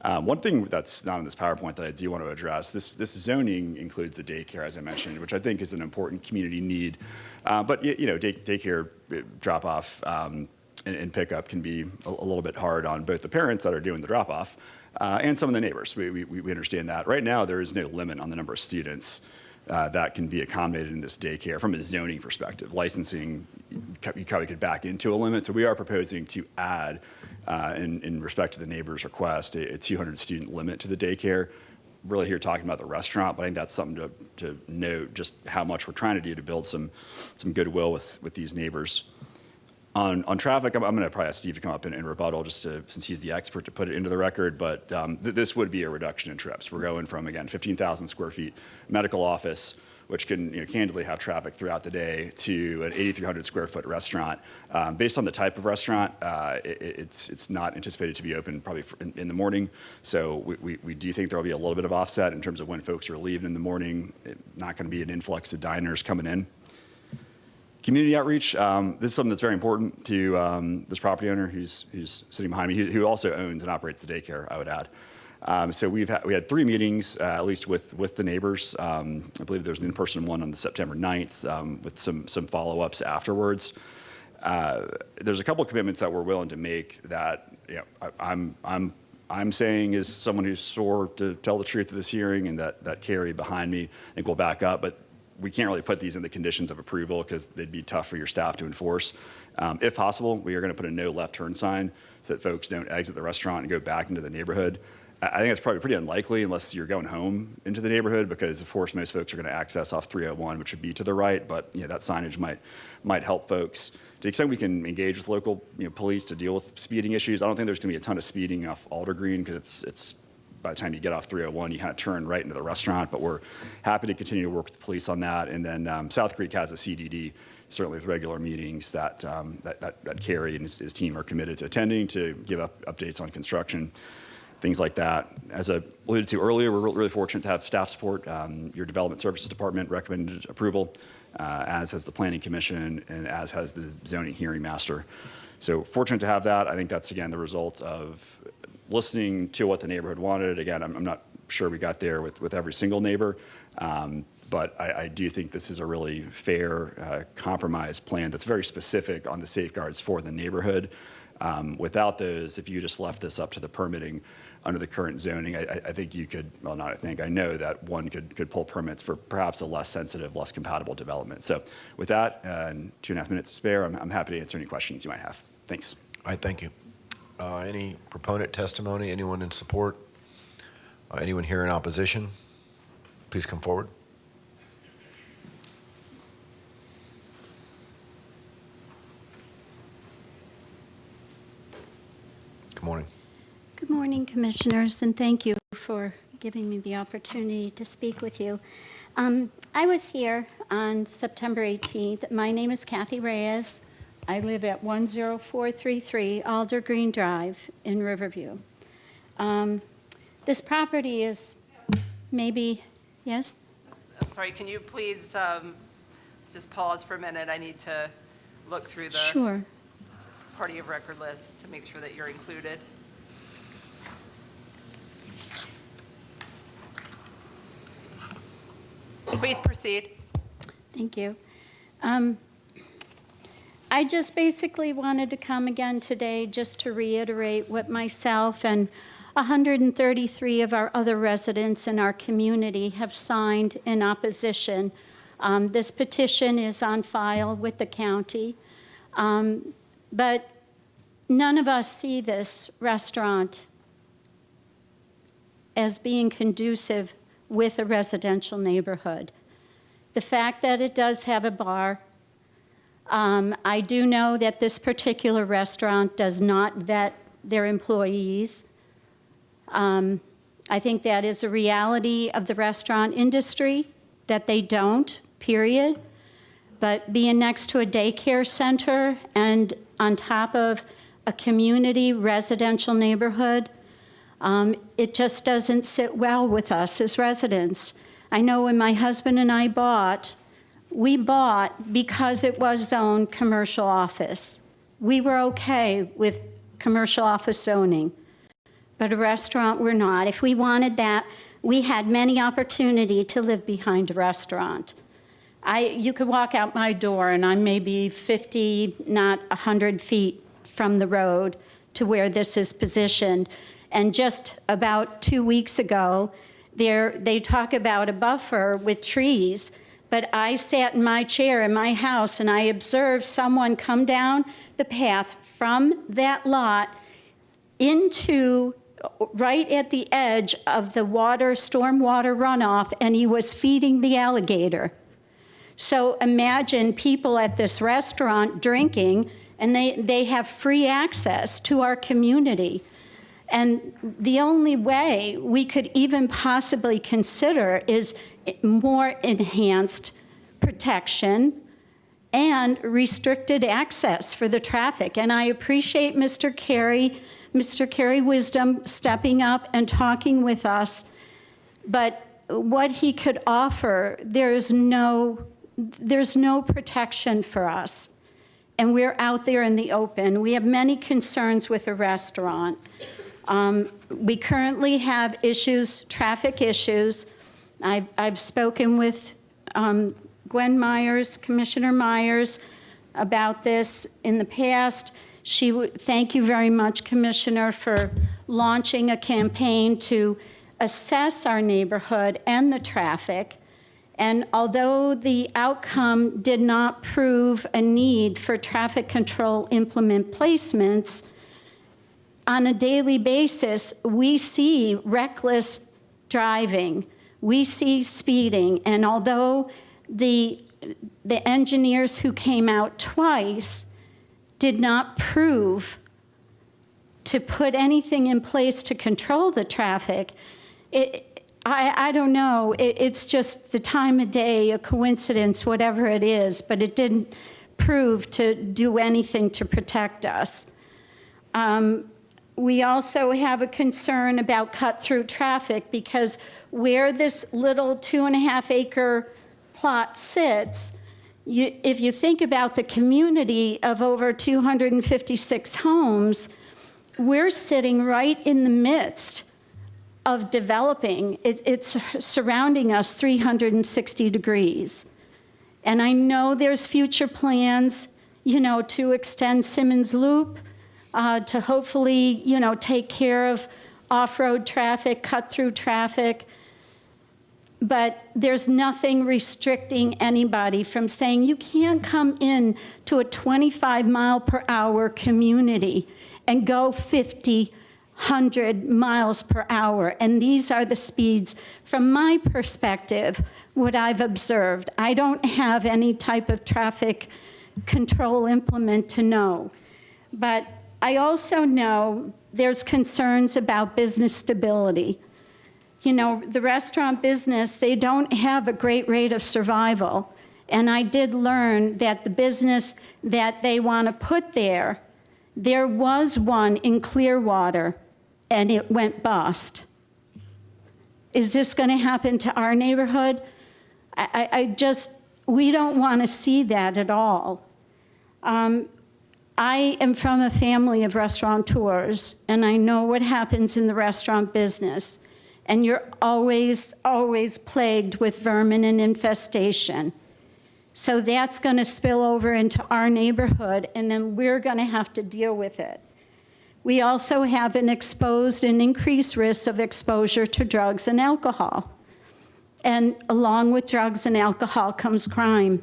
One thing that's not on this PowerPoint that I do want to address, this zoning includes the daycare, as I mentioned, which I think is an important community need. But daycare drop-off and pickup can be a little bit hard on both the parents that are doing the drop-off and some of the neighbors. We understand that. Right now, there is no limit on the number of students that can be accommodated in this daycare from a zoning perspective. Licensing, you probably could back into a limit. So we are proposing to add, in respect to the neighbor's request, a 200-student limit to the daycare. Really here talking about the restaurant, but I think that's something to note just how much we're trying to do to build some goodwill with these neighbors. On traffic, I'm going to probably ask Steve to come up and rebuttal just since he's the expert to put it into the record, but this would be a reduction in trips. We're going from, again, 15,000 square feet medical office, which can candidly have traffic throughout the day, to an 8,300 square foot restaurant. Based on the type of restaurant, it's not anticipated to be open probably in the morning. So we do think there will be a little bit of offset in terms of when folks are leaving in the morning. Not going to be an influx of diners coming in. Community outreach, this is something that's very important to this property owner who's sitting behind me, who also owns and operates the daycare, I would add. So we had 3 meetings, at least with the neighbors. I believe there's an in-person one on the September 9th with some follow-ups afterwards. There's a couple of commitments that we're willing to make that I'm saying as someone who swore to tell the truth at this hearing, and that Carrie behind me I think will back up, but we can't really put these in the conditions of approval because they'd be tough for your staff to enforce. If possible, we are going to put a no left turn sign so that folks don't exit the restaurant and go back into the neighborhood. I think it's probably pretty unlikely unless you're going home into the neighborhood, because of course most folks are going to access off 301, which would be to the right, but that signage might help folks. To the extent we can engage with local police to deal with speeding issues, I don't think there's going to be a ton of speeding off Alder Green, because it's by the time you get off 301, you kind of turn right into the restaurant, but we're happy to continue to work with the police on that. And then South Creek has a CDD, certainly with regular meetings that Carrie and his team are committed to attending to give updates on construction, things like that. As I alluded to earlier, we're really fortunate to have staff support. Your Development Services Department recommended approval, as has the Planning Commission and as has the Zoning Hearing Master. So fortunate to have that. I think that's, again, the result of listening to what the neighborhood wanted. Again, I'm not sure we got there with every single neighbor, but I do think this is a really fair compromise plan that's very specific on the safeguards for the neighborhood. Without those, if you just left this up to the permitting under the current zoning, I think you could, well, not I think, I know that one could pull permits for perhaps a less sensitive, less compatible development. So with that, and 2.5 minutes to spare, I'm happy to answer any questions you might have. Thanks. All right, thank you. Any proponent testimony? Anyone in support? Anyone here in opposition? Please come forward. Good morning. Good morning, Commissioners, and thank you for giving me the opportunity to speak with you. I was here on September 18th. My name is Kathy Reyes. I live at 10433 Alder Green Drive in Riverview. This property is maybe, yes? I'm sorry, can you please just pause for a minute? I need to look through the Sure. party of record list to make sure that you're included. Please proceed. Thank you. I just basically wanted to come again today just to reiterate what myself and 133 of our other residents in our community have signed in opposition This petition is on file with the county, but none of us see this restaurant as being conducive with a residential neighborhood. The fact that it does have a bar, I do know that this particular restaurant does not vet their employees. I think that is a reality of the restaurant industry, that they don't, period. But being next to a daycare center and on top of a community residential neighborhood, it just doesn't sit well with us as residents. I know when my husband and I bought, we bought because it was zoned commercial office. We were okay with commercial office zoning, but a restaurant we're not. If we wanted that, we had many opportunity to live behind a restaurant. You could walk out my door and I'm maybe 50, not 100 feet from the road to where this is positioned. And just about 2 weeks ago, they talk about a buffer with trees, but I sat in my chair in my house and I observed someone come down the path from that lot into right at the edge of the stormwater runoff, and he was feeding the alligator. So imagine people at this restaurant drinking, and they have free access to our community. And the only way we could even possibly consider is more enhanced protection and restricted access for the traffic. And I appreciate Mr. Carey Wisdom stepping up and talking with us, but what he could offer, there's no protection for us. And we're out there in the open. We have many concerns with a restaurant. We currently have issues, traffic issues. I've spoken with Gwen Myers, Commissioner Myers, about this in the past. Thank you very much, Commissioner, for launching a campaign to assess our neighborhood and the traffic. And although the outcome did not prove a need for traffic control implement placements, on a daily basis, we see reckless driving, we see speeding, and although the engineers who came out twice did not prove to put anything in place to control the traffic, I don't know, it's just the time of day, a coincidence, whatever it is, but it didn't prove to do anything to protect us. We also have a concern about cut-through traffic because where this little 2.5-acre plot sits, if you think about the community of over 256 homes, we're sitting right in the midst of developing. It's surrounding us 360 degrees. And I know there's future plans, to extend Simmons Loop, to hopefully, take care of off-road traffic, cut-through traffic. But there's nothing restricting anybody from saying you can't come in to a 25-mile-per-hour community and go 50, 100 miles per hour. And these are the speeds, from my perspective, what I've observed. I don't have any type of traffic control implement to know. But I also know there's concerns about business stability. The restaurant business, they don't have a great rate of survival. And I did learn that the business that they want to put there was one in Clearwater, and it went bust. Is this going to happen to our neighborhood? We don't want to see that at all. I am from a family of restaurateurs, and I know what happens in the restaurant business. And you're always, always plagued with vermin and infestation. So that's going to spill over into our neighborhood, and then we're going to have to deal with it. We also have an increased risk of exposure to drugs and alcohol. And along with drugs and alcohol comes crime.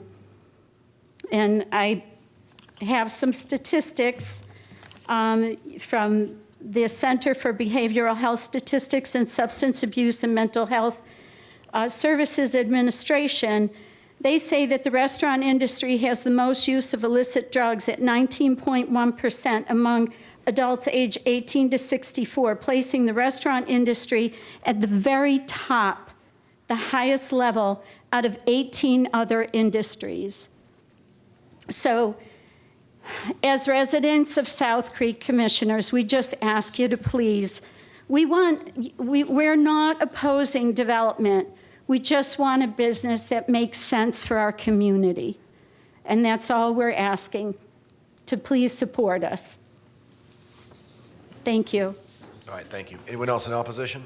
And I have some statistics from the Center for Behavioral Health Statistics and Substance Abuse and Mental Health Services Administration. They say that the restaurant industry has the most use of illicit drugs at 19.1% among adults age 18 to 64, placing the restaurant industry at the very top, the highest level out of 18 other industries. So, as residents of South Creek, commissioners, we just ask you to please, we're not opposing development. We just want a business that makes sense for our community. And that's all we're asking, to please support us. Thank you. All right, thank you. Anyone else in opposition?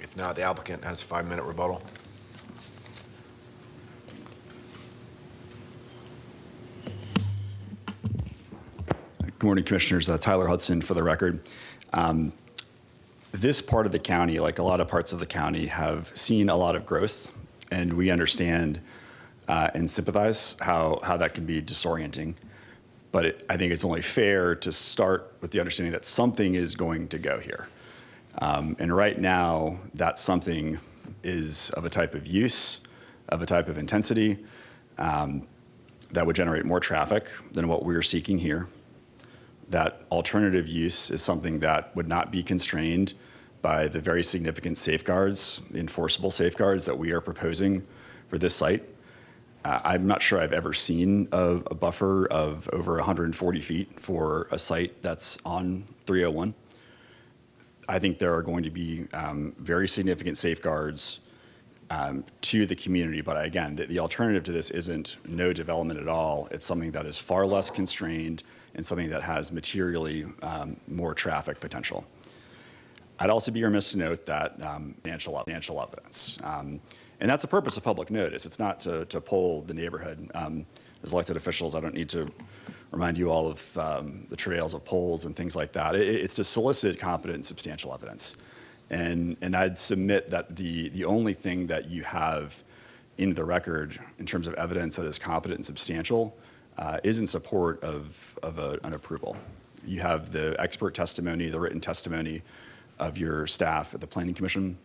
If not, the applicant has a 5-minute rebuttal. Good morning, Commissioners. Tyler Hudson for the record. This part of the county, like a lot of parts of the county, have seen a lot of growth, and we understand and sympathize how that can be disorienting. But I think it's only fair to start with the understanding that something is going to go here. And right now, that something is of a type of use, of a type of intensity that would generate more traffic than what we're seeking here. That alternative use is something that would not be constrained by the very significant safeguards, enforceable safeguards that we are proposing for this site. I'm not sure I've ever seen a buffer of over 140 feet for a site that's on 301. I think there are going to be very significant safeguards to the community, but again, the alternative to this isn't no development at all. It's something that is far less constrained and something that has materially more traffic potential. I'd also be remiss to note that substantial evidence. And that's the purpose of public notice. It's not to poll the neighborhood. As elected officials, I don't need to remind you all of the trails of polls and things like that. It's to solicit competent and substantial evidence. And I'd submit that the only thing that you have in the record in terms of evidence that is competent and substantial is in support of an approval. You have the expert testimony, the written testimony of your staff at the Planning Commission.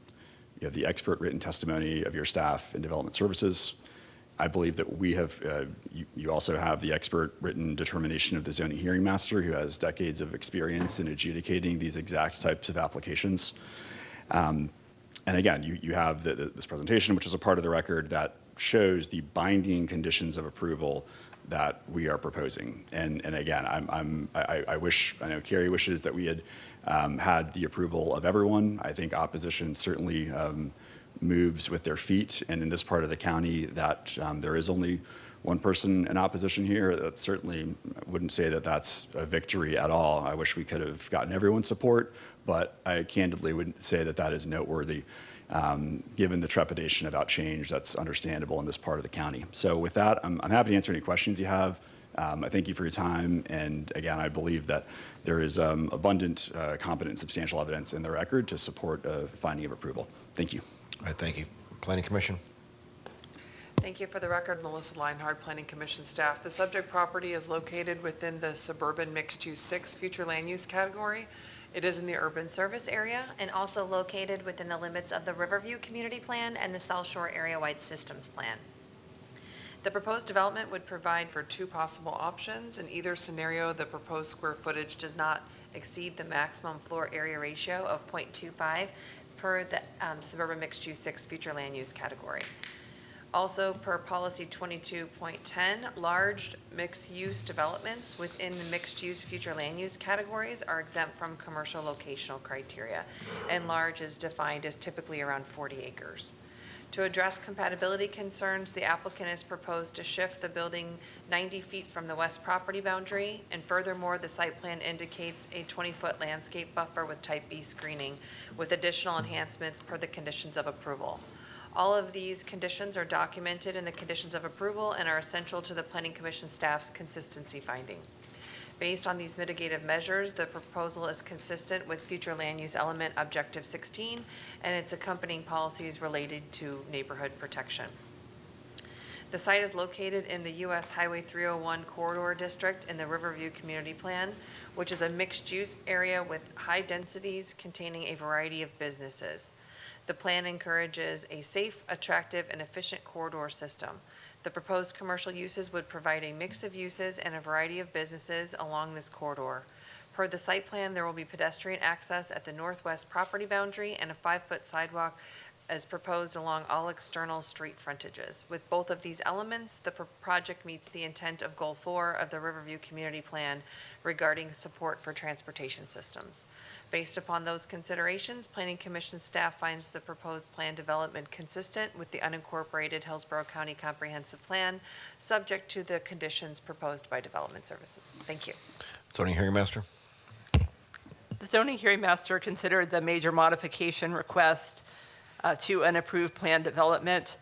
You have the expert written testimony of your staff in Development Services. I believe that we have, you also have the expert written determination of the zoning hearing master who has decades of experience in adjudicating these exact types of applications. And again, you have this presentation, which is a part of the record that shows the binding conditions of approval that we are proposing. And again, I wish, I know Carrie wishes that we had had the approval of everyone. I think opposition certainly moves with their feet, and in this part of the county that there is only one person in opposition here, that certainly wouldn't say that that's a victory at all. I wish we could have gotten everyone's support, but I candidly would say that that is noteworthy given the trepidation about change that's understandable in this part of the county. So with that, I'm happy to answer any questions you have. I thank you for your time, and again, I believe that there is abundant, competent, and substantial evidence in the record to support a finding of approval. Thank you. All right, thank you. Planning Commission. Thank you. For the record, Melissa Leinhardt, Planning Commission staff. The subject property is located within the suburban mixed-use 6 future land use category. It is in the urban service area. And also located within the limits of the Riverview Community Plan and the South Shore Area-Wide Systems Plan. The proposed development would provide for 2 possible options. In either scenario, the proposed square footage does not exceed the maximum floor area ratio of 0.25 per the suburban mixed-use 6 future land use category. Also, per policy 22.10, large mixed-use developments within the mixed-use future land use categories are exempt from commercial locational criteria, and large is defined as typically around 40 acres. To address compatibility concerns, the applicant has proposed to shift the building 90 feet from the west property boundary, and furthermore, the site plan indicates a 20-foot landscape buffer with type B screening with additional enhancements per the conditions of approval. All of these conditions are documented in the conditions of approval and are essential to the Planning Commission staff's consistency finding. Based on these mitigative measures, the proposal is consistent with future land use element Objective 16 and its accompanying policies related to neighborhood protection. The site is located in the US Highway 301 Corridor District in the Riverview Community Plan, which is a mixed-use area with high densities containing a variety of businesses. The plan encourages a safe, attractive, and efficient corridor system. The proposed commercial uses would provide a mix of uses and a variety of businesses along this corridor. Per the site plan, there will be pedestrian access at the northwest property boundary and a 5-foot sidewalk as proposed along all external street frontages. With both of these elements, the project meets the intent of Goal 4 of the Riverview Community Plan regarding support for transportation systems. Based upon those considerations, Planning Commission staff finds the proposed plan development consistent with the unincorporated Hillsborough County Comprehensive Plan, subject to the conditions proposed by Development Services. Thank you. Zoning Hearing Master. The zoning hearing master considered the major modification request to an approved plan development,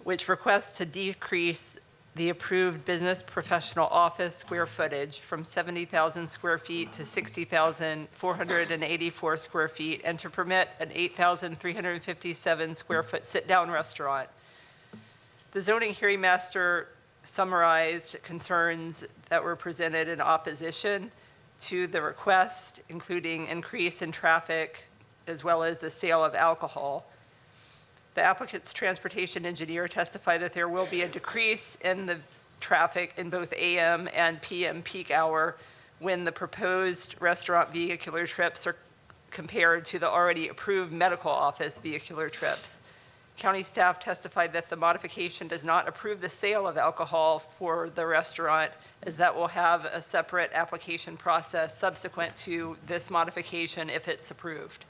which requests to decrease the approved business professional office square footage from 70,000 square feet to 60,484 square feet, and to permit an 8,357 square foot sit-down restaurant. The zoning hearing master summarized concerns that were presented in opposition to the request, including increase in traffic, as well as the sale of alcohol. The applicant's transportation engineer testified that there will be a decrease in the traffic in both AM and PM peak hour when the proposed restaurant vehicular trips are compared to the already approved medical office vehicular trips. County staff testified that the modification does not approve the sale of alcohol for the restaurant, as that will have a separate application process subsequent to this modification if it's approved.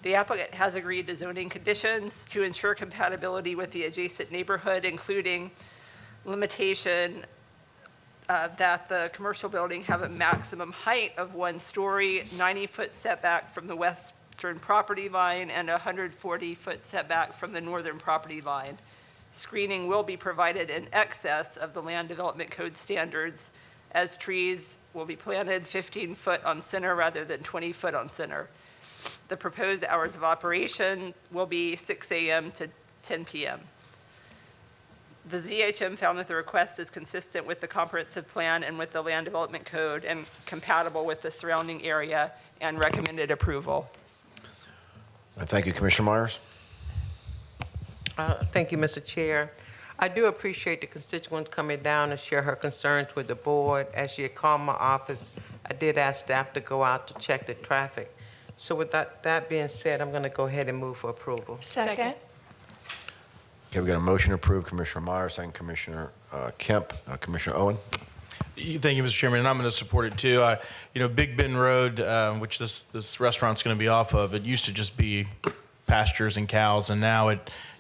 The applicant has agreed to zoning conditions to ensure compatibility with the adjacent neighborhood, including limitation that the commercial building have a maximum height of 1 story, 90-foot setback from the western property line, and a 140-foot setback from the northern property line. Screening will be provided in excess of the Land Development Code standards, as trees will be planted 15 foot on center rather than 20 foot on center. The proposed hours of operation will be 6 a.m. to 10 p.m. The ZHM found that the request is consistent with the comprehensive plan and with the Land Development Code and compatible with the surrounding area, and recommended approval. Thank you, Commissioner Myers. Thank you, Mr. Chair. I do appreciate the constituent coming down and share her concerns with the board. As she had called my office, I did ask staff to go out to check the traffic. So with that being said, I'm going to go ahead and move for approval. Second. Okay, we got a motion to approve. Commissioner Myers, second Commissioner Kemp. Commissioner Owen. Thank you, Mr. Chairman, and I'm going to support it too. Big Bend Road, which this restaurant's going to be off of, it used to just be pastures and cows, and now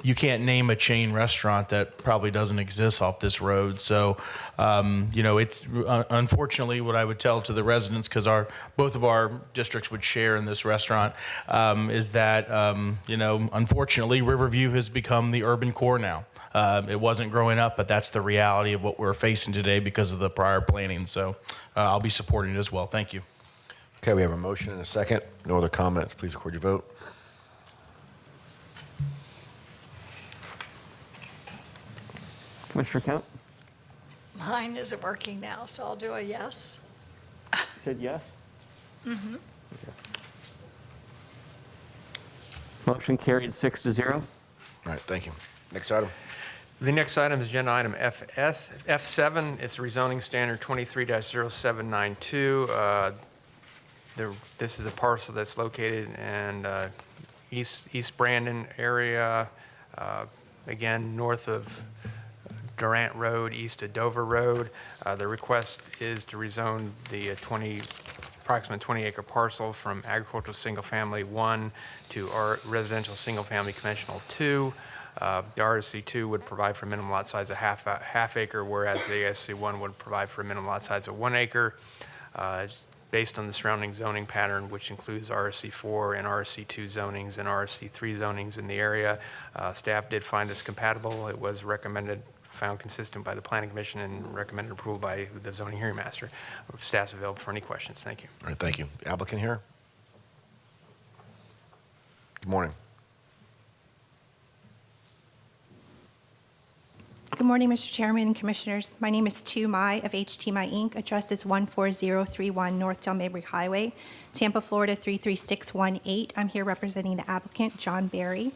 you can't name a chain restaurant that probably doesn't exist off this road. So, it's unfortunately what I would tell to the residents, because both of our districts would share in this restaurant, is that unfortunately Riverview has become the urban core now. It wasn't growing up, but that's the reality of what we're facing today because of the prior planning. So I'll be supporting it as well. Thank you. Okay, we have a motion and a second. No other comments. Please record your vote. Commissioner Kemp? Mine isn't working now, so I'll do a yes. Said yes? Mm-hmm. Motion carried 6-0. All right, thank you. Next item. The next item is agenda item F7. It's rezoning standard 23-0792. This is a parcel that's located in East Brandon area, again, north of Durant Road, east of Dover Road. The request is to rezone the approximate 20-acre parcel from agricultural single-family 1 to residential single-family conventional 2. The RSC2 would provide for a minimum lot size of half acre, whereas the ASC1 would provide for a minimum lot size of 1 acre. Based on the surrounding zoning pattern, which includes RSC4 and RSC2 zonings and RSC3 zonings in the area, staff did find this compatible. It was recommended found consistent by the Planning Commission and recommended approval by the zoning hearing master. Staff's available for any questions. Thank you. All right, thank you. Applicant here? Good morning. Good morning, Mr. Chairman and Commissioners. My name is Tu Mai of HT Mai Inc. Address is 14031 North Del Mabry Highway, Tampa, Florida 33618. I'm here representing the applicant, John Berry.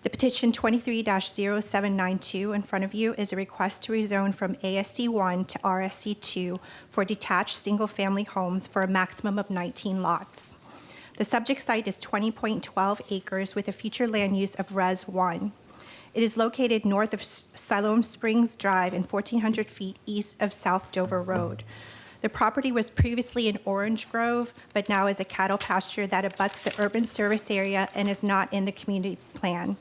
The petition 23-0792 in front of you is a request to rezone from ASC 1 to RSC 2 for detached single-family homes for a maximum of 19 lots. The subject site is 20.12 acres with a future land use of Res 1. It is located north of Siloam Springs Drive and 1,400 feet east of South Dover Road. The property was previously an orange grove, but now is a cattle pasture that abuts the urban service area and is not in the community plan.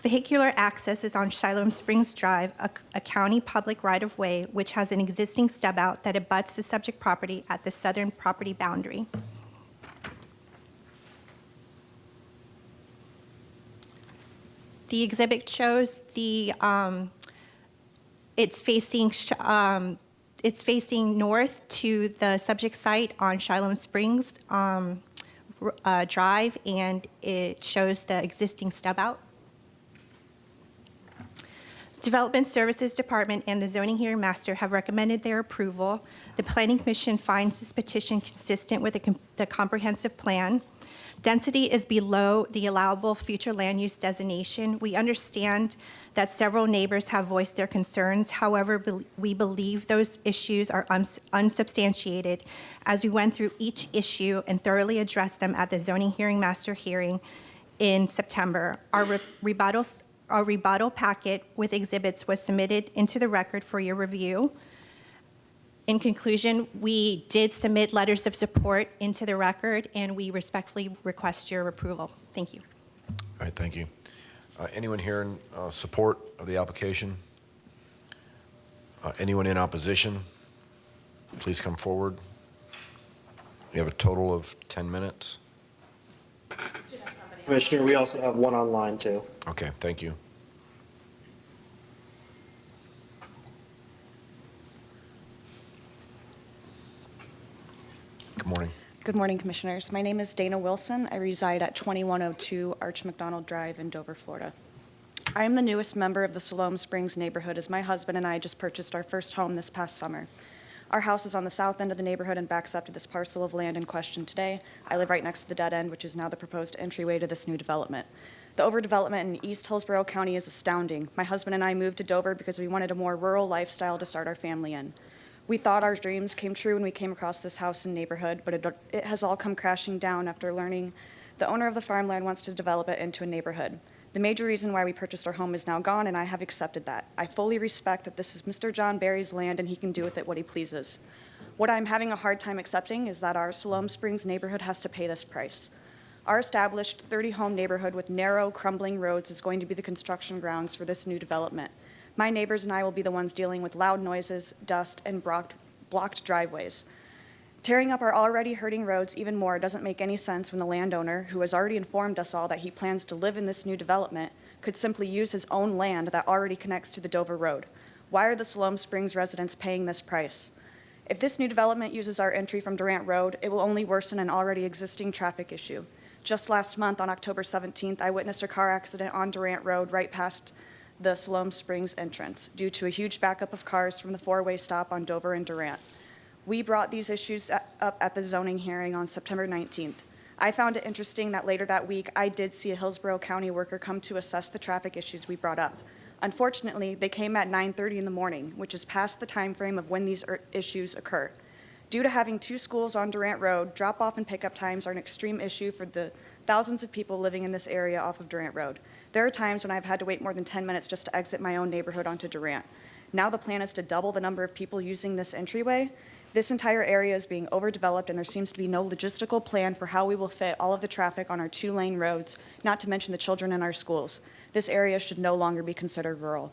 Vehicular access is on Siloam Springs Drive, a county public right-of-way, which has an existing stub-out that abuts the subject property at the southern property boundary. The exhibit shows the it's facing north to the subject site on Siloam Springs Drive, and it shows the existing stub out. Development Services Department and the Zoning Hearing Master have recommended their approval. The Planning Commission finds this petition consistent with the comprehensive plan. Density is below the allowable future land use designation. We understand that several neighbors have voiced their concerns. However, we believe those issues are unsubstantiated as we went through each issue and thoroughly addressed them at the Zoning Hearing Master hearing in September. Our rebuttal packet with exhibits was submitted into the record for your review. In conclusion, we did submit letters of support into the record, and we respectfully request your approval. Thank you. All right, thank you. Anyone here in support of the application? Anyone in opposition? Please come forward. We have a total of 10 minutes. Commissioner, we also have one online too. Okay, thank you. Good morning. Good morning, Commissioners. My name is Dana Wilson. I reside at 2102 Arch McDonald Drive in Dover, Florida. I am the newest member of the Siloam Springs neighborhood, as my husband and I just purchased our first home this past summer. Our house is on the south end of the neighborhood and backs up to this parcel of land in question today. I live right next to the dead end, which is now the proposed entryway to this new development. The overdevelopment in East Hillsborough County is astounding. My husband and I moved to Dover because we wanted a more rural lifestyle to start our family in. We thought our dreams came true when we came across this house and neighborhood, but it has all come crashing down after learning the owner of the farmland wants to develop it into a neighborhood. The major reason why we purchased our home is now gone, and I have accepted that. I fully respect that this is Mr. John Berry's land and he can do with it what he pleases. What I'm having a hard time accepting is that our Siloam Springs neighborhood has to pay this price. Our established 30-home neighborhood with narrow, crumbling roads is going to be the construction grounds for this new development. My neighbors and I will be the ones dealing with loud noises, dust, and blocked driveways. Tearing up our already hurting roads even more doesn't make any sense when the landowner, who has already informed us all that he plans to live in this new development, could simply use his own land that already connects to the Dover Road. Why are the Siloam Springs residents paying this price? If this new development uses our entry from Durant Road, it will only worsen an already existing traffic issue. Just last month, on October 17th, I witnessed a car accident on Durant Road right past the Siloam Springs entrance due to a huge backup of cars from the four-way stop on Dover and Durant. We brought these issues up at the zoning hearing on September 19th. I found it interesting that later that week, I did see a Hillsborough County worker come to assess the traffic issues we brought up. Unfortunately, they came at 9:30 in the morning, which is past the time frame of when these issues occur. Due to having two schools on Durant Road, drop-off and pickup times are an extreme issue for the thousands of people living in this area off of Durant Road. There are times when I've had to wait more than 10 minutes just to exit my own neighborhood onto Durant. Now the plan is to double the number of people using this entryway. This entire area is being overdeveloped, and there seems to be no logistical plan for how we will fit all of the traffic on our two-lane roads, not to mention the children in our schools. This area should no longer be considered rural.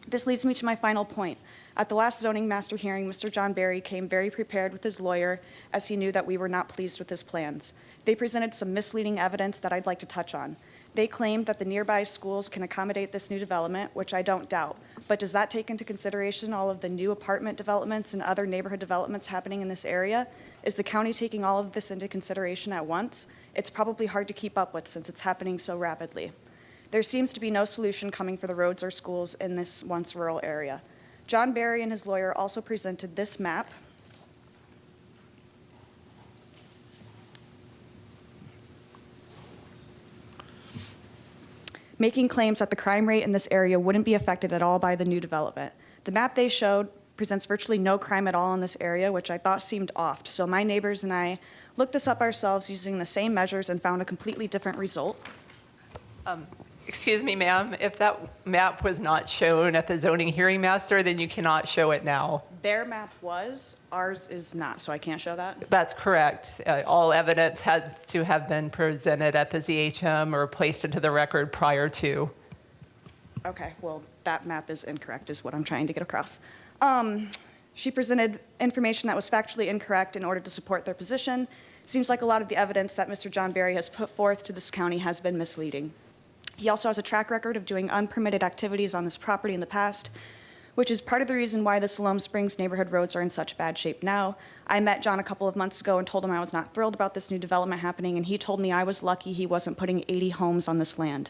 This leads me to my final point. At the last zoning master hearing, Mr. John Berry came very prepared with his lawyer, as he knew that we were not pleased with his plans. They presented some misleading evidence that I'd like to touch on. They claim that the nearby schools can accommodate this new development, which I don't doubt. But does that take into consideration all of the new apartment developments and other neighborhood developments happening in this area? Is the county taking all of this into consideration at once? It's probably hard to keep up with since it's happening so rapidly. There seems to be no solution coming for the roads or schools in this once rural area. John Barry and his lawyer also presented this map. Making claims that the crime rate in this area wouldn't be affected at all by the new development. The map they showed presents virtually no crime at all in this area, which I thought seemed off. So my neighbors and I looked this up ourselves using the same measures and found a completely different result. Excuse me, ma'am, if that map was not shown at the zoning hearing master, then you cannot show it now. Their map was, ours is not, so I can't show that? That's correct. All evidence had to have been presented at the ZHM or placed into the record prior to. Okay, well, that map is incorrect is what I'm trying to get across. She presented information that was factually incorrect in order to support their position. Seems like a lot of the evidence that Mr. John Barry has put forth to this county has been misleading. He also has a track record of doing unpermitted activities on this property in the past, which is part of the reason why the Siloam Springs neighborhood roads are in such bad shape now. I met John a couple of months ago and told him I was not thrilled about this new development happening, and he told me I was lucky he wasn't putting 80 homes on this land.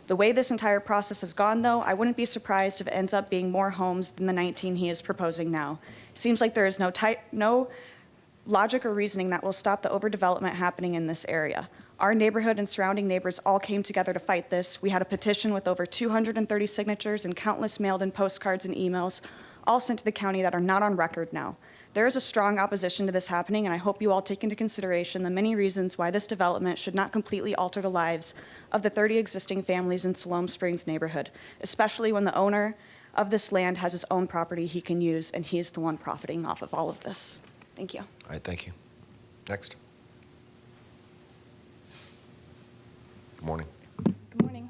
The way this entire process has gone, though, I wouldn't be surprised if it ends up being more homes than the 19 he is proposing now. It seems like there is no logic or reasoning that will stop the overdevelopment happening in this area. Our neighborhood and surrounding neighbors all came together to fight this. We had a petition with over 230 signatures and countless mailed-in postcards and emails, all sent to the county that are not on record now. There is a strong opposition to this happening, and I hope you all take into consideration the many reasons why this development should not completely alter the lives of the 30 existing families in Siloam Springs neighborhood, especially when the owner of this land has his own property he can use, and he is the one profiting off of all of this. Thank you. All right, thank you. Next. Good morning. Good morning.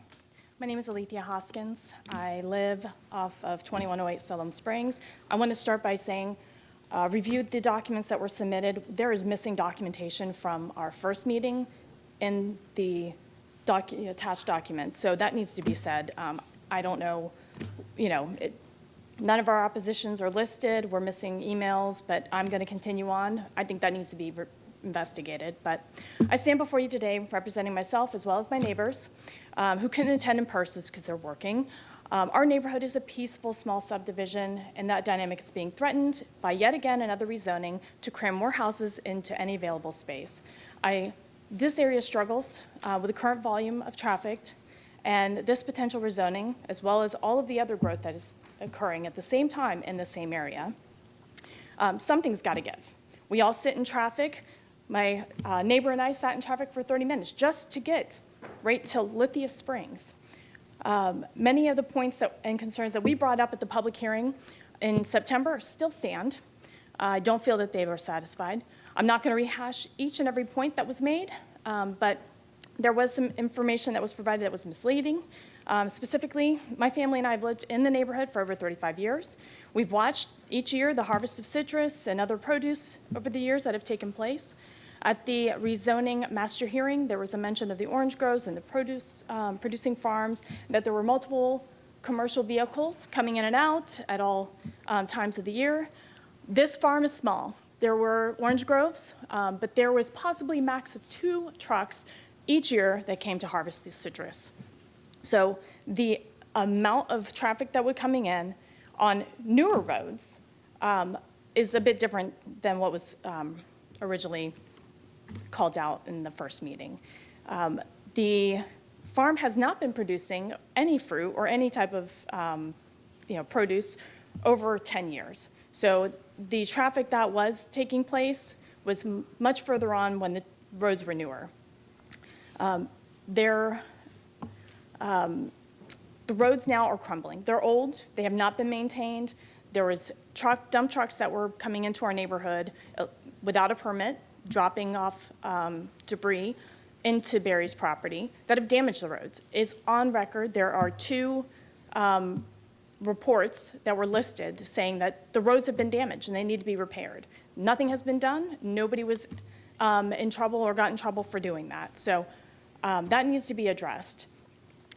My name is Alethea Hoskins. I live off of 2108 Siloam Springs. I want to start by saying, reviewed the documents that were submitted. There is missing documentation from our first meeting in the attached documents, so that needs to be said. I don't know, none of our oppositions are listed. We're missing emails, but I'm going to continue on. I think that needs to be investigated. But I stand before you today representing myself as well as my neighbors who couldn't attend in person because they're working. Our neighborhood is a peaceful, small subdivision, and that dynamic is being threatened by yet again another rezoning to cram more houses into any available space. This area struggles with the current volume of traffic, and this potential rezoning, as well as all of the other growth that is occurring at the same time in the same area, something's got to give. We all sit in traffic. My neighbor and I sat in traffic for 30 minutes just to get right to Lithia Springs. Many of the points and concerns that we brought up at the public hearing in September still stand. I don't feel that they were satisfied. I'm not going to rehash each and every point that was made, but there was some information that was provided that was misleading. Specifically, my family and I have lived in the neighborhood for over 35 years. We've watched each year the harvest of citrus and other produce over the years that have taken place. At the rezoning master hearing, there was a mention of the orange groves and the producing farms, that there were multiple commercial vehicles coming in and out at all times of the year. This farm is small. There were orange groves, but there was possibly a max of 2 trucks each year that came to harvest the citrus. So the amount of traffic that was coming in on newer roads is a bit different than what was originally called out in the first meeting. The farm has not been producing any fruit or any type of produce over 10 years. So the traffic that was taking place was much further on when the roads were newer. The roads now are crumbling. They're old. They have not been maintained. There was dump trucks that were coming into our neighborhood without a permit, dropping off debris into Barry's property that have damaged the roads. It's on record. There are 2 reports that were listed saying that the roads have been damaged and they need to be repaired. Nothing has been done. Nobody was in trouble or got in trouble for doing that. So that needs to be addressed.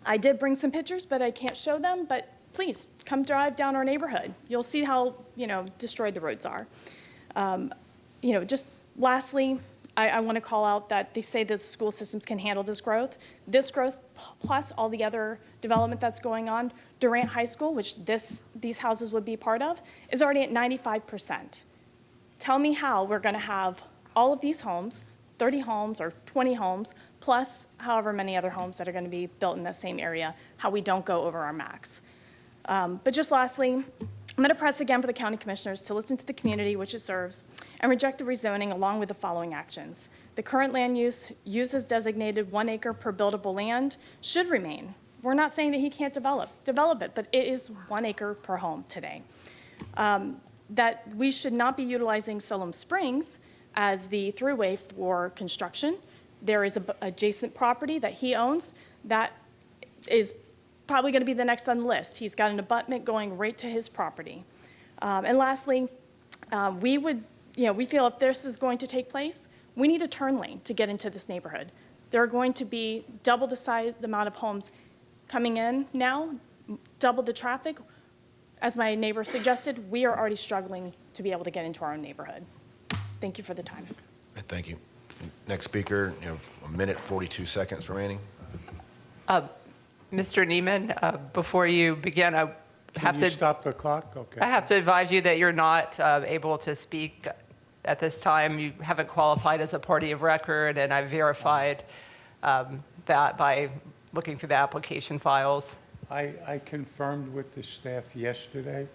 I did bring some pictures, but I can't show them, but please, come drive down our neighborhood. You'll see how, destroyed the roads are. Just lastly, I want to call out that they say that the school systems can handle this growth. This growth, plus all the other development that's going on, Durant High School, which these houses would be part of, is already at 95%. Tell me how we're going to have all of these homes, 30 homes or 20 homes, plus however many other homes that are going to be built in that same area, how we don't go over our max. But just lastly, I'm going to press again for the county commissioners to listen to the community which it serves and reject the rezoning along with the following actions. The current land use as designated 1 acre per buildable land should remain. We're not saying that he can't develop it, but it is 1 acre per home today. That we should not be utilizing Siloam Springs as the throughway for construction. There is an adjacent property that he owns that is probably going to be the next on the list. He's got an abutment going right to his property. And lastly, we feel if this is going to take place, we need a turn lane to get into this neighborhood. There are going to be double the amount of homes coming in now, double the traffic. As my neighbor suggested, we are already struggling to be able to get into our own neighborhood. Thank you for the time. Thank you. Next speaker, you have 1 minute, 42 seconds remaining. Mr. Neiman, before you begin, I have to stop the clock? Okay. I have to advise you that you're not able to speak at this time. You haven't qualified as a party of record, and I verified that by looking through the application files. I confirmed with the staff yesterday.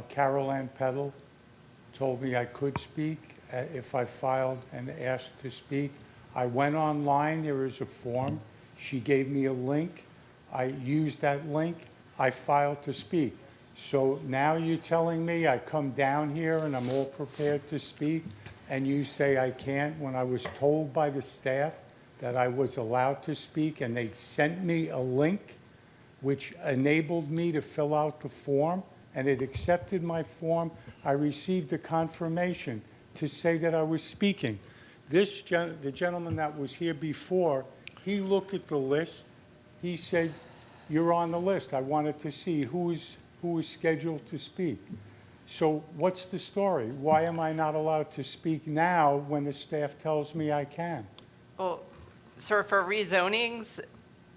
Carol Ann Peddle told me I could speak if I filed and asked to speak. I went online. There is a form. She gave me a link. I used that link. I filed to speak. So now you're telling me I come down here and I'm all prepared to speak, and you say I can't when I was told by the staff that I was allowed to speak, and they sent me a link which enabled me to fill out the form, and it accepted my form. I received a confirmation to say that I was speaking. The gentleman that was here before, he looked at the list. He said, "You're on the list." I wanted to see who is scheduled to speak. So what's the story? Why am I not allowed to speak now when the staff tells me I can? Well, sir, for rezonings,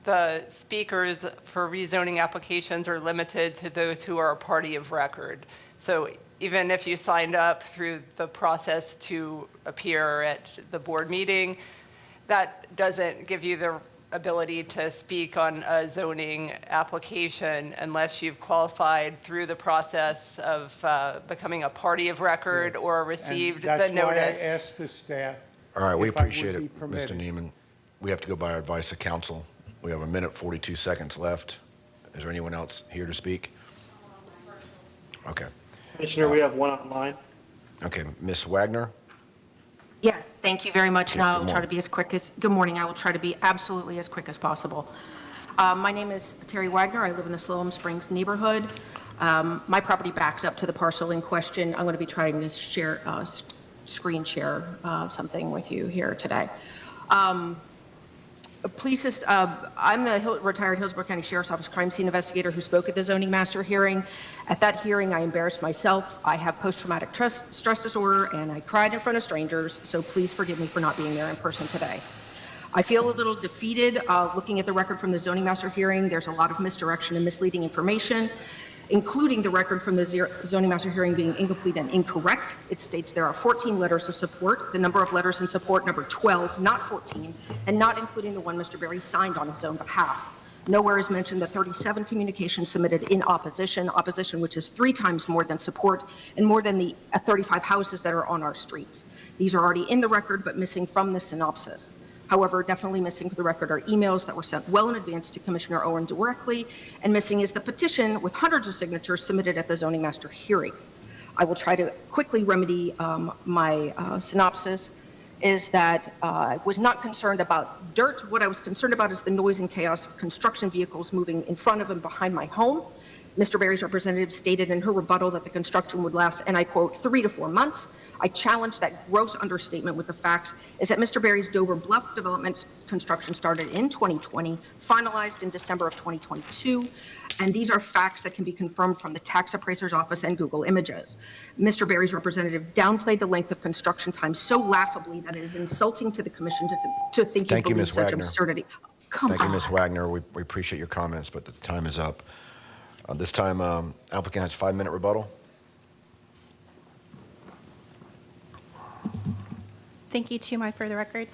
the speakers for rezoning applications are limited to those who are a party of record. So even if you signed up through the process to appear at the board meeting, that doesn't give you the ability to speak on a zoning application unless you've qualified through the process of becoming a party of record or received the notice. That's why I asked the staff. All right, we if I would appreciate be it, Mr. permitted. Neiman. We have to go by our advice of counsel. We have 1 minute, 42 seconds left. Is there anyone else here to speak? Okay. Commissioner, we have one online. Okay, Ms. Wagner? Yes, thank you very much, and Okay, I will good try to be as quick as, good morning, I will try to be absolutely as quick as possible. My name is Terry Wagner. I live in the Siloam Springs neighborhood. My property backs up to the parcel in question. I'm going to be trying to share, screen share something with you here today. Please, I'm the retired Hillsborough County Sheriff's Office crime scene investigator who spoke at the zoning master hearing. At that hearing, I embarrassed myself. I have post-traumatic stress disorder, and I cried in front of strangers, so please forgive me for not being there in person today. I feel a little defeated looking at the record from the zoning master hearing. There's a lot of misdirection and misleading information, including the record from the zoning master hearing being incomplete and incorrect. It states there are 14 letters of support, the number of letters in support, number 12, not 14, and not including the one Mr. Berry signed on his own behalf. Nowhere is mentioned the 37 communications submitted in opposition, which is 3 times more than support and more than the 35 houses that are on our streets. These are already in the record, but missing from the synopsis. However, definitely missing for the record are emails that were sent well in advance to Commissioner Owen directly, and missing is the petition with hundreds of signatures submitted at the zoning master hearing. I will try to quickly remedy my synopsis is that I was not concerned about dirt. What I was concerned about is the noise and chaos of construction vehicles moving in front of and behind my home. Mr. Berry's representative stated in her rebuttal that the construction would last, and I quote, 3 to 4 months. I challenge that gross understatement with the facts is that Mr. Berry's Dover Bluff development construction started in 2020, finalized in December of 2022, and these are facts that can be confirmed from the tax appraiser's office and Google Images. Mr. Berry's representative downplayed the length of construction time so laughably that it is insulting to the commission to think you believe such absurdity. Come Thank you, on. Ms. Wagner. We appreciate your comments, but the time is up. This time, applicant has a 5-minute rebuttal. Thank you. To my further record.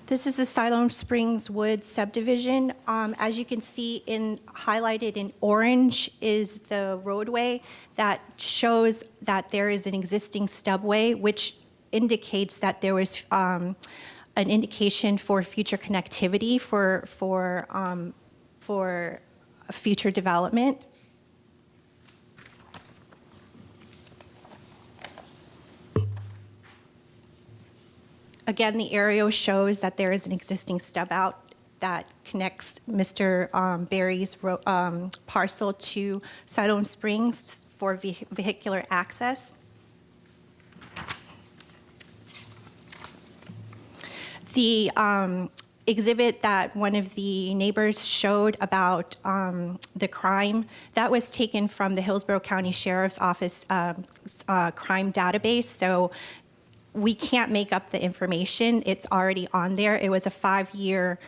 This is the Siloam Springs Woods subdivision. As you can see, highlighted in orange is the roadway that shows that there is an existing stubway, which indicates that there was an indication for future connectivity for future development. Again, the aerial shows that there is an existing stub out that connects Mr. Berry's parcel to Siloam Springs for vehicular access. The exhibit that one of the neighbors showed about the crime, that was taken from the Hillsborough County Sheriff's Office crime database. So we can't make up the information. It's already on there. It was a 5-year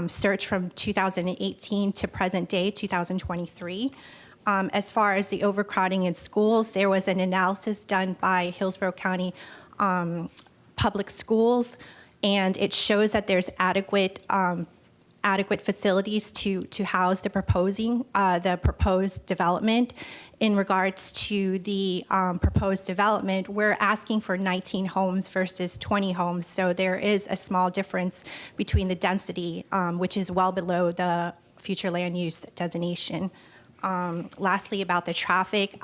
search from 2018 to present day, 2023. As far as the overcrowding in schools, there was an analysis done by Hillsborough County Public Schools, and it shows that there's adequate facilities to house the proposed development. In regards to the proposed development, we're asking for 19 homes versus 20 homes, so there is a small difference between the density, which is well below the future land use designation. Lastly, about the traffic,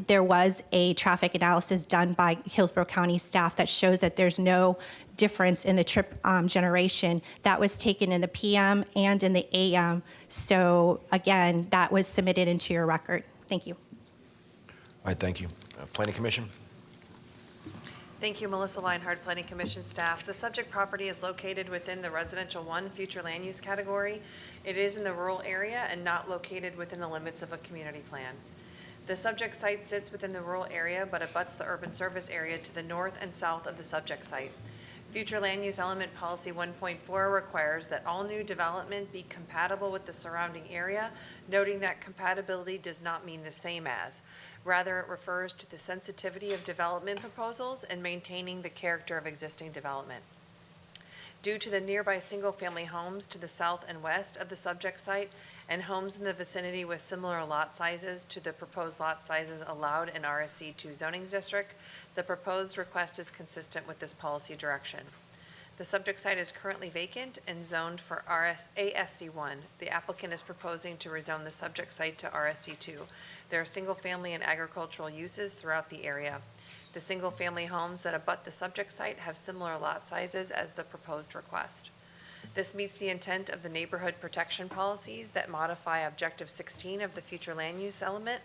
there was a traffic analysis done by Hillsborough County staff that shows that there's no difference in the trip generation. That was taken in the PM and in the AM. So again, that was submitted into your record. Thank you. All right, thank you. Planning Commission? Thank you, Melissa Leinhardt, Planning Commission staff. The subject property is located within the Residential 1 future land use category. It is in the rural area and not located within the limits of a community plan. The subject site sits within the rural area but abuts the urban service area to the north and south of the subject site. Future Land Use Element Policy 1.4 requires that all new development be compatible with the surrounding area, noting that compatibility does not mean the same as. Rather, it refers to the sensitivity of development proposals and maintaining the character of existing development. Due to the nearby single-family homes to the south and west of the subject site and homes in the vicinity with similar lot sizes to the proposed lot sizes allowed in RSC2 zoning district, the proposed request is consistent with this policy direction. The subject site is currently vacant and zoned for ASC1. The applicant is proposing to rezone the subject site to RSC2. There are single-family and agricultural uses throughout the area. The single-family homes that abut the subject site have similar lot sizes as the proposed request. This meets the intent of the neighborhood protection policies that modify Objective 16 of the future land use element,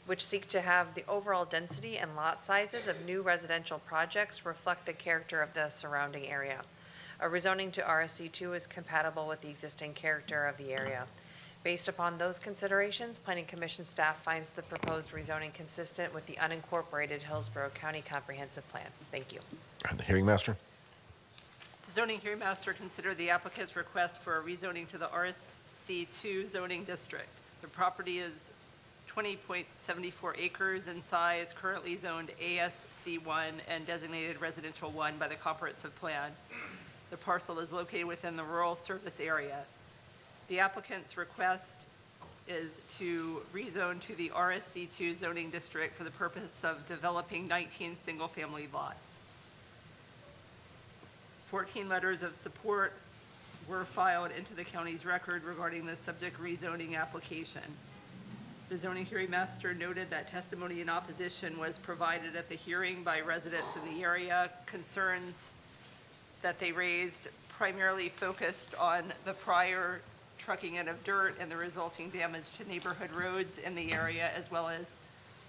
which seek to have the overall density and lot sizes of new residential projects reflect the character of the surrounding area. A rezoning to RSC2 is compatible with the existing character of the area. Based upon those considerations, Planning Commission staff finds the proposed rezoning consistent with the unincorporated Hillsborough County Comprehensive Plan. Thank you. The hearing master? The zoning hearing master considered the applicant's request for a rezoning to the RSC2 zoning district. The property is 20.74 acres in size, currently zoned ASC1 and designated residential 1 by the comprehensive plan. The parcel is located within the rural service area. The applicant's request is to rezone to the RSC2 zoning district for the purpose of developing 19 single-family lots. 14 letters of support were filed into the county's record regarding the subject rezoning application. The zoning hearing master noted that testimony in opposition was provided at the hearing by residents in the area. Concerns that they raised primarily focused on the prior trucking in of dirt and the resulting damage to neighborhood roads in the area, as well as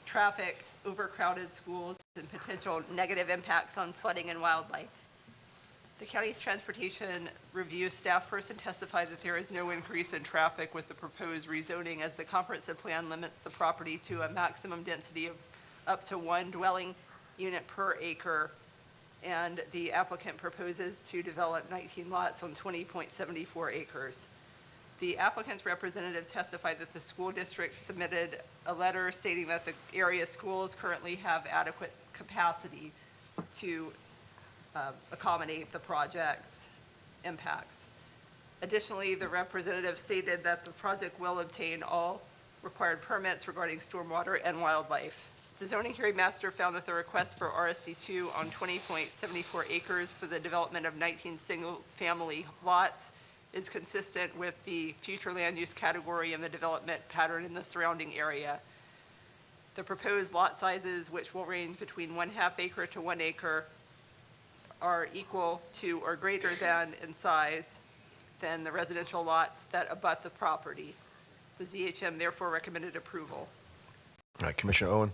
traffic, overcrowded schools, and potential negative impacts on flooding and wildlife. The county's transportation review staff person testified that there is no increase in traffic with the proposed rezoning, as the comprehensive plan limits the property to a maximum density of up to 1 dwelling unit per acre, and the applicant proposes to develop 19 lots on 20.74 acres. The applicant's representative testified that the school district submitted a letter stating that the area schools currently have adequate capacity to accommodate the project's impacts. Additionally, the representative stated that the project will obtain all required permits regarding stormwater and wildlife. The zoning hearing master found that the request for RSC2 on 20.74 acres for the development of 19 single-family lots is consistent with the future land use category and the development pattern in the surrounding area. The proposed lot sizes, which will range between 1/2 acre to 1 acre, are equal to or greater than in size than the residential lots that abut the property. The ZHM therefore recommended approval. All right, Commissioner Owen.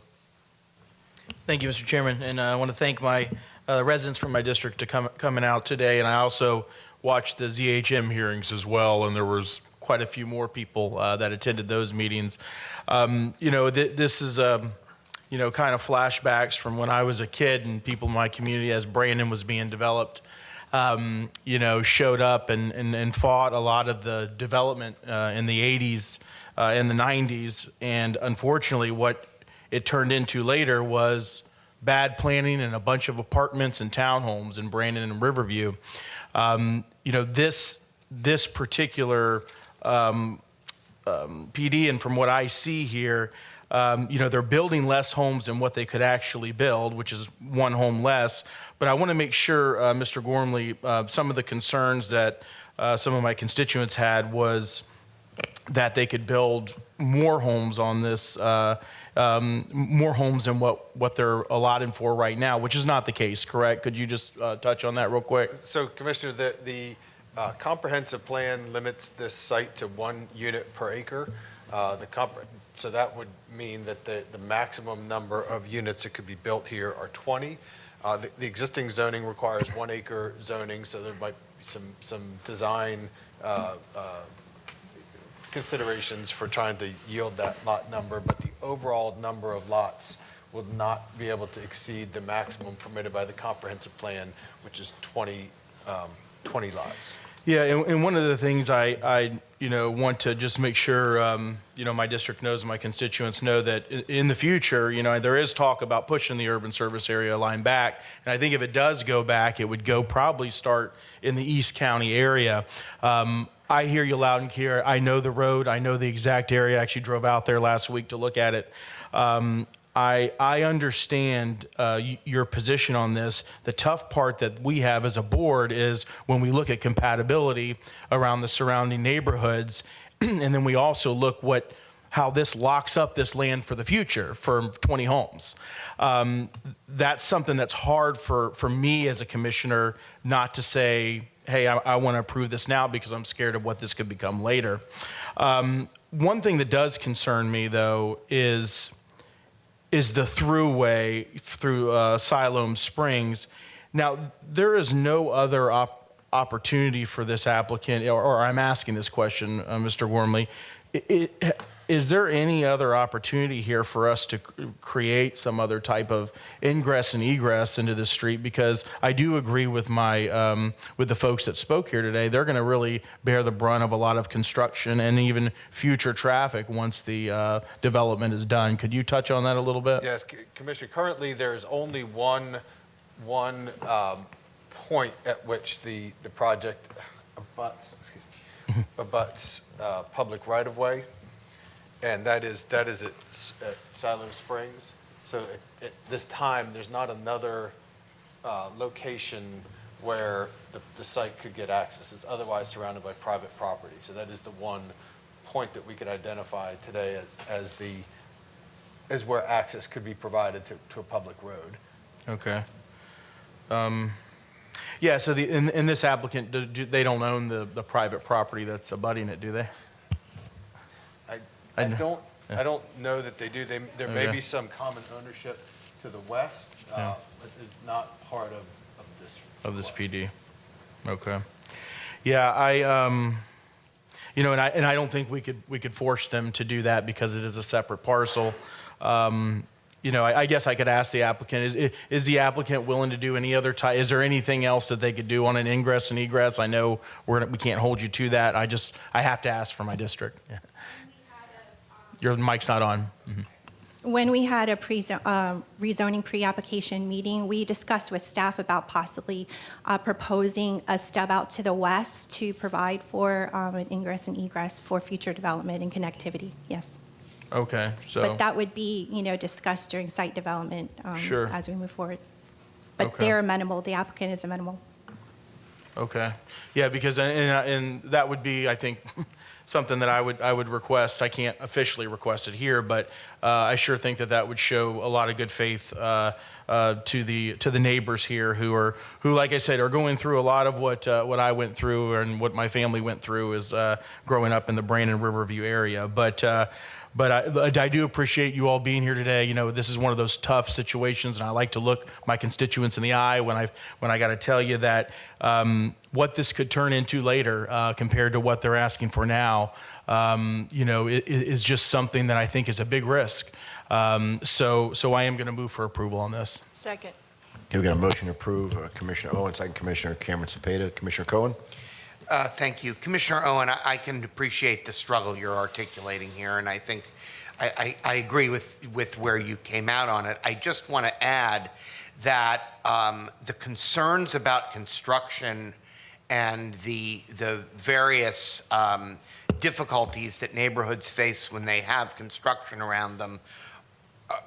Thank you, Mr. Chairman, and I want to thank my residents from my district to coming out today, and I also watched the ZHM hearings as well, and there was quite a few more people that attended those meetings. You know, this is you know, kind of flashbacks from when I was a kid, and people in my community, as Brandon was being developed, you know, showed up and fought a lot of the development in the 80s and the 90s, and unfortunately what it turned into later was bad planning and a bunch of apartments and townhomes in Brandon and Riverview. You know, this particular PD, and from what I see here, you know, they're building less homes than what they could actually build, which is 1 home less. But I want to make sure, Mr. Gormley, some of the concerns that some of my constituents had was that they could build more homes on this, more homes than what they're allotted for right now, which is not the case, correct? Could you just touch on that real quick? So, Commissioner, the comprehensive plan limits this site to 1 unit per acre. So that would mean that the maximum number of units that could be built here are 20. The existing zoning requires 1 acre zoning, so there might be some design considerations for trying to yield that lot number, but the overall number of lots will not be able to exceed the maximum permitted by the comprehensive plan, which is 20 lots. Yeah, and one of the things I you know, want to just make sure, you know, my district knows, my constituents know that in the future, you know, there is talk about pushing the urban service area line back. And I think if it does go back, it would go probably start in the East County area. I hear you loud and clear. I know the road. I know the exact area. I actually drove out there last week to look at it. I understand your position on this. The tough part that we have as a board is when we look at compatibility around the surrounding neighborhoods, and then we also look how this locks up this land for the future for 20 homes. That's something that's hard for me as a commissioner not to say, hey, I want to approve this now because I'm scared of what this could become later. One thing that does concern me, though, is the throughway through Siloam Springs. Now, there is no other opportunity for this applicant, or I'm asking this question, Mr. Gormley. Is there any other opportunity here for us to create some other type of ingress and egress into the street? Because I do agree with with the folks that spoke here today. They're going to really bear the brunt of a lot of construction and even future traffic once the development is done. Could you touch on that a little bit? Yes, Commissioner. Currently, there's only one point at which the project abuts public right-of-way. And that is at Siloam Springs. So at this time, there's not another location where the site could get access. It's otherwise surrounded by private property. So that is the one point that we could identify today as where access could be provided to a public road. Okay. Yeah, so in this applicant, they don't own the private property that's abutting it, do they? I don't know that they do. There may Okay. be some common ownership to the west, Yeah. but it's not part of this. Of this PD. Okay. Yeah, you know, and I don't think we could force them to do that because it is a separate parcel. You know, I guess I could ask the applicant, is the applicant willing to do any other type, is there anything else that they could do on an ingress and egress? I know we can't hold you to that. I have to ask for my district. Yeah. Your mic's not on. Mhm. When we had a rezoning pre-application meeting, we discussed with staff about possibly proposing a stub out to the west to provide for an ingress and egress for future development and connectivity, yes. Okay, so. But that would be, you know, discussed during site development Sure. as we move forward. But Okay. they're amenable, the applicant is amenable. Okay. Yeah, because, and that would be, I think, something that I would request. I can't officially request it here, but I sure think that would show a lot of good faith to the neighbors here who, like I said, are going through a lot of what I went through and what my family went through is growing up in the Brandon Riverview area. But I do appreciate you all being here today. You know, this is one of those tough situations, and I like to look my constituents in the eye when I got to tell you that what this could turn into later compared to what they're asking for now, you know, is just something that I think is a big risk. So I am going to move for approval on this. Second. Okay, we got a motion to approve, Commissioner Owen, second Commissioner Cameron Cepeda. Commissioner Cohen? Thank you. Commissioner Owen, I can appreciate the struggle you're articulating here, and I think I agree with where you came out on it. I just want to add that the concerns about construction and the various difficulties that neighborhoods face when they have construction around them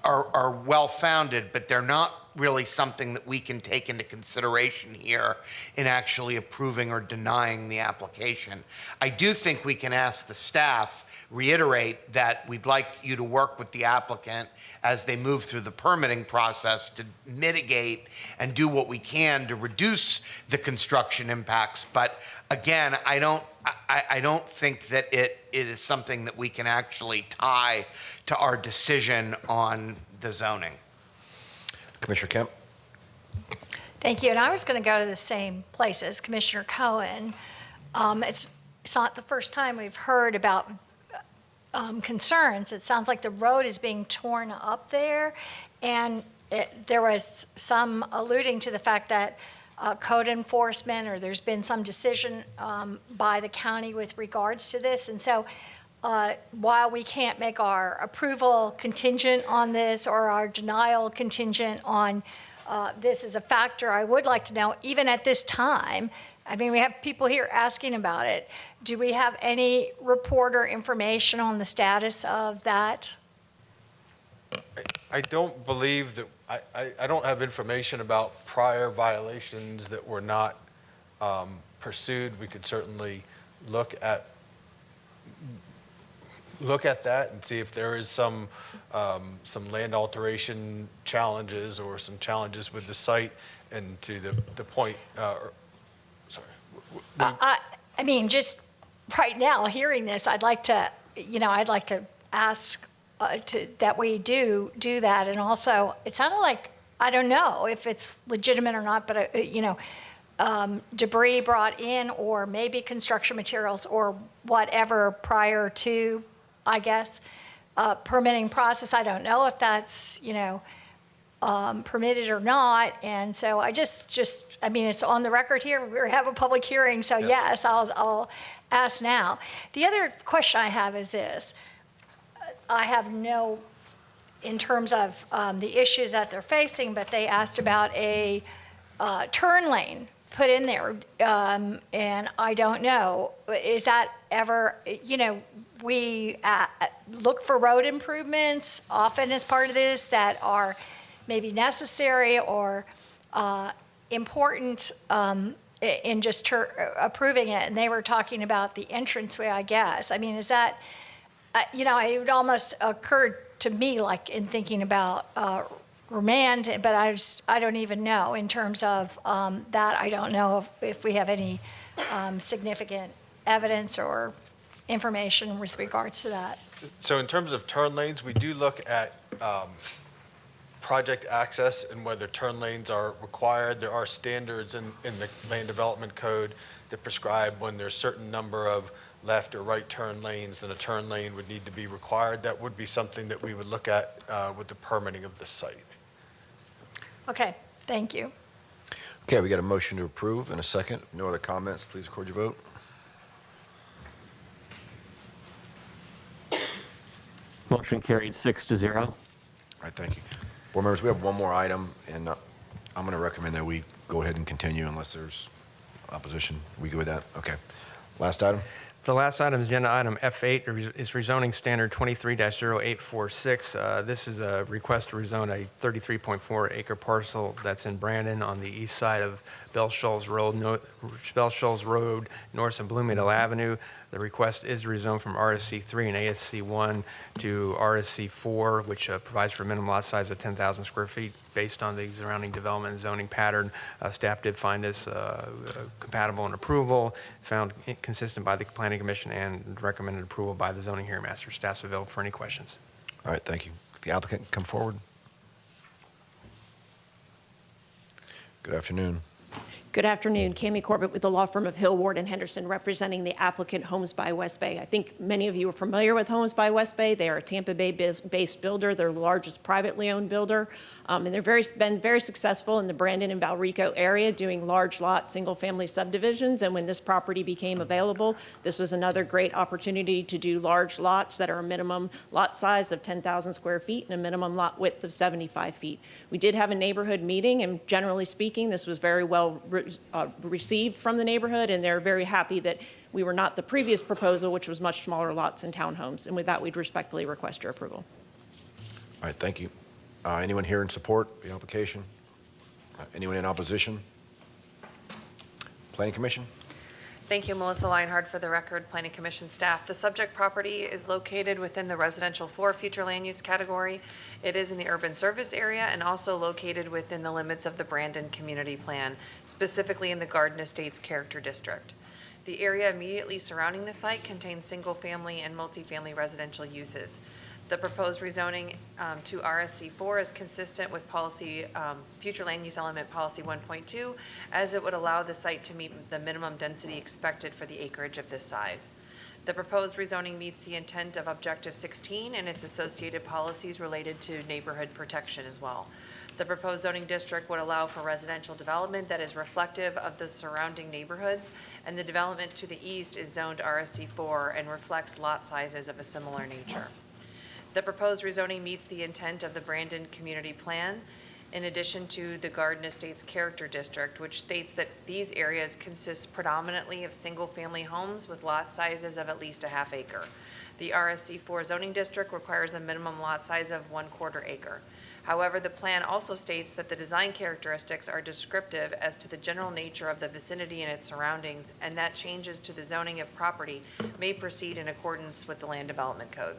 are well-founded, but they're not really something that we can take into consideration here in actually approving or denying the application. I do think we can ask the staff, reiterate that we'd like you to work with the applicant as they move through the permitting process to mitigate and do what we can to reduce the construction impacts. But again, I don't think that it is something that we can actually tie to our decision on the zoning. Commissioner Kemp? Thank you. And I was going to go to the same place as Commissioner Cohen. It's not the first time we've heard about concerns. It sounds like the road is being torn up there, and there was some alluding to the fact that code enforcement, or there's been some decision by the county with regards to this. And so while we can't make our approval contingent on this or our denial contingent on this as a factor, I would like to know, even at this time, I mean, we have people here asking about it. Do we have any report or information on the status of that? I don't believe that, I don't have information about prior violations that were not pursued. We could certainly look at that and see if there is some land alteration challenges or some challenges with the site. And to the point, sorry. I mean, just right now, hearing this, I'd like to ask that we do that. And also, it sounded like, I don't know if it's legitimate or not, but, debris brought in or maybe construction materials or whatever prior to, I guess, permitting process. I don't know if that's, permitted or not. And so I just, I mean, it's on the record here. We have a public hearing. So yes, I'll ask now. The other question I have is this. I have no, in terms of the issues that they're facing, but they asked about a turn lane put in there. And I don't know, is that ever, we look for road improvements often as part of this that are maybe necessary or important in just approving it. And they were talking about the entranceway, I guess. I mean, is that, it would almost occur to me, like in thinking about remand, but I don't even know in terms of that. I don't know if we have any significant evidence or information with regards to that. So in terms of turn lanes, we do look at project access and whether turn lanes are required. There are standards in the land development code that prescribe when there's a certain number of left or right turn lanes, then a turn lane would need to be required. That would be something that we would look at with the permitting of this site. Okay, thank you. Okay, we got a motion to approve and a second. No other comments, please record your vote. Motion carried 6-0. All right, thank you. Board members, we have one more item, and I'm going to recommend that we go ahead and continue unless there's opposition. We good with that? Okay. Last item? The last item is agenda item F8 is rezoning standard 23-0846. This is a request to rezone a 33.4 acre parcel that's in Brandon on the east side of Bell Shoals Road, north of Bloomingdale Avenue. The request is rezoned from RSC3 and ASC1 to RSC4, which provides for a minimum lot size of 10,000 square feet based on the surrounding development and zoning pattern. Staff did find this compatible and approval, found consistent by the Planning Commission, and recommended approval by the Zoning Hearing Master. Staff's available for any questions. All right, thank you. The applicant come forward. Good afternoon. Good afternoon. Cami Corbett with the law firm of Hill, Ward & Henderson, representing the applicant Homes by West Bay. I think many of you are familiar with Homes by West Bay. They are a Tampa Bay-based builder. They're the largest privately owned builder. And they've been very successful in the Brandon and Valrico area doing large lot, single-family subdivisions. And when this property became available, this was another great opportunity to do large lots that are a minimum lot size of 10,000 square feet and a minimum lot width of 75 feet. We did have a neighborhood meeting, and generally speaking, this was very well received from the neighborhood, and they're very happy that we were not the previous proposal, which was much smaller lots and townhomes. And with that, we'd respectfully request your approval. All right, thank you. Anyone here in support of the application? Anyone in opposition? Planning Commission? Thank you, Melissa Leinhardt. For the record, Planning Commission staff. The subject property is located within the residential 4 future land use category. It is in the urban service area and also located within the limits of the Brandon Community Plan, specifically in the Garden Estates Character District. The area immediately surrounding the site contains single-family and multifamily residential uses. The proposed rezoning to RSC4 is consistent with policy, future land use element policy 1.2, as it would allow the site to meet the minimum density expected for the acreage of this size. The proposed rezoning meets the intent of Objective 16 and its associated policies related to neighborhood protection as well. The proposed zoning district would allow for residential development that is reflective of the surrounding neighborhoods, and the development to the east is zoned RSC4 and reflects lot sizes of a similar nature. The proposed rezoning meets the intent of the Brandon Community Plan, in addition to the Garden Estates Character District, which states that these areas consist predominantly of single-family homes with lot sizes of at least a half acre. The RSC4 zoning district requires a minimum lot size of 1/4 acre. However, the plan also states that the design characteristics are descriptive as to the general nature of the vicinity and its surroundings, and that changes to the zoning of property may proceed in accordance with the Land Development Code.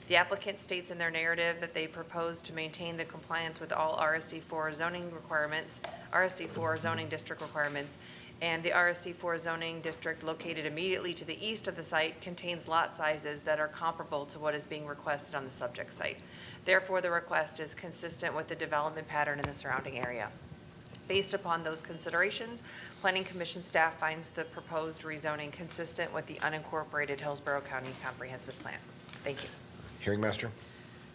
The applicant states in their narrative that they propose to maintain the compliance with all RSC4 zoning requirements, RSC4 zoning district requirements, and the RSC4 zoning district located immediately to the east of the site contains lot sizes that are comparable to what is being requested on the subject site. Therefore, the request is consistent with the development pattern in the surrounding area. Based upon those considerations, Planning Commission staff finds the proposed rezoning consistent with the unincorporated Hillsborough County Comprehensive Plan. Thank you. Hearing Master?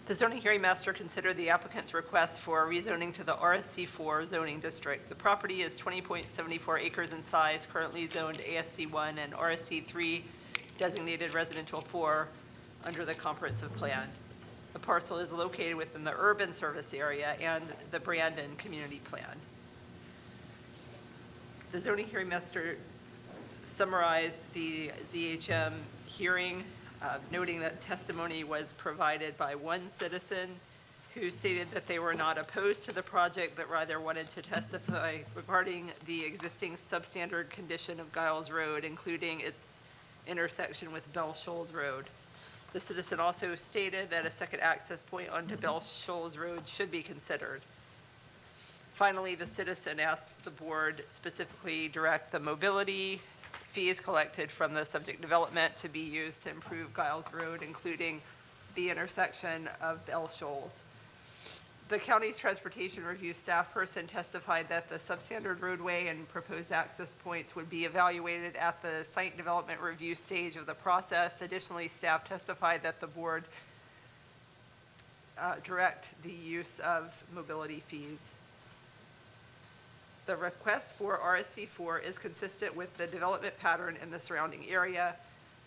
The zoning hearing master considered the applicant's request for rezoning to the RSC4 zoning district. The property is 20.74 acres in size, currently zoned ASC1 and RSC3 designated residential 4 under the comprehensive plan. The parcel is located within the urban service area and the Brandon community plan. The zoning hearing master summarized the ZHM hearing, noting that testimony was provided by one citizen who stated that they were not opposed to the project, but rather wanted to testify regarding the existing substandard condition of Giles Road, including its intersection with Bell Shoals Road. The citizen also stated that a second access point onto Bell Shoals Road should be considered. Finally, the citizen asked the board specifically direct the mobility fees collected from the subject development to be used to improve Giles Road, including the intersection of Bell Shoals. The county's transportation review staff person testified that the substandard roadway and proposed access points would be evaluated at the site development review stage of the process. Additionally, staff testified that the board direct the use of mobility fees. The request for RSC4 is consistent with the development pattern in the surrounding area.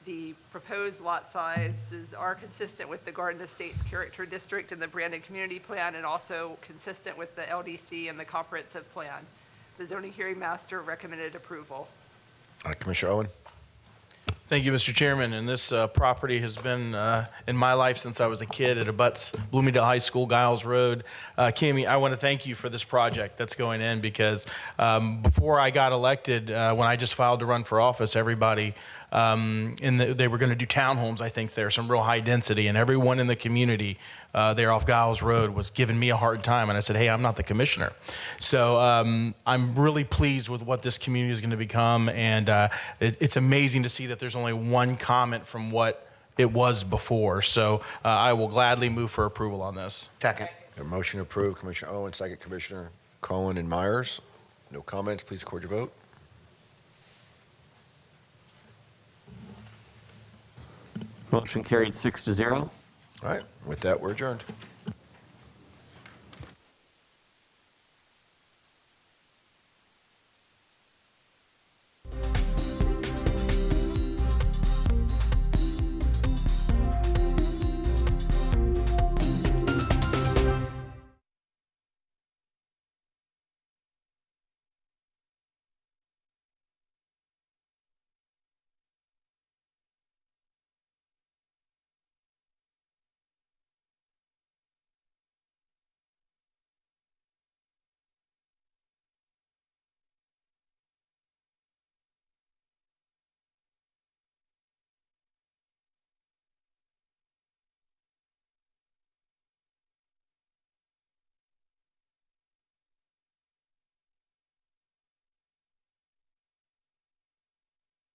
The proposed lot sizes are consistent with the Garden Estates Character District and the Brandon Community Plan, and also consistent with the LDC and the Comprehensive Plan. The zoning hearing master recommended approval. Commissioner Owen? Thank you, Mr. Chairman. And this property has been in my life since I was a kid. It abuts Bloomingdale High School, Giles Road. Cami, I want to thank you for this project that's going in, because before I got elected, when I just filed to run for office, everybody they were going to do townhomes, I think there, some real high density, and everyone in the community there off Giles Road was giving me a hard time, and I said, hey, I'm not the commissioner. So I'm really pleased with what this community is going to become, and it's amazing to see that there's only one comment from what it was before. So I will gladly move for approval on this. Second. A motion approved, Commissioner Owen, second Commissioner Cohen and Myers. No comments, please record your vote. Motion carried 6-0. All right, with that, we're adjourned.